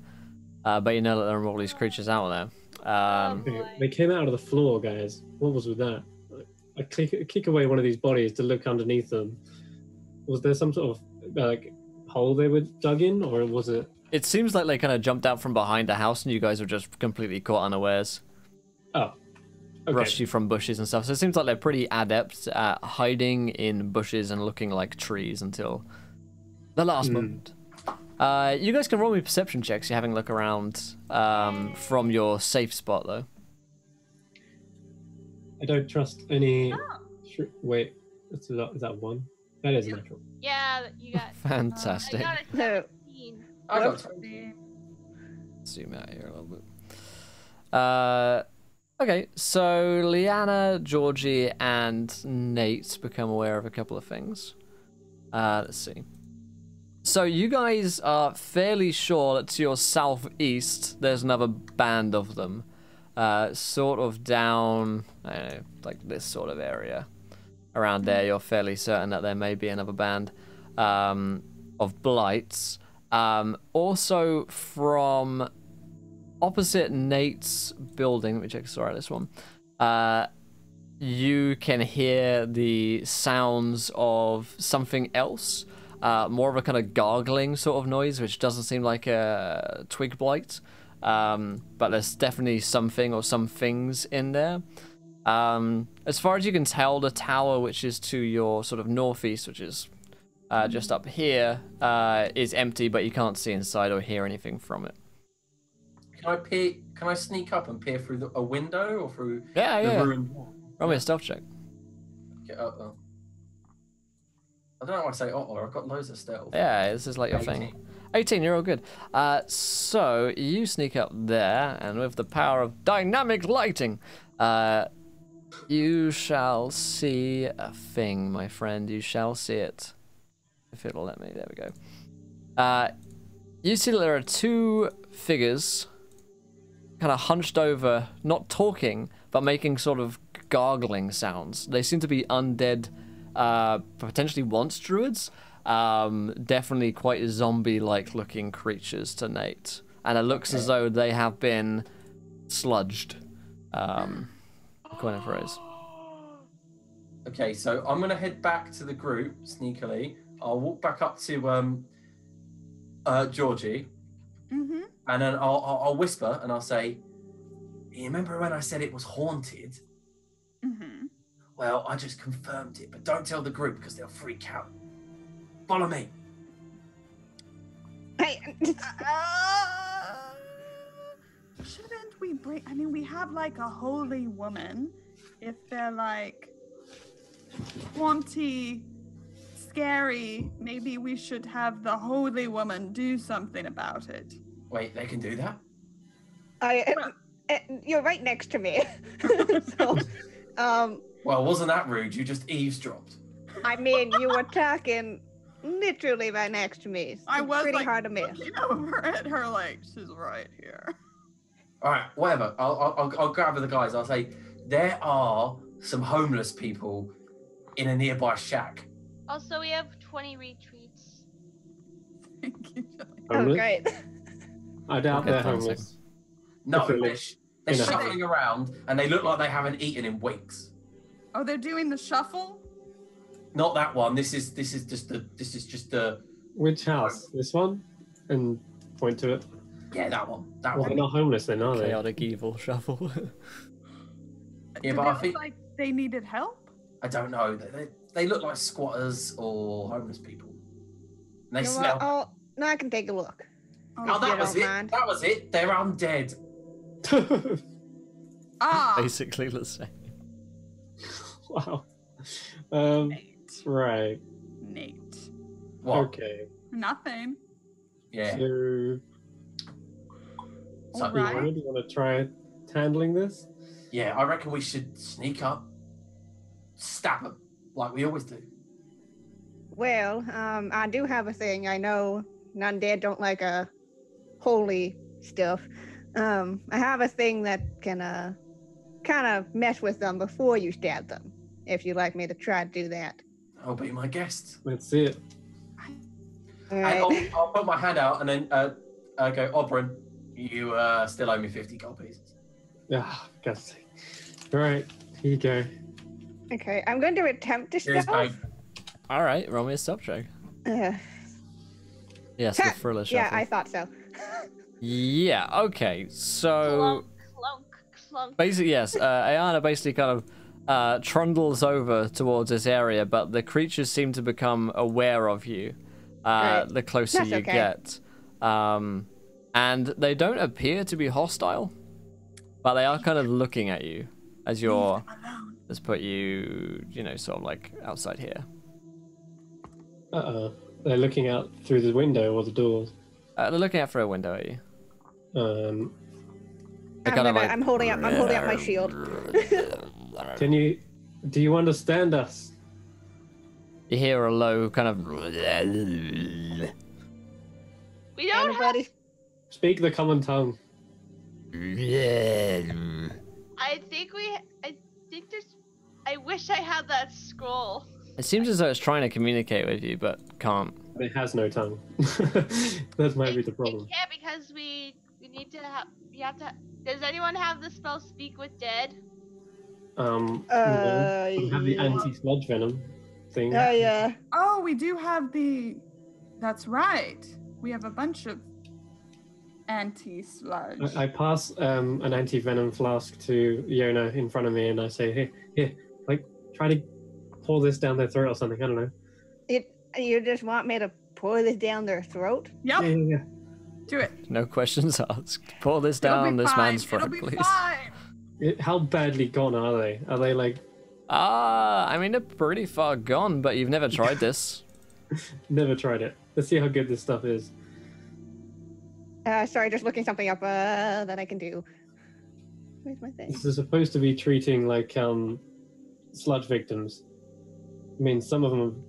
but you know that there are all these creatures out there. Okay, they came out of the floor, guys. What was with that? I kick away one of these bodies to look underneath them. Was there some sort of hole they were dug in, or was it? It seems like they kind of jumped out from behind a house, and you guys were just completely caught unawares. Oh, okay. Rushed you from bushes and stuff. So it seems like they're pretty adept at hiding in bushes and looking like trees until the last moment. You guys can roll me perception checks. You're having a look around from your safe spot, though. I don't trust any. Wait, is that one? That is natural. Yeah, you got. Fantastic. I got a No. 17. I got Zoom out here a little bit. Okay, so Liana, Georgie, and Nate become aware of a couple of things. Let's see. So you guys are fairly sure that to your southeast, there's another band of them. Sort of down, I don't know, like this sort of area. Around there, you're fairly certain that there may be another band of blights. Also from opposite Nate's building, let me check, sorry, this one. You can hear the sounds of something else. More of a kind of gargling sort of noise, which doesn't seem like a twig blight. But there's definitely something or some things in there. As far as you can tell, the tower, which is to your sort of northeast, which is just up here, is empty, but you can't see inside or hear anything from it. Can I sneak up and peer through a window or through Yeah, the yeah. ruined wall? Roll me a stealth check. Okay, I don't know why I say I've got loads of stealth. Yeah, this is like your thing. 18, you're all good. So you sneak up there, and with the power of dynamic lighting, you shall see a thing, my friend. You shall see it. If it'll let me. There we go. You see that there are two figures kind of hunched over, not talking, but making sort of gargling sounds. They seem to be undead, potentially once druids. Definitely quite zombie-like looking creatures to Nate. And it looks as though they have been sludged. According to phrase. Okay, so I'm gonna head back to the group sneakily. I'll walk back up to Georgie, and then I'll whisper and I'll say, "You remember when I said it was haunted? Well, I just confirmed it, but don't tell the group because they'll freak out. Follow me." Hey, Shouldn't we bring? I mean, we have like a holy woman. If they're like haunty, scary, maybe we should have the holy woman do something about it. Wait, they can do that? you're right next to me. So, Well, wasn't that rude? You just eavesdropped. I mean, you were talking literally right next to me. I It's was pretty like hard to miss. looking over at her like she's right here. All right, whatever. I'll grab the guys. I'll say there are some homeless people in a nearby shack. Also, we have 20 retreats. Thank you, Jelly. Oh, Homeless? great. I doubt Okay, they're fine, homeless. No, If it they're, was they're in a hut. shuffling around and they look like they haven't eaten in weeks. Oh, they're doing the shuffle? Not that one. This is just the Which house? This one? And point to it. yeah, that one. That Well, one. they're not homeless then, are they? Chaotic evil shuffle. Yeah, Did but they I look think like they needed help? I don't know. They look like squatters or homeless people. And they You know smell. what? Oh, no, I can take a look. Oh, if you that was don't it. mind. That was it. They're undead. Ah, Basically the same. Wow. Nate. Right. Nate. What? Okay. Nothing. Yeah. So, So- All right. Fiona, do you want to try handling this? Yeah, I reckon we should sneak up, stab them like we always do. Well, I do have a thing. I know undead don't like holy stuff. I have a thing that can kind of mess with them before you stab them. If you'd like me to try to do that. I'll be my guest. Let's see it. All And right. I'll put my hand out and then go, Oberon, you still owe me 50 gold pieces. Ah, God's sake. All right, here you go. Okay, I'm going to attempt to Here's stealth. mine. All right, roll me a stealth check. Uh, Yes, the thriller yeah, shuffle. I thought so. Yeah, okay. So Clunk, clunk. basically, yes, Ayana basically kind of trundles over towards this area, but the creatures seem to become aware of you Right. the closer That's you okay. get. And they don't appear to be hostile, but they are kind of looking at you as you're. Let's put you, sort of like outside here. Uh-oh. They're looking out through the window or the doors. They're looking out through a window at you. They're kind of like, I'm holding up my shield. Do you understand us? you hear a low kind of. We don't have. Anybody? Speak the common tongue. I think there's. I wish I had that scroll. It seems as though it's trying to communicate with you, but can't. It has no tongue. That might be the problem. It can't because we need to have. You have to. Does anyone have the spell Speak with Dead? No. We have the yeah. anti-sludge venom thing. Oh yeah. Oh, we do have the. That's right. We have a bunch of anti-sludge. I pass an anti-venom flask to Fiona in front of me, and I say, here, like, try to pour this down their throat or something. I don't know. You just want me to pour this down their throat? Yep. Yeah. Do it. No questions asked. Pour this It'll down be this fine. man's throat, It'll be please. fine. How badly gone are they? Are they like I mean, they're pretty far gone, but you've never tried this. never tried it? Let's see how good this stuff is. Sorry, just looking something up that I can do. Where's my thing? This is supposed to be treating like sludge victims. I mean, some of them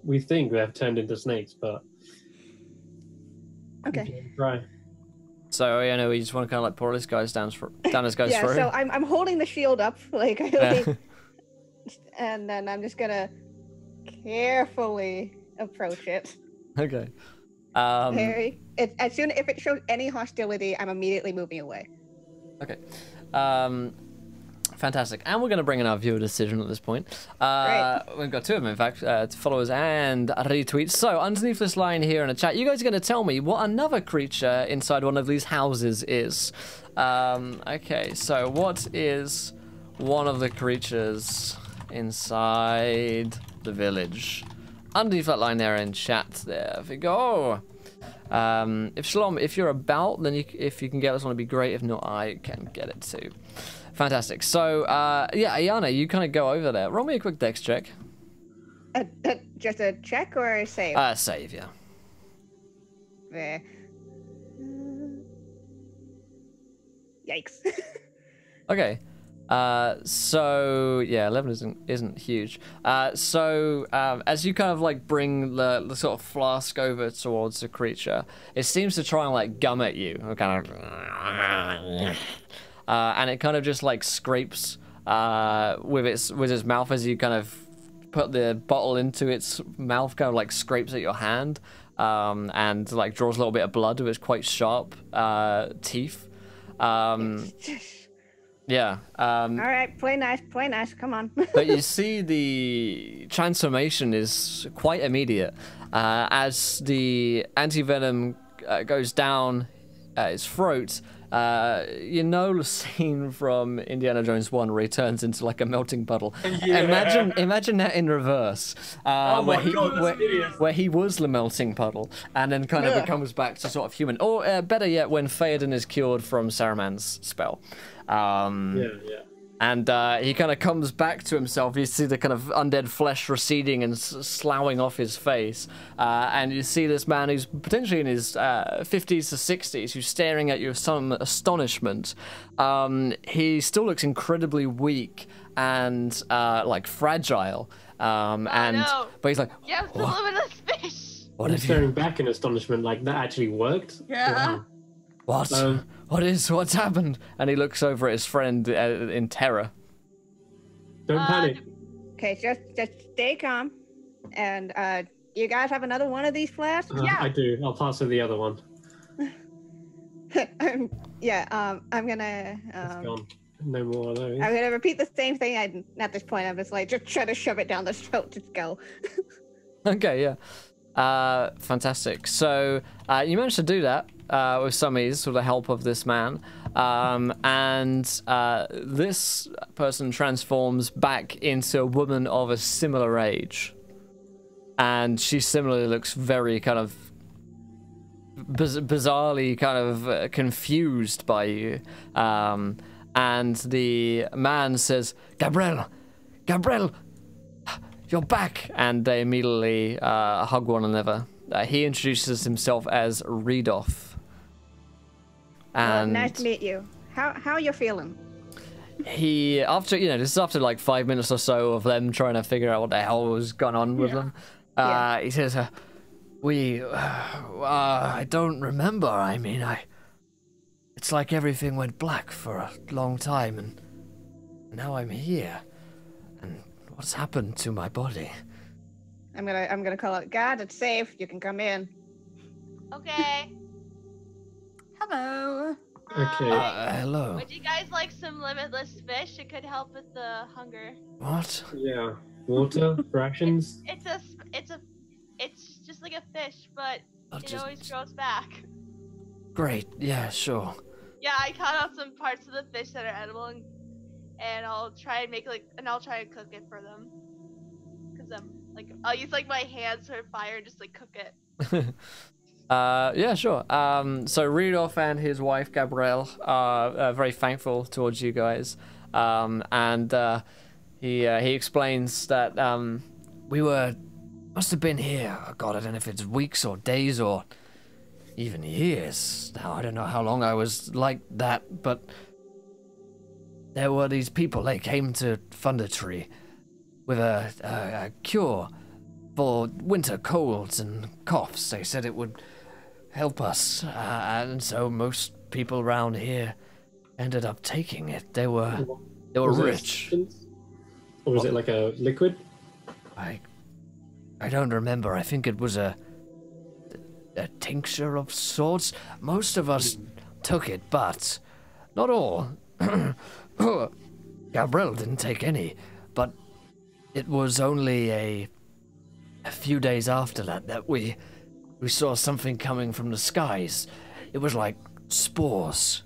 we think they have turned into snakes, but Okay. try. So, we just want to kind of like pour this guy's down his guy's Yeah, throat. so I'm holding the shield up, like, Yeah. and then I'm just gonna carefully approach it. Okay. Harry, if it shows any hostility, I'm immediately moving away. Okay. Fantastic. And we're going to bring in our viewer decision at this point. Great. We've got two of them, in fact, followers and retweets. So, underneath this line here in the chat, you guys are going to tell me what another creature inside one of these houses is. Okay, so what is one of the creatures inside the village? Underneath that line there in chat, there we go. If Shalom, if you're about, then if you can get this one, it'd be great. If not, I can get it too. Fantastic. So, yeah, Ayana, you kind of go over there. Roll me a quick dex check. Just a check or a save? Save, yeah. There. Yikes. Okay. So yeah, 11 isn't huge. So as you kind of like bring the sort of flask over towards the creature, it seems to try and like gum at you, kind of, and it kind of just like scrapes with its mouth as you kind of put the bottle into its mouth, kind of like scrapes at your hand, and like draws a little bit of blood with its quite sharp teeth. Yeah. All right, play nice, come on. But you see the transformation is quite immediate. As the anti-venom goes down its throat, you know the scene from Indiana Jones 1 where he turns into like a melting puddle. Yeah. Imagine that in reverse, where he was the melting puddle and then kind of becomes back to sort of human. Or better yet, when Theoden is cured from Saruman's spell. And he kind of comes back to himself. You see the kind of undead flesh receding and sloughing off his face. And you see this man who's potentially in his 50s to 60s, who's staring at you with some astonishment. He still looks incredibly weak and like fragile. No. But he's like, You have to live in this fish. what I'm have you? staring back in astonishment, like that actually worked. Yeah. Wow. What? What's happened? And he looks over at his friend in terror. Don't panic. Okay, just stay calm. And you guys have another one of these flasks? Yeah. I do. I'll pass her the other one. I'm gonna It's gone. No more of those. I'm gonna repeat the same thing. At this point, I'm just like just try to shove it down the throat. Just go. Okay, yeah. Fantastic. So you managed to do that with some ease with the help of this man. And this person transforms back into a woman of a similar age. And she similarly looks very kind of bizarrely kind of confused by you. And the man says, Gabriel, you're back. And they immediately hug one another. He introduces himself as Redolf. And nice to meet you. How you feeling? he, after, this is after like 5 minutes or so of them trying to figure out what the hell was going on with them. He says, I don't remember. I mean, it's like everything went black for a long time, and now I'm here. And what's happened to my body? I'm gonna call out, God, it's safe. You can come in. Okay. Hello. Okay. Hello. Would you guys like some limitless fish? It could help with the hunger. What? Yeah. Water, rations. It's just like a fish, but I'll it just- always grows back. Great. Yeah, sure. Yeah, I cut out some parts of the fish that are edible, and I'll try and make I'll try and cook it for them. Cause I'll use like my hands for fire and just like cook it. Yeah, sure. So Rudolph and his wife Gabrielle are very thankful towards you guys, and he explains that we must have been here. God, I don't know if it's weeks or days or even years. Now I don't know how long I was like that, but there were these people. They came to Thunder Tree with a cure for winter colds and coughs. They said it would help us, and so most people around here ended up taking it. They were Was it a rich. substance? Or was it like a liquid? I don't remember. I think it was a tincture of sorts. Most of us took it, but not all. Gabriel didn't take any, but it was only a few days after that we saw something coming from the skies. It was like spores.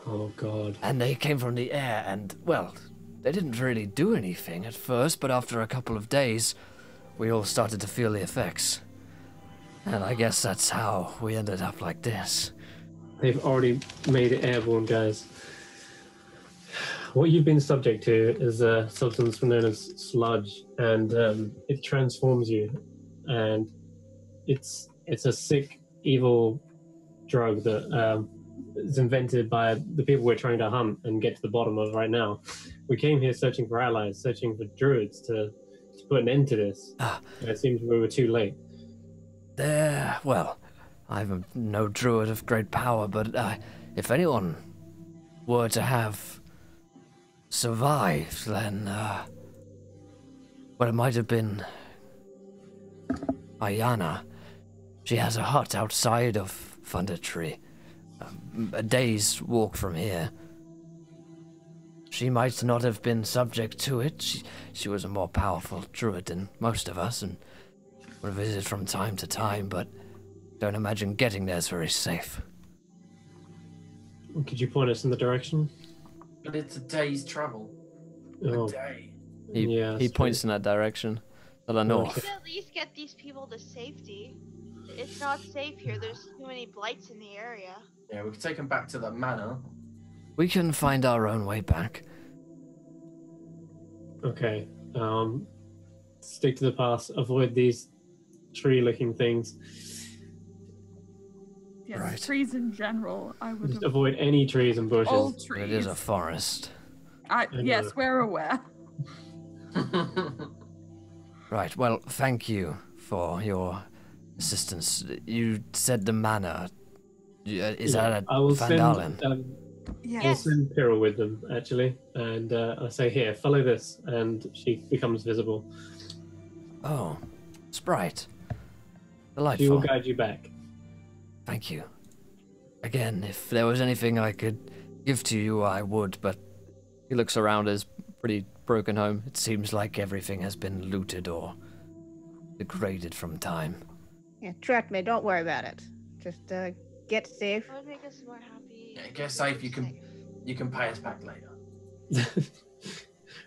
Oh God. And they came from the air, and, well, they didn't really do anything at first, but after a couple of days, we all started to feel the effects. And I guess that's how we ended up like this. They've already made it airborne, guys. What you've been subject to is a substance known as sludge, and it transforms you. And it's a sick, evil drug that is invented by the people we're trying to hunt and get to the bottom of right now. We came here searching for allies, searching for druids to put an end to this. And it seems we were too late. Well, I'm no druid of great power, but if anyone were to have survived, then, well, it might have been Ayana. She has a hut outside of Thundertree, a day's walk from here. She might not have been subject to it. She was a more powerful druid than most of us, and would visit from time to time, but don't imagine getting there is very safe. Could you point us in the direction? But it's a day's travel. Oh. A day. He points in that direction, to the north. We should at least get these people to safety. It's not safe here. There's too many blights in the area. Yeah, we could take them back to the manor. We can find our own way back. Okay. Stick to the path. Avoid these tree-looking things. Yes, Right. trees in general. I would Just avoid any trees and bushes. old trees. It is a forest. Yes, we're aware. Right, well, thank you for your assistance. You said the manor. Is that I a will Phandelver? send, I'll Yes. send Peril with them, actually. And I say, here, follow this. And she becomes visible. Oh, Sprite. She will Delightful. guide you back. Thank you. Again, if there was anything I could give to you, I would, but He looks around his pretty broken home. it seems like everything has been looted or degraded from time. Yeah, trust me, don't worry about it. Just get safe. That would make us more happy. Yeah, get safe. You can pay us back later.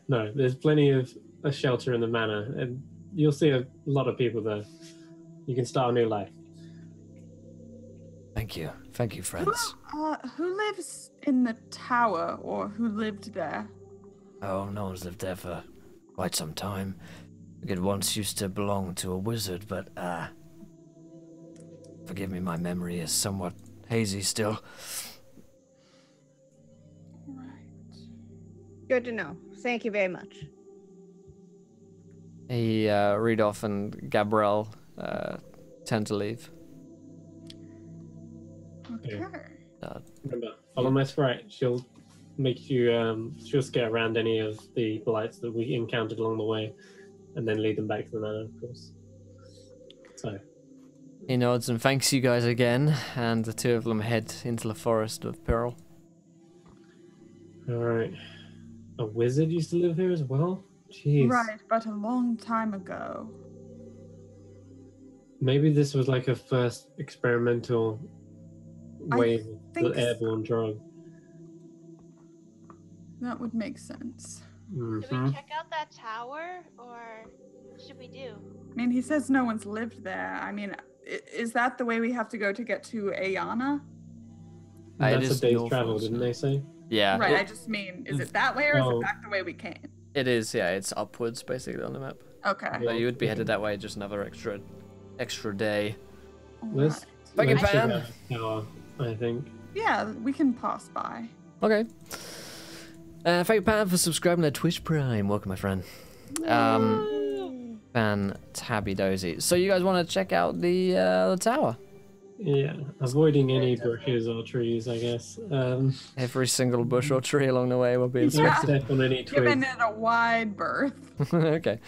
No, there's plenty of a shelter in the manor. And you'll see a lot of people there. You can start a new life. Thank you. Thank you, friends. Who lives in the tower, or who lived there? Oh, no one's lived there for quite some time. It once used to belong to a wizard, but, forgive me, my memory is somewhat hazy still. Right. Good to know. Thank you very much. He, Rudolph and Gabrielle tend to leave. Okay. Remember, follow my sprite. She'll make you, she'll scare around any of the blights that we encountered along the way and then lead them back to the manor, of course. So. He nods and thanks you guys again, and the two of them head into the Forest of Peril. Alright. A wizard used to live here as well? Jeez. Right, but a long time ago. Maybe this was like a first experimental wave of think the airborne drug. That would make sense. Should we check out that tower, or what should we do? I mean, he says no one's lived there. I mean, is that the way we have to go to get to Ayana? That's is a day's north, travel, isn't didn't it? they say? Yeah. Right, I just mean, is it that way or is Oh. it back the way we came? It is, yeah, it's upwards basically on the map. Okay. So you would be headed that way, just another extra day. Let's, Thank you, let's check Pam. out the tower, I think. Yeah, we can pass by. Okay. Thank you, Pam, for subscribing to Twitch Prime. Welcome, my friend. Fantabby-dozy. So you guys want to check out the tower? Yeah, avoiding any bushes or trees, I guess. Every single bush or tree along the way will be Don't inspected. step on any Giving twigs. it a wide berth, Okay.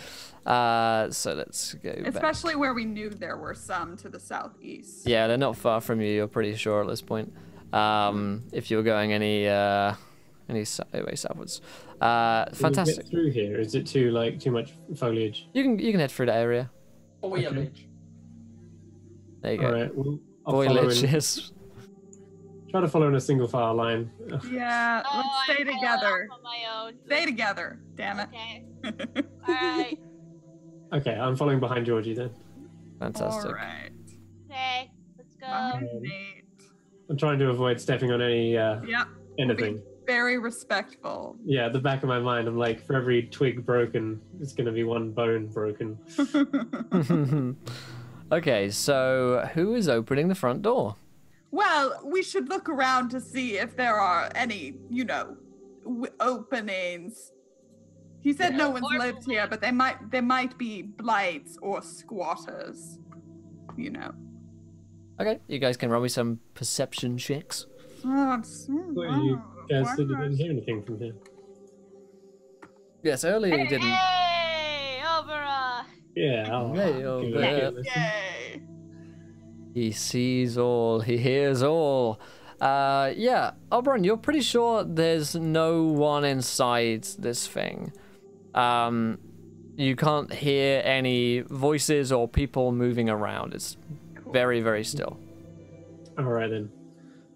So let's go back. especially where we knew there were some to the southeast. Yeah, they're not far from you. You're pretty sure at this point. If you're going any way southwards. Can we Fantastic. get through here? Is it too much foliage? You can head through the area. Foliage. There you go. All right. Well, I'll follow Foliage, in, yes. try to follow in a single file line. Yeah, Oh, let's stay I follow together. on my own. Stay together, damn it. Okay. Alright. Okay, I'm following behind Georgie then. Fantastic. All right. Okay. Let's go. Behind Nate. I'm trying to avoid stepping on any Yep. anything. Very respectful. Yeah, at the back of my mind, I'm like, for every twig broken, it's gonna be one bone broken. Okay, so who is opening the front door? Well, we should look around to see if there are any, openings. He said no one's lived here, but there might be blights or squatters. Okay, you guys can roll me some perception checks. What you guys said you didn't hear anything from here. Yes, earlier you didn't. Hey, Oberon! Yeah. Yay! He sees all, he hears all. Yeah, Oberon, you're pretty sure there's no one inside this thing. You can't hear any voices or people moving around. It's very, very still. Alright then.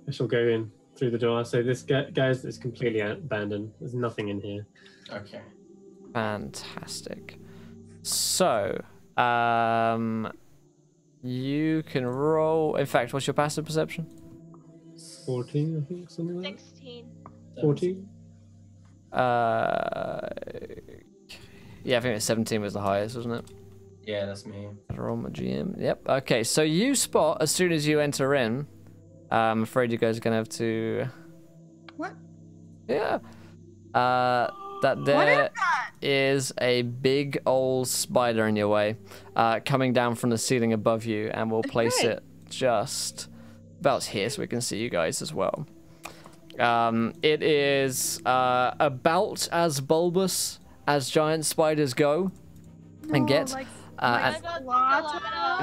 I shall go in through the door. So this guys is completely abandoned. There's nothing in here. Okay. Fantastic. So, you can roll. In fact, what's your passive perception? 14, I think, something like that. 16. 14? Yeah, I think 17 was the highest, wasn't it? Yeah, that's me. Roll my GM. Yep. Okay, so you spot as soon as you enter in. I'm afraid you guys are gonna have to. What? Yeah. That there is a big old spider in your way, coming down from the ceiling above you, and we'll place it just about here so we can see you guys as well. It is about as bulbous as giant spiders go and get.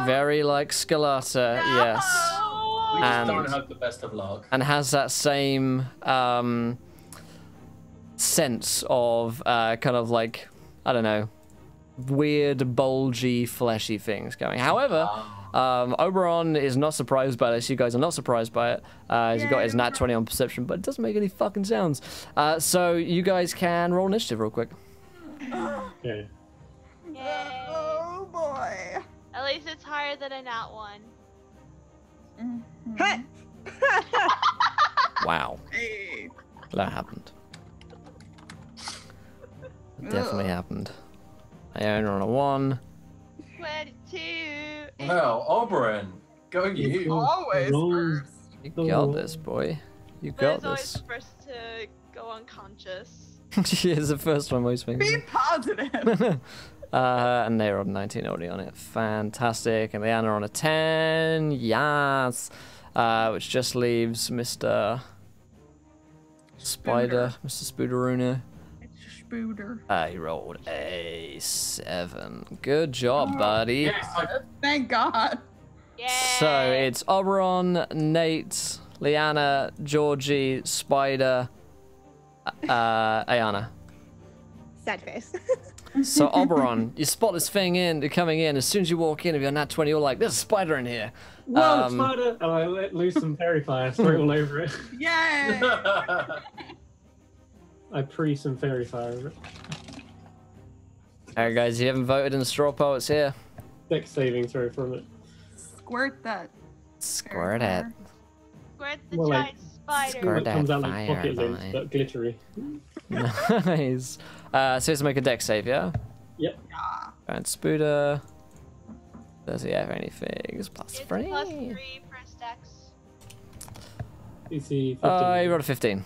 Very like Scalata, yes. We just don't have the best of luck. And has that same sense of kind of like, I don't know, weird, bulgy, fleshy things going. However, Oberon is not surprised by this. You guys are not surprised by it. He's got his nat 20 on perception, but it doesn't make any fucking sounds. So you guys can roll initiative real quick. Okay. Yay. Oh boy. At least it's higher than a nat 1. Wow. Hey. That happened. It definitely happened. I own on a 1. 22. Well, Oberon, go you. Always first. You got this, boy. You got Liz always this. the first to go unconscious. She is the first one most things. Be positive. And they rolled 19 already on it. Fantastic. And Leanna on a 10. Yes. Which just leaves Mr. Spider, Mr. Spooderuna. It's Spooder. He rolled a 7. Good job, buddy. Yes, Thank God. Yay. So it's Oberon, Nate, Leanna, Georgie, Spider, Ayana. Sad face. So Oberon, you spot this thing coming in. As soon as you walk in, if you're nat 20, you're like, there's a spider in here. Whoa, spider! And I let loose some fairy fire, spray all over it. Yay. I some fairy fire over it. Alright guys, you haven't voted in the straw poll, it's here. Dex saving throw from it. Squirt that. Squirt it. Squirt the Well, like, giant spider. Squirt It comes out like fire, pocket lint, boy. but glittery. Nice. So let's make a dex save, yeah? Yep. And Spooder. Does he have anything? It's plus It's 3. plus 3 for stacks. DC 15. He rolled a 15.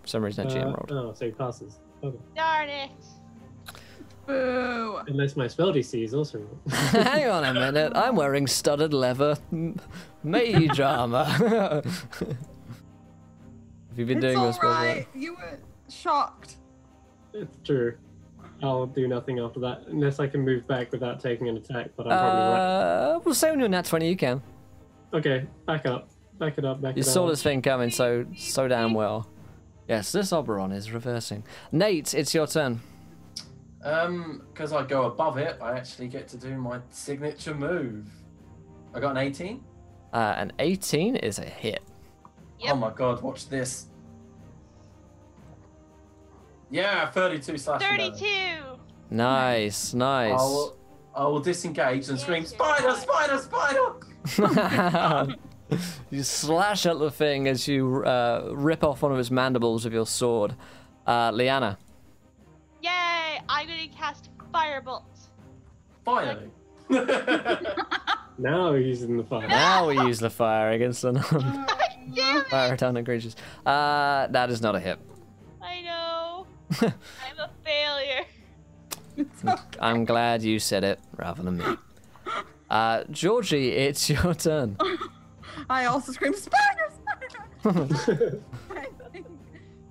For some reason, that GM rolled. Oh, so he passes. Okay. Darn it. Boo. Unless my spell DC is also wrong. Hang on a minute, I'm wearing studded leather mage armor. Have you been doing this before? Alright. You were shocked. It's true. I'll do nothing after that, unless I can move back without taking an attack, but I'm probably right. We'll say when you're nat 20, you can. Okay, back up. Back it up, back You it up. saw this thing coming so damn well. Yes, this Oberon is reversing. Nate, it's your turn. Because I go above it, I actually get to do my signature move. I got an 18. An 18 is a hit. Yep. Oh my god, watch this. Yeah, 32 slash 32. Nice, nice. I will disengage and scream, spider, spider, spider! You slash at the thing as you rip off one of its mandibles with your sword. Leanna. Yay! I'm gonna cast Firebolt. Finally. Now we're using the fire. Now we use the fire against the Damn it! fire retardant creatures. That is not a hit. I know. I'm a failure. It's okay. I'm glad you said it rather than me. Georgie, it's your turn. I also scream, spider, spider! I think,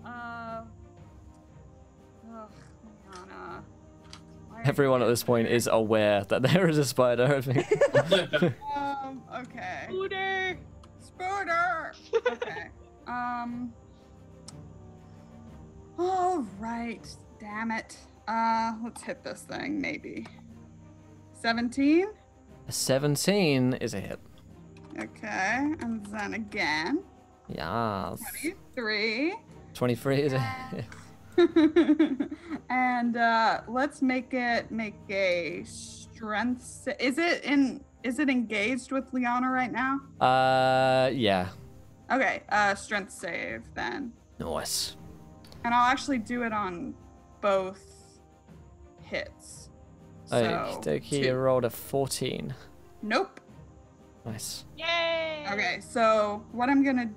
Liana. Why are Everyone you- at this point is aware that there is a spider. I think. Okay. Scooter. Spooter! Okay. All right. Damn it. Let's hit this thing, maybe. 17? A 17 is a hit. Okay. And then again. Yes. 23. 23 is a hit. And let's make a strength. Is it engaged with Liana right now? Yeah. Okay. Strength save then. Nice. And I'll actually do it on both hits. So, Okey-dokey, you 2. rolled a 14. Nope. Nice. Yay! Okay, so what I'm gonna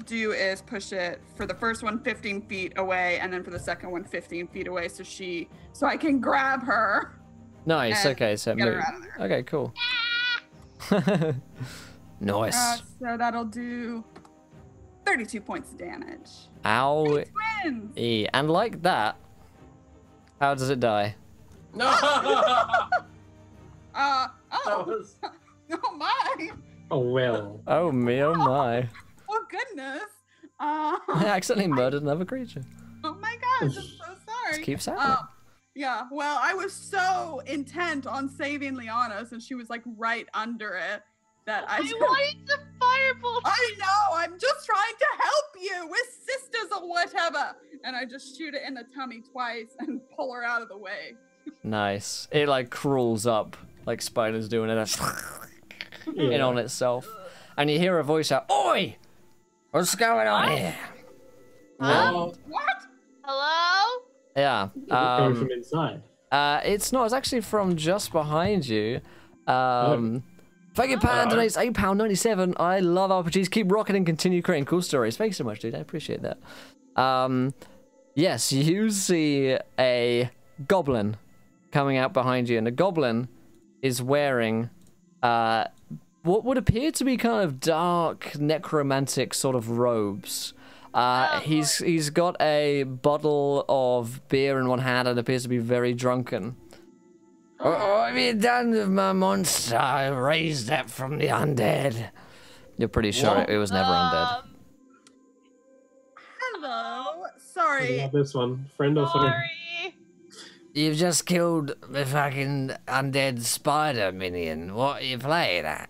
do is push it for the first one 15 feet away, and then for the second one 15 feet away, so I can grab her. Nice. And Okay, so get her move. out of there. Okay, cool. Nice. So that'll do 32 points of damage. Ow. Twins. And like that, how does it die? No! That Oh was- oh my! Oh well. Oh me, oh my. Oh goodness! I accidentally murdered another creature. Oh my gosh! I'm so sorry. Just keeps happening. Yeah, well, I was so intent on saving Liana since she was like right under it that I I just, wanted the firebolt. I know, I'm just trying to help you. We're sisters or whatever. And I just shoot it in the tummy twice and pull her out of the way. Nice. It like crawls up like spiders do, and it in on itself. And you hear a voice out, "Oi! What's going on here?" What? What? Hello? Yeah. Coming from inside. It's not. It's actually from just behind you. Thank you, Pan donates £8.97. I love RPGs. Keep rocking and continue creating cool stories. Thanks so much, dude. I appreciate that. Yes, you see a goblin coming out behind you, and the goblin is wearing what would appear to be kind of dark necromantic sort of robes. He's got a bottle of beer in one hand and appears to be very drunken. What have you done with my monster? I raised that from the undead. You're pretty sure What? it was never undead. Hello. What Sorry. about this one? Friend or foe? Sorry. You've just killed the fucking undead spider minion. What are you playing at?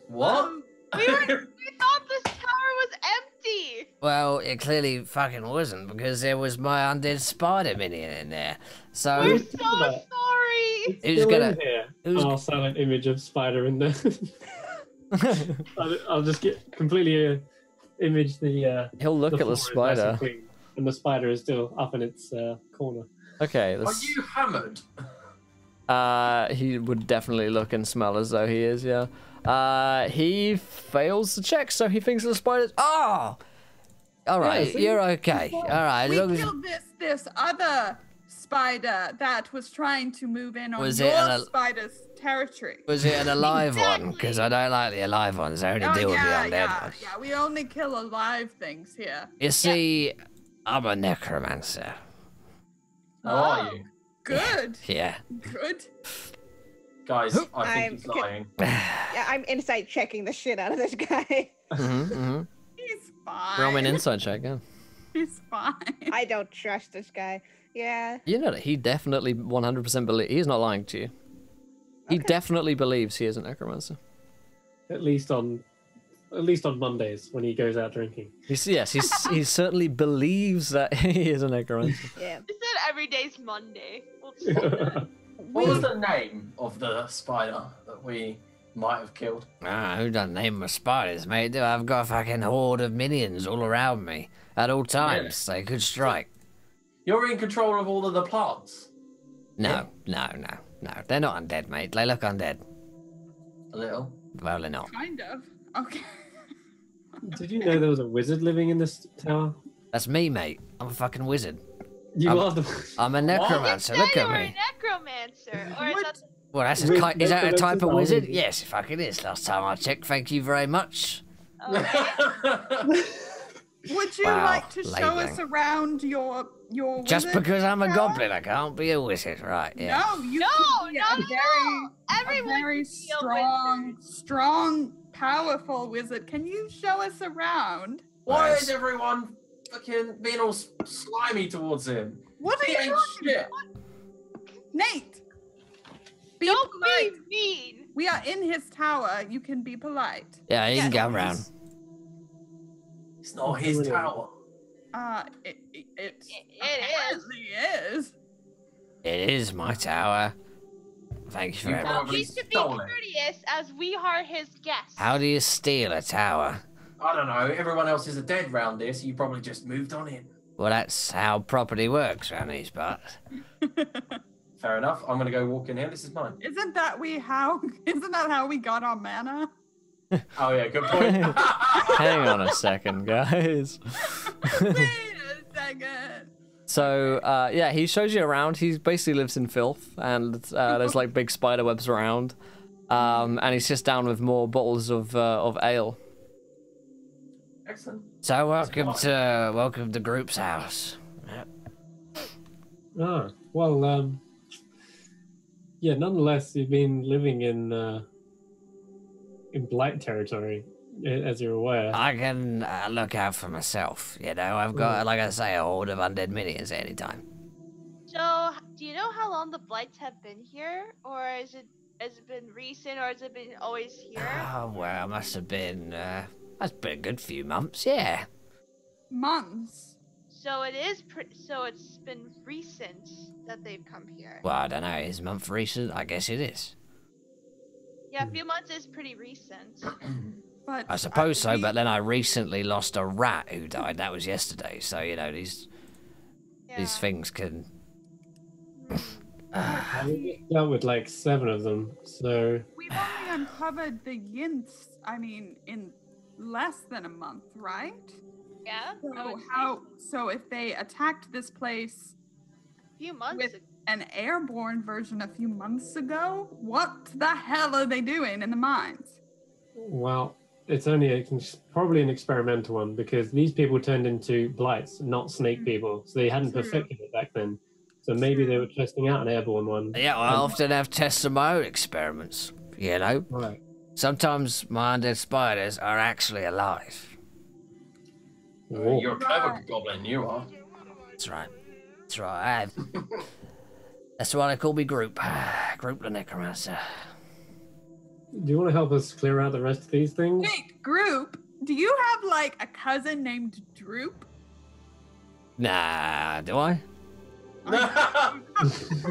What? We thought this tower was empty. Well, it clearly fucking wasn't, because there was my undead spider minion in there. So We're Think so about it. sorry. Who's Still gonna- in here. who's- Oh, silent image of spider in there. I'll just get completely image the. He'll look at the floor is nice and spider. clean, and the spider is still up in its corner. Okay, Are you hammered? he would definitely look and smell as though he is, yeah. He fails the check, so he thinks the spider's. Oh! Alright, see? you're okay. Alright, We as long as killed this other spider that was trying to move in on Was your it an- spider's territory. was it an alive one? Because I don't like the alive ones. I only Oh, deal with the yeah, undead yeah, ones. yeah. We only kill alive things here. You see, I'm a necromancer. How are you? Good. Yeah. Good. Guys, I I'm- think he's lying. Yeah, I'm inside checking the shit out of this guy. He's fine. Roll me an insight check, yeah. He's fine. I don't trust this guy. Yeah. You know that he definitely 100% believes. He's not lying to you. He definitely believes he is a necromancer. At least on Mondays when he goes out drinking. He certainly believes that he is a necromancer. Yeah. They said every day's Monday. We'll just say that. What was the name of the spider that we might have killed? Ah, who doesn't name my spiders, mate? I've got a fucking horde of minions all around me at all times. They could strike. You're in control of all of the plants. No. No, they're not undead, mate. They look undead. A little. Well, they're not. Kind of. Okay. Did you know there was a wizard living in this tower? That's me, mate. I'm a fucking wizard. You are the. I'm a necromancer. You Look said at you were me. a necromancer. Or is that Well, that's Wizard is that a type of necromancer? wizard? Yes, it fucking is. Last time I checked. Thank you very much. Would you Wow, like to show us labeling. around your Just wizard because I'm a tower? goblin, I can't be a wizard, right? Yeah. No, you No, can be not a at very, all. a Everyone very can be a wizard. strong, powerful wizard. Can you show us around? Why Nice. is everyone fucking being all slimy towards him? What are He you ain't talking shit. about? Nate! Be Don't polite. be mean. We are in his tower. You can be polite. Yeah, you can Yes. go around. It's not his tower. It It is. apparently is. It is my tower. Thank you You very probably- much. Please to be stole it. courteous as we are his guests. How do you steal a tower? I don't know. Everyone else is a dead round here, so you probably just moved on in. Well, that's how property works around these parts. Fair enough. I'm gonna go walk in here. This is mine. Isn't that how we got our mana? Oh yeah, good point. Hang on a second, guys. Wait a second. So, yeah, he shows you around. He basically lives in filth, and there's like big spider webs around. And he sits down with more bottles of ale. Excellent. So welcome to Group's house. Yep. Ah, well, yeah. Nonetheless, you've been living in blight territory, as you're aware. I can look out for myself. You know, I've got, like I say, a horde of undead minions at any time. So, do you know how long the blights have been here, or has it been recent, or has it been always here? Oh well, must have been. That's been a good few months. Yeah. Months. So it is. So it's been recent that they've come here. Well, I don't know. Is a month recent? I guess it is. Yeah, a few months is pretty recent. But I suppose so. we- But then I recently lost a rat who died. That was yesterday. So you know these Yeah. things can. We just dealt with like 7 of them, so We've only uncovered the yints. I mean, in less than a month, right? Yeah. I would say So if they attacked this place a few months with ago. an airborne version a few months ago, what the hell are they doing in the mines? well, it's only probably an experimental one because these people turned into blights, not snake people, so they hadn't True. perfected it back then. So maybe they were testing out an airborne one. Yeah, I often have tests of my own experiments. You know, Right. sometimes my undead spiders are actually alive. Whoa. You're a clever goblin, you are. That's right. That's right. That's why they call me Group. Group the Necromancer. Do you want to help us clear out the rest of these things? Wait, group, do you have like a cousin named Droop? Nah, do I?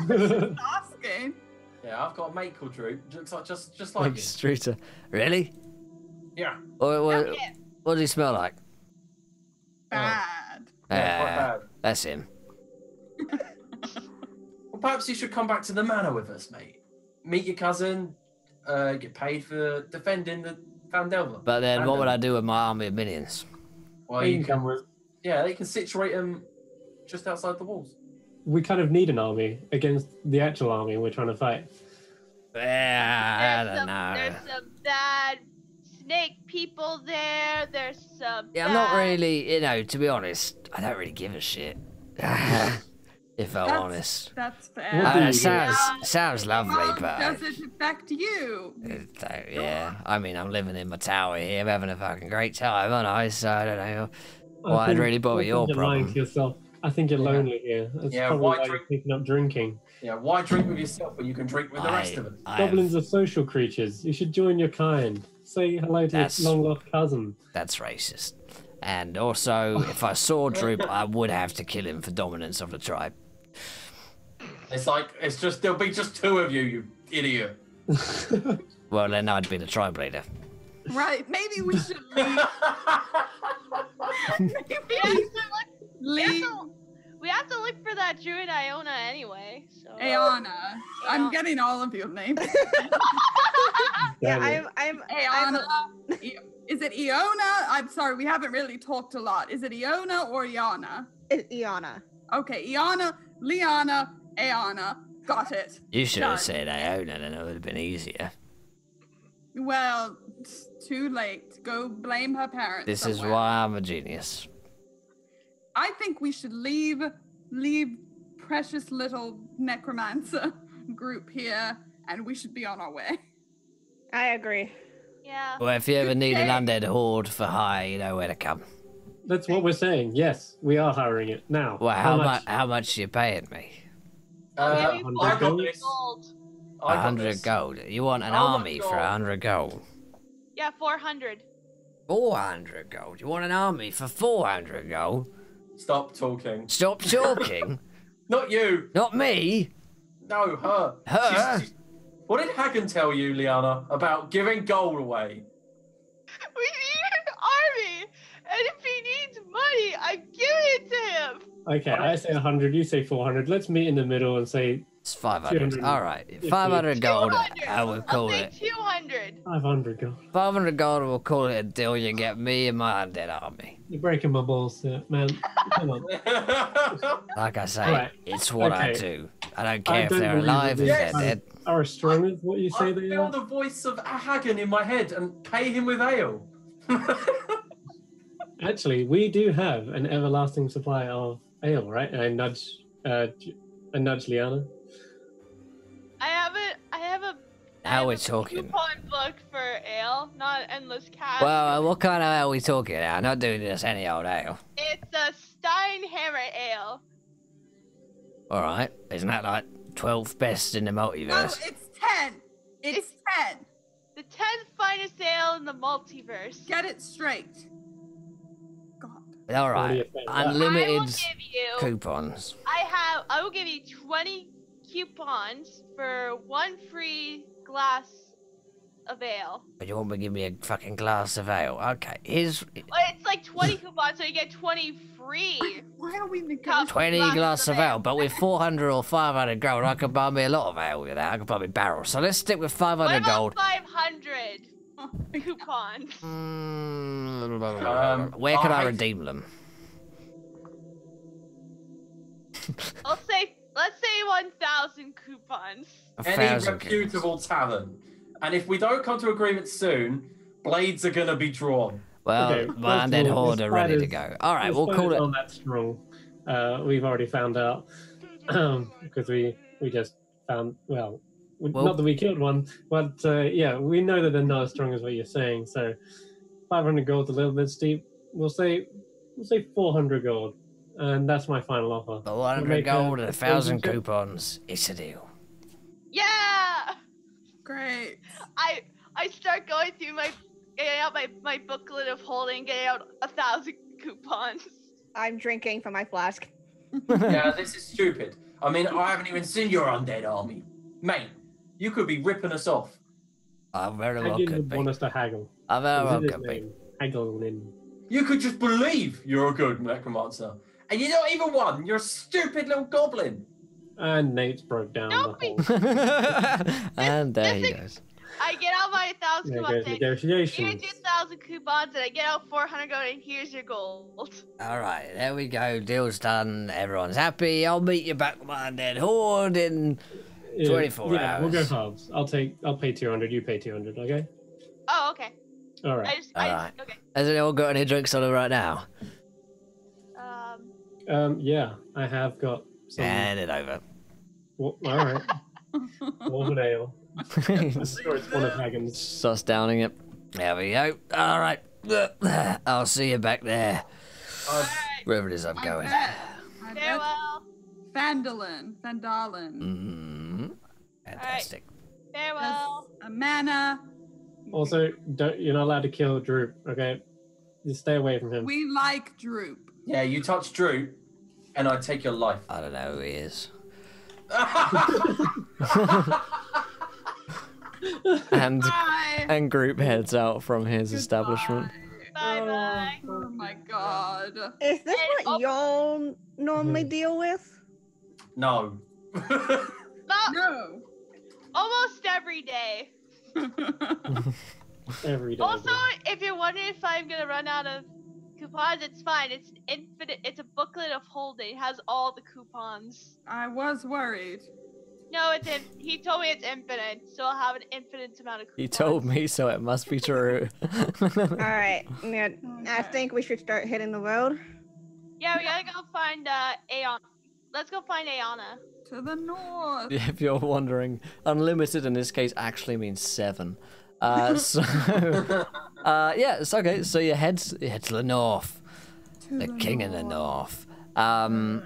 Asking. Yeah, I've got a mate called Drew. Looks like just like Like you. Streeter. Really? Yeah. What does he smell like? Bad. Yeah, quite bad. That's him. Well, perhaps you should come back to the manor with us, mate. Meet your cousin. Get paid for defending the Phandelver. But then what would I do with my army of minions? Well, You you can come can. with. Yeah, they can situate them just outside the walls. We kind of need an army against the actual army we're trying to fight. I don't know. There's some bad snake people there. There's some. Yeah, I'm not bad- really, you know, to be honest, I don't really give a shit. If I'm honest. That's fair. What do you It do? sounds lovely, How but does it affect you? yeah. I mean, I'm living in my tower here, I'm having a fucking great time, aren't I? So I don't know I why I'd think- really bother I think your you're lying problem. to yourself. I think you're Yeah. lonely here. That's Yeah, probably why why drink- you're picking up drinking. Yeah, why drink with yourself when you can drink with the rest of us? Goblins are social creatures. You should join your kind. Say hello to That's- your long lost cousin. That's racist. And also, if I saw Droop, I would have to kill him for dominance of the tribe. It's like there'll be just 2 of you idiot. Well, then I'd be the tribe leader. Right, maybe we should leave. Maybe We have to look. leave. We have to look for that got Drew and Iona anyway. So. Ayana. I'm getting all of your names. Yeah, I'm Ayana. Is it Iona? I'm sorry, we haven't really talked a lot. Is it Iona or Iana? It's Iana. Okay, Iana, Liana, Ayana. Got it. You should have Done. said Iona, then it would have been easier. Well, it's too late. Go blame her parents. This is somewhere. why I'm a genius. I think we should leave precious little necromancer group here, and we should be on our way. I agree. Yeah. Well, if you ever need an undead horde for hire, you know where to come. That's what we're saying. Yes, we are hiring it now. Well, how much are you paying me? I'll give you 100 I got gold. this. I got 100 this. gold. You want an How much army for gold? 100 gold? Yeah, 400. 400 gold. You want an army for 400 gold? Stop talking. Stop talking. Not you. Not me. No, her. Her? What did Hagen tell you, Liana, about giving gold away? We need an army, and if he needs money, I give it to him. Okay, I say 100, you say 400. Let's meet in the middle and say It's 500. 200. All right. 500 gold. 200. I will call I'll say it. 200. 500 gold. 500 gold. We'll call it a deal. You get me and my undead army. You're breaking my balls here, man. Come on. Like I say, Alright, it's what I okay. do. I don't care if don't they're believe alive, if Yes. they're dead. Are as strong as what you say I they feel are? the voice of Hagen in my head and pay him with ale. Actually, we do have an everlasting supply of ale, right? And I nudge Liana. I have a Now we're a talking. coupon book for ale, not endless cash. Well, what kind of ale are we talking now? I'm not doing just any old ale. It's a Steinhammer ale. All right. Isn't that like 12th best in the No, multiverse? it's 10. It's 10. The 10th finest ale in the multiverse. Get it straight. God. All What do you right. think? I will Unlimited give you. coupons. I will give you 20 coupons for one free glass of ale. But you want me to give me a fucking glass of ale? Okay. Here's Well, it's like 20 coupons, so you get 20 free. Why are we negotiating? 20 glass of ale, but with 400 or 500 gold, I could buy me a lot of ale with that. I could buy me barrels. So let's stick with What 500 about gold. 500 coupons? Where can I I- redeem them? Let's say 1,000 coupons. Any 1,000 coupons. reputable tavern. And if we don't come to agreement soon, blades are going to be drawn. Well, Okay, my first of undead all, horde the are ready to spiders- go. All right, the we'll call spiders it. aren't that strong. We've already found out because we just found Well- not that we killed one, but yeah, we know that they're not as strong as what you're saying. So 500 gold's a little bit steep. We'll say 400 gold, and that's my final offer. 100 Make a gold and 1,000 persuasion check. coupons. It's a deal. Yeah! Great. I start going through getting out my booklet of holding, getting out 1,000 coupons. I'm drinking from my flask. Yeah, this is stupid. I mean, I haven't even seen your undead army. Mate, you could be ripping us off. I very well Hagen could would be. want us to haggle. I very well Is it could his be. name? Haggling. You could just believe you're a good necromancer. And you're not even one. You're a stupid little goblin. And Nate's broke down Don't the be- whole. And there he Listen- goes. I get out my 1,000 There coupons. goes Here's negotiations. your 1,000 coupons, and I get out 400 gold, and here's your gold. All right, there we go. Deal's done. Everyone's happy. I'll meet you back with my undead horde in 24 yeah, we'll go hours. halves. I'll pay 200. You pay 200. Okay. Oh, okay. All right. Okay. Has anyone got any drinks on them right now? Yeah, I have got some. Hand it over. Well, all right. Wolven ale. I'm sure it's one of Hagen's. Starts downing it. There we go. All right. I'll see you back there. Uh, Wherever it is I'm going. I bet Farewell. Phandalin. Mm-hmm. Fantastic. Farewell. A mana. Also, you're not allowed to kill Droop. Okay, just stay away from him. We like Droop. yeah, you touch Drew, and I take your life. I don't know who he is. And Bye. and group heads out from his establishment. Bye bye. Oh my god. Is this And what y'all normally Mhm. deal with? No. No. Almost every day. Every day. Also, if you're wondering if I'm gonna run out of coupons, it's fine. It's infinite. It's a booklet of holding. It has all the coupons. I was worried. No, he told me it's infinite, so I'll have an infinite amount of coupons. He told me, so it must be true. All right. Yeah, I think we should start hitting the road. Yeah, we gotta go find Aeon. Let's go find Ayana. To the north. If you're wondering, unlimited in this case actually means 7. Yeah, it's okay. So you head to the north. The king in the north. Yeah.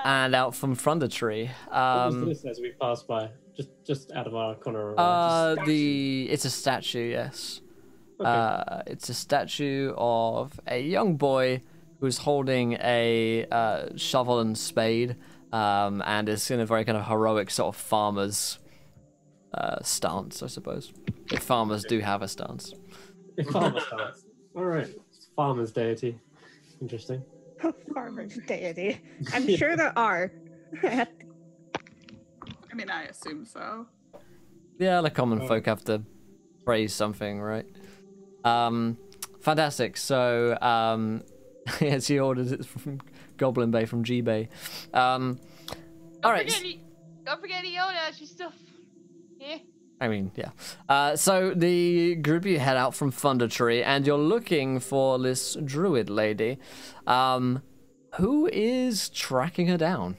And out from Thundertree. What was this as we passed by? Just out of our corner of our It's a statue, yes. Okay. It's a statue of a young boy who's holding a shovel and spade, and is in a very kind of heroic sort of farmer's stance, I suppose. If farmers do have a stance. If farmer stance. All right. It's farmer's deity. Interesting. Farmer's deity. I'm sure there are. I mean, I assume so. Yeah, the common folk have to praise something, right? Fantastic. So, yes, he ordered it from Goblin Bay, from G-Bay. All right. Don't forget Iona. She's still. Yeah. I mean, yeah. So the group you head out from Thundertree, and you're looking for this druid lady. Who is tracking her down?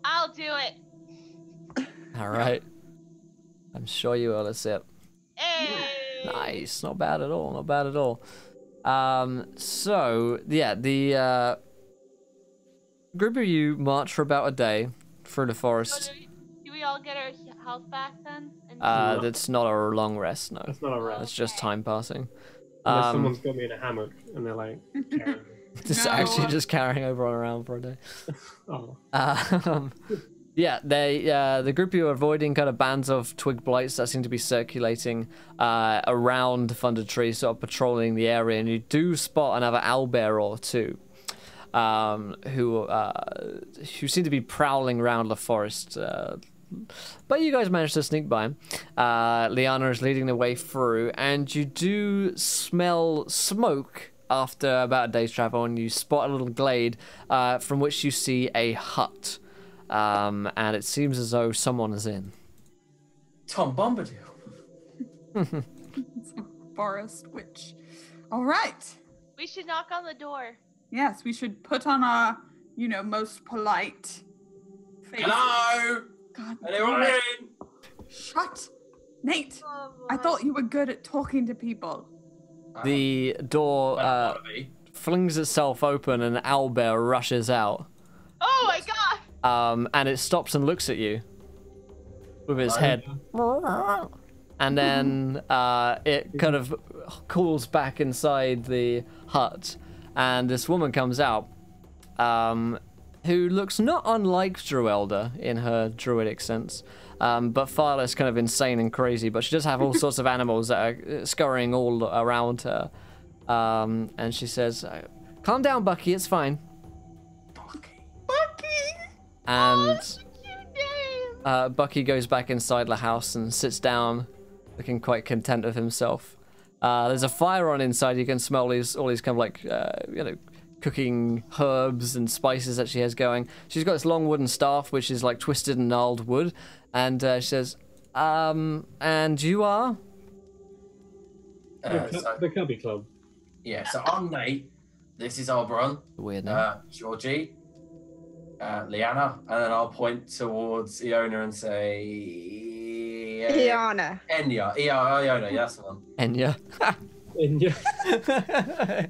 I'll do it. All right. I'm sure you will, Sip. Hey. Nice. Not bad at all. Not bad at all. So, yeah, the group of you march for about a day through the forest. So do we all get our health back then? That's not a long rest, no. That's not a rest. That's just time passing. Unless someone's got me in a hammock and they're like, carrying me. Actually just carrying Oberon around for a day. Oh. Yeah, the group you are avoiding kind of bands of twig blights that seem to be circulating around Thundertree, sort of patrolling the area, and you do spot another owlbear or two who seem to be prowling around the forest. But you guys managed to sneak by. Liana is leading the way through, and you do smell smoke after about a day's travel, and you spot a little glade from which you see a hut. And it seems as though someone is in. Tom Bombadil. Forest witch. All right. We should knock on the door. Yes, we should put on our, most polite face. Hello. God, Anyone damn it. in? Shut. Nate, Oh, I thought you were good at talking to people. The door flings itself open, and an owlbear rushes out. Oh my god! And it stops and looks at you with its head. And then it kind of crawls back inside the hut, and this woman comes out, who looks not unlike Druelda in her druidic sense, but far less kind of insane and crazy. But she does have all sorts of animals that are scurrying all around her. And she says, "Calm down, Bucky, it's fine." And Bucky goes back inside the house and sits down, looking quite content with himself. There's a fire on inside. You can smell all these kind of like cooking herbs and spices that she has going. She's got this long wooden staff which is like twisted and gnarled wood, and she says, "And you are?" The Cubby Club. Yeah, so I'm Nate. This is Oberon. Weird name. Georgie. Liana, and then I'll point towards Iona and say... Iona. Iona, yeah, that's the one. Enya.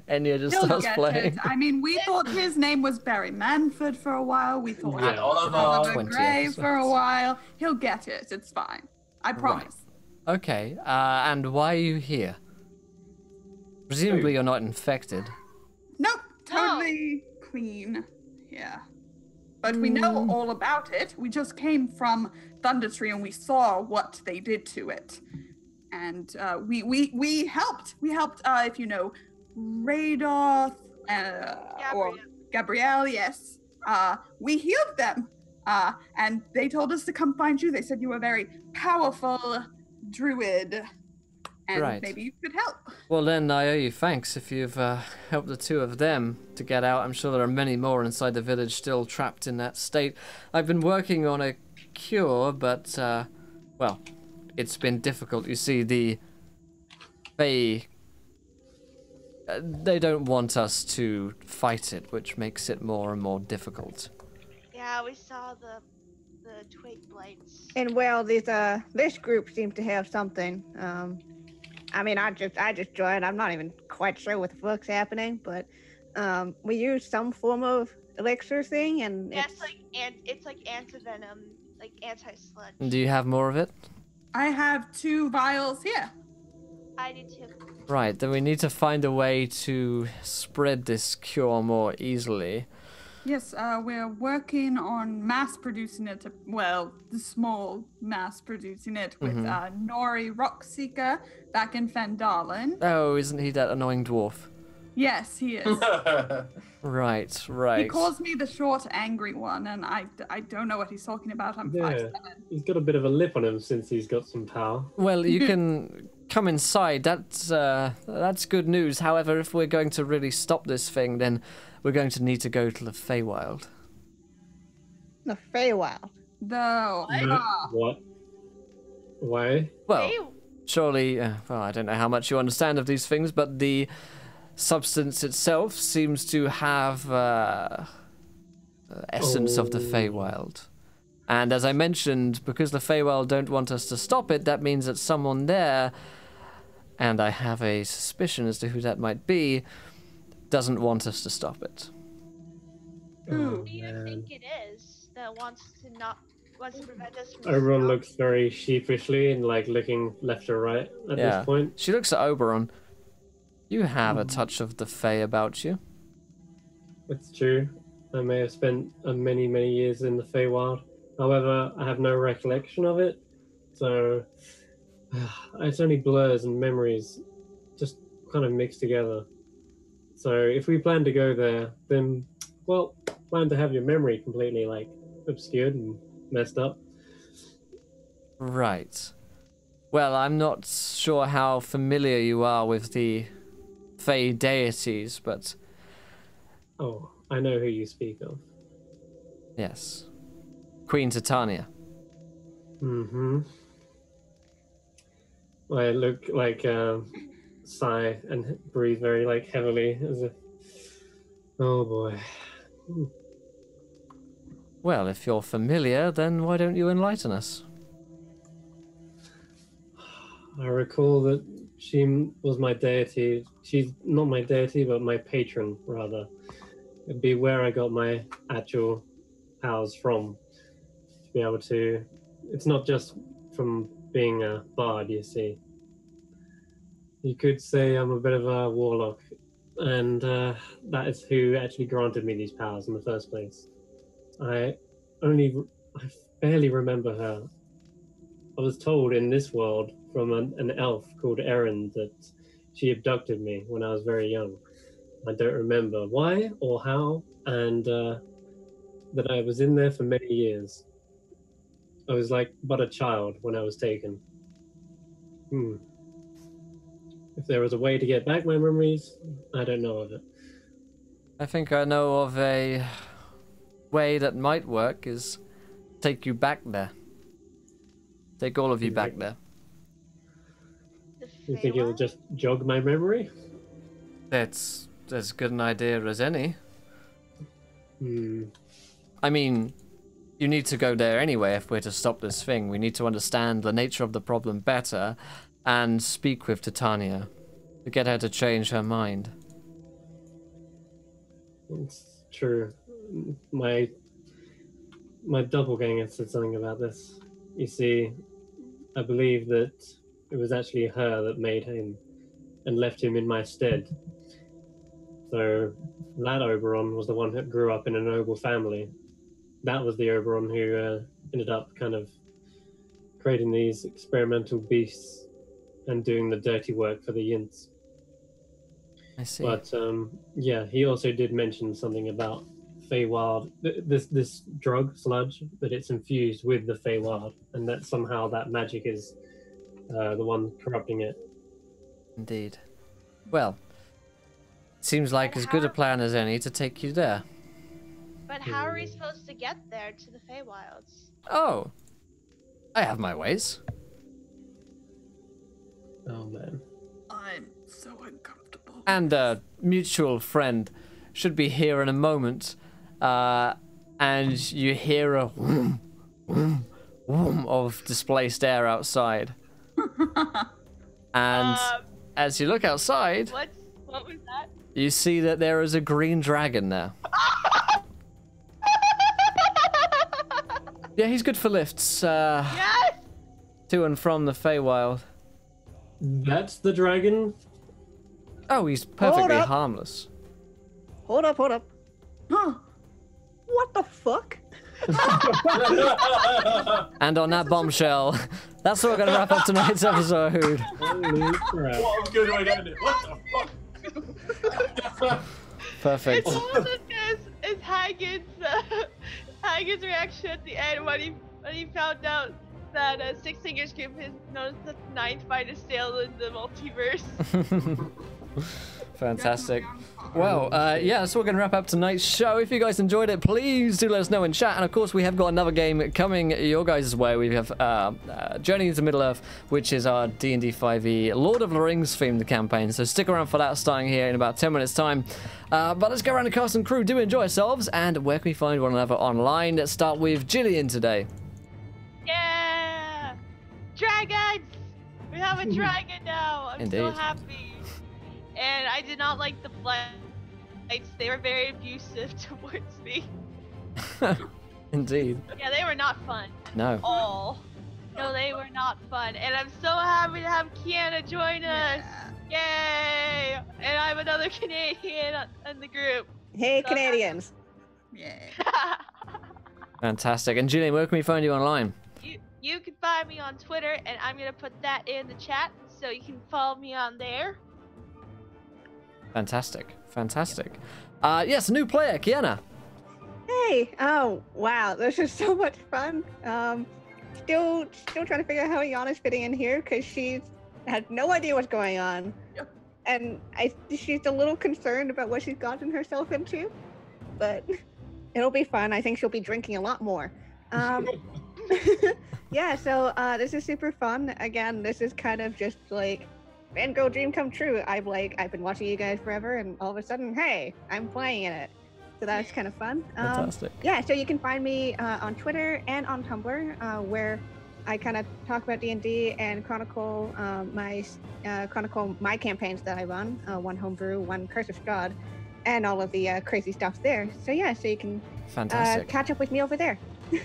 Enya just He'll starts get playing. it. I mean, we thought his name was Barry Manford for a while. We thought Yeah, he was Oliver 20 Gray episodes. for a while. He'll get it. It's fine. I promise. Okay, and why are you here? Presumably you're not infected. Nope. Totally clean. Yeah. But we know all about it. We just came from Thundertree and we saw what they did to it. And we helped. We helped, if you know, Radoth or Gabrielle, yes. we healed them. And they told us to come find you. They said you were a very powerful druid. And Right. maybe you could help. Well, then I owe you thanks if you've helped the two of them to get out. I'm sure there are many more inside the village still trapped in that state. I've been working on a cure, but, well, it's been difficult. You see, they don't want us to fight it, which makes it more and more difficult. Yeah, we saw the twig blights. And well, this group seems to have something. I mean, I just joined. I'm not even quite sure what the fuck's happening, but we use some form of elixir thing, and Yeah, it's like anti-venom, like anti-sludge. Do you have more of it? I have 2 vials here. I do too. Right, then we need to find a way to spread this cure more easily. Yes, we're working on mass producing it. Well, the small mass producing it with Nori Rockseeker back in Phandelver. Oh, isn't he that annoying dwarf? Yes, he is. Right. He calls me the short, angry one, and I don't know what he's talking about. I'm 5'7". He's got a bit of a lip on him since he's got some power. Well, you can come inside. That's good news. However, if we're going to really stop this thing, then we're going to need to go to the Feywild. the Feywild. What? Why? Well, surely, well, I don't know how much you understand of these things, but the substance itself seems to have essence of the Feywild. And as I mentioned, because the Feywild don't want us to stop it, that means that someone there, and I have a suspicion as to who that might be, doesn't want us to stop it. Who do you think it is that wants to prevent us from Oberon looks very sheepishly and like looking left or right at this point. She looks at Oberon. You have a touch of the Fey about you. It's true. I may have spent many, many years in the Feywild. However, I have no recollection of it. So it's only blurs and memories just kind of mixed together. So if we plan to go there, then, well, plan to have your memory completely like obscured and messed up. Right. Well, I'm not sure how familiar you are with the Fey deities, but... Oh, I know who you speak of. Yes. Queen Titania. Mm-hmm. I look like sigh and breathe very like heavily as if, oh boy. Well, if you're familiar, then why don't you enlighten us? I recall that she was my deity. She's not my deity, but my patron, rather. It'd be where I got my actual powers from. To be able to... It's not just from being a bard, you see. You could say I'm a bit of a warlock, and that is who actually granted me these powers in the first place. I barely remember her. I was told in this world from an elf called Erin that she abducted me when I was very young. I don't remember why or how, and that I was in there for many years. I was like but a child when I was taken. If there was a way to get back my memories, I don't know of it. I think I know of a way that might work is take you back there. Take all of you back there. You think it'll just jog my memory? That's as good an idea as any. Hmm. I mean, you need to go there anyway if we're to stop this thing. We need to understand the nature of the problem better and speak with Titania to get her to change her mind. It's true. My doppelganger said something about this. You see, I believe that it was actually her that made him and left him in my stead. So that Oberon was the one that grew up in a noble family. That was the Oberon who ended up kind of creating these experimental beasts and doing the dirty work for the Yints. I see. But yeah, he also did mention something about Feywild, this drug sludge, that it's infused with the Feywild, and that somehow that magic is the one corrupting it. Indeed. Well, seems like as good a plan as any to take you there. But how are we supposed to get there to the Feywilds? Oh, I have my ways. Oh man. I'm so uncomfortable. And a mutual friend should be here in a moment. And you hear a whoom, whoom, whoom of displaced air outside. And as you look outside, What was that? you see that there is a green dragon there. Yeah, he's good for lifts. Yes! To and from the Feywild. That's the dragon? Oh, he's perfectly up. harmless. Hold up. Huh. What the fuck? And on that bombshell, that's what we're going to wrap up tonight's episode. Holy crap. What a good way to end it. What the fuck? Perfect. It's almost as Hagen's reaction at the end when he found out that Six Fingers Group is known as the 9th finest sail in the multiverse. Fantastic. Well, yeah, so we're going to wrap up tonight's show. If you guys enjoyed it, please do let us know in chat. And of course, we have got another game coming your guys' way. We have Journey into Middle-earth, which is our D&D5E Lord of the Rings themed campaign. So stick around for that, starting here in about 10 minutes' time. But let's go around the cast and crew. Do enjoy yourselves. And where can we find one another online? Let's start with Jillian today. Yeah! Dragons! We have a dragon now! I'm Indeed. so happy. And I did not like the flights. They were very abusive towards me. Indeed. Yeah, they were not fun. No. All. No, they were not fun. And I'm so happy to have Kiana join us. Yay! And I'm another Canadian in the group. Hey, Canadians. Yeah. Fantastic. And Jillian, where can we find you online? You can find me on Twitter, and I'm gonna put that in the chat, so you can follow me on there. Fantastic. Fantastic. Yes, a new player, Kiana. Hey. Oh, wow. This is so much fun. Still trying to figure out how Iana's fitting in here because she's had no idea what's going on. Yep. And she's a little concerned about what she's gotten herself into, but it'll be fun. I think she'll be drinking a lot more. Yeah, so this is super fun. Again, this is kind of just like fangirl dream come true. I've been watching you guys forever, and all of a sudden, hey, I'm playing in it. So that's kind of fun. Fantastic. Yeah, so you can find me on Twitter and on Tumblr, where I kind of talk about D&D and chronicle my campaigns that I run. One homebrew, one Curse of Strahd, and all of the crazy stuff there. So yeah, so you can catch up with me over there.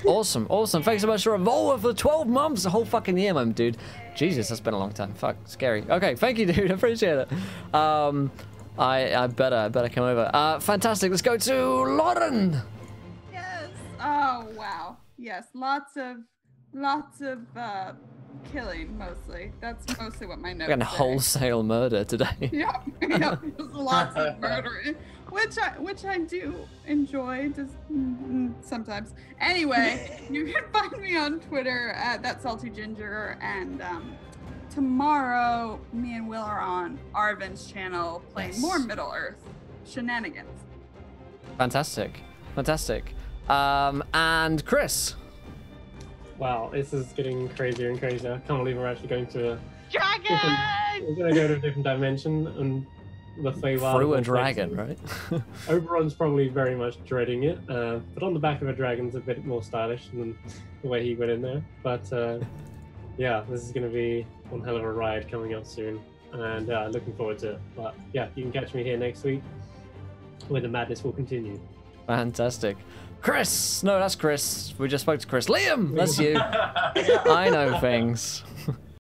Awesome. Thanks so much for Revolver for 12 months, a whole fucking year, man, dude. Jesus, that's been a long time. Fuck, scary. Okay, thank you, dude. I appreciate it. I better come over. Fantastic. Let's go to Lauren. Yes. Oh wow. Yes. Lots of killing mostly. That's mostly what my notes We're gonna say. wholesale murder today. Yep. Just lots of murdering, which I do enjoy just sometimes. Anyway, you can find me on Twitter at thatsaltyginger, and tomorrow me and Will are on Arvin's channel playing more Middle-earth shenanigans. Fantastic. And Chris. Wow, this is getting crazier and crazier. I can't believe we're actually going to Dragon! we're going to go to a different dimension and the Feywild. Through a dragon, right? Oberon's probably very much dreading it, but on the back of a dragon's a bit more stylish than the way he went in there. But yeah, this is going to be one hell of a ride coming up soon, and looking forward to it. But yeah, you can catch me here next week where the madness will continue. Fantastic. Chris! No, that's Chris. We just spoke to Chris. Liam! That's you. I know things.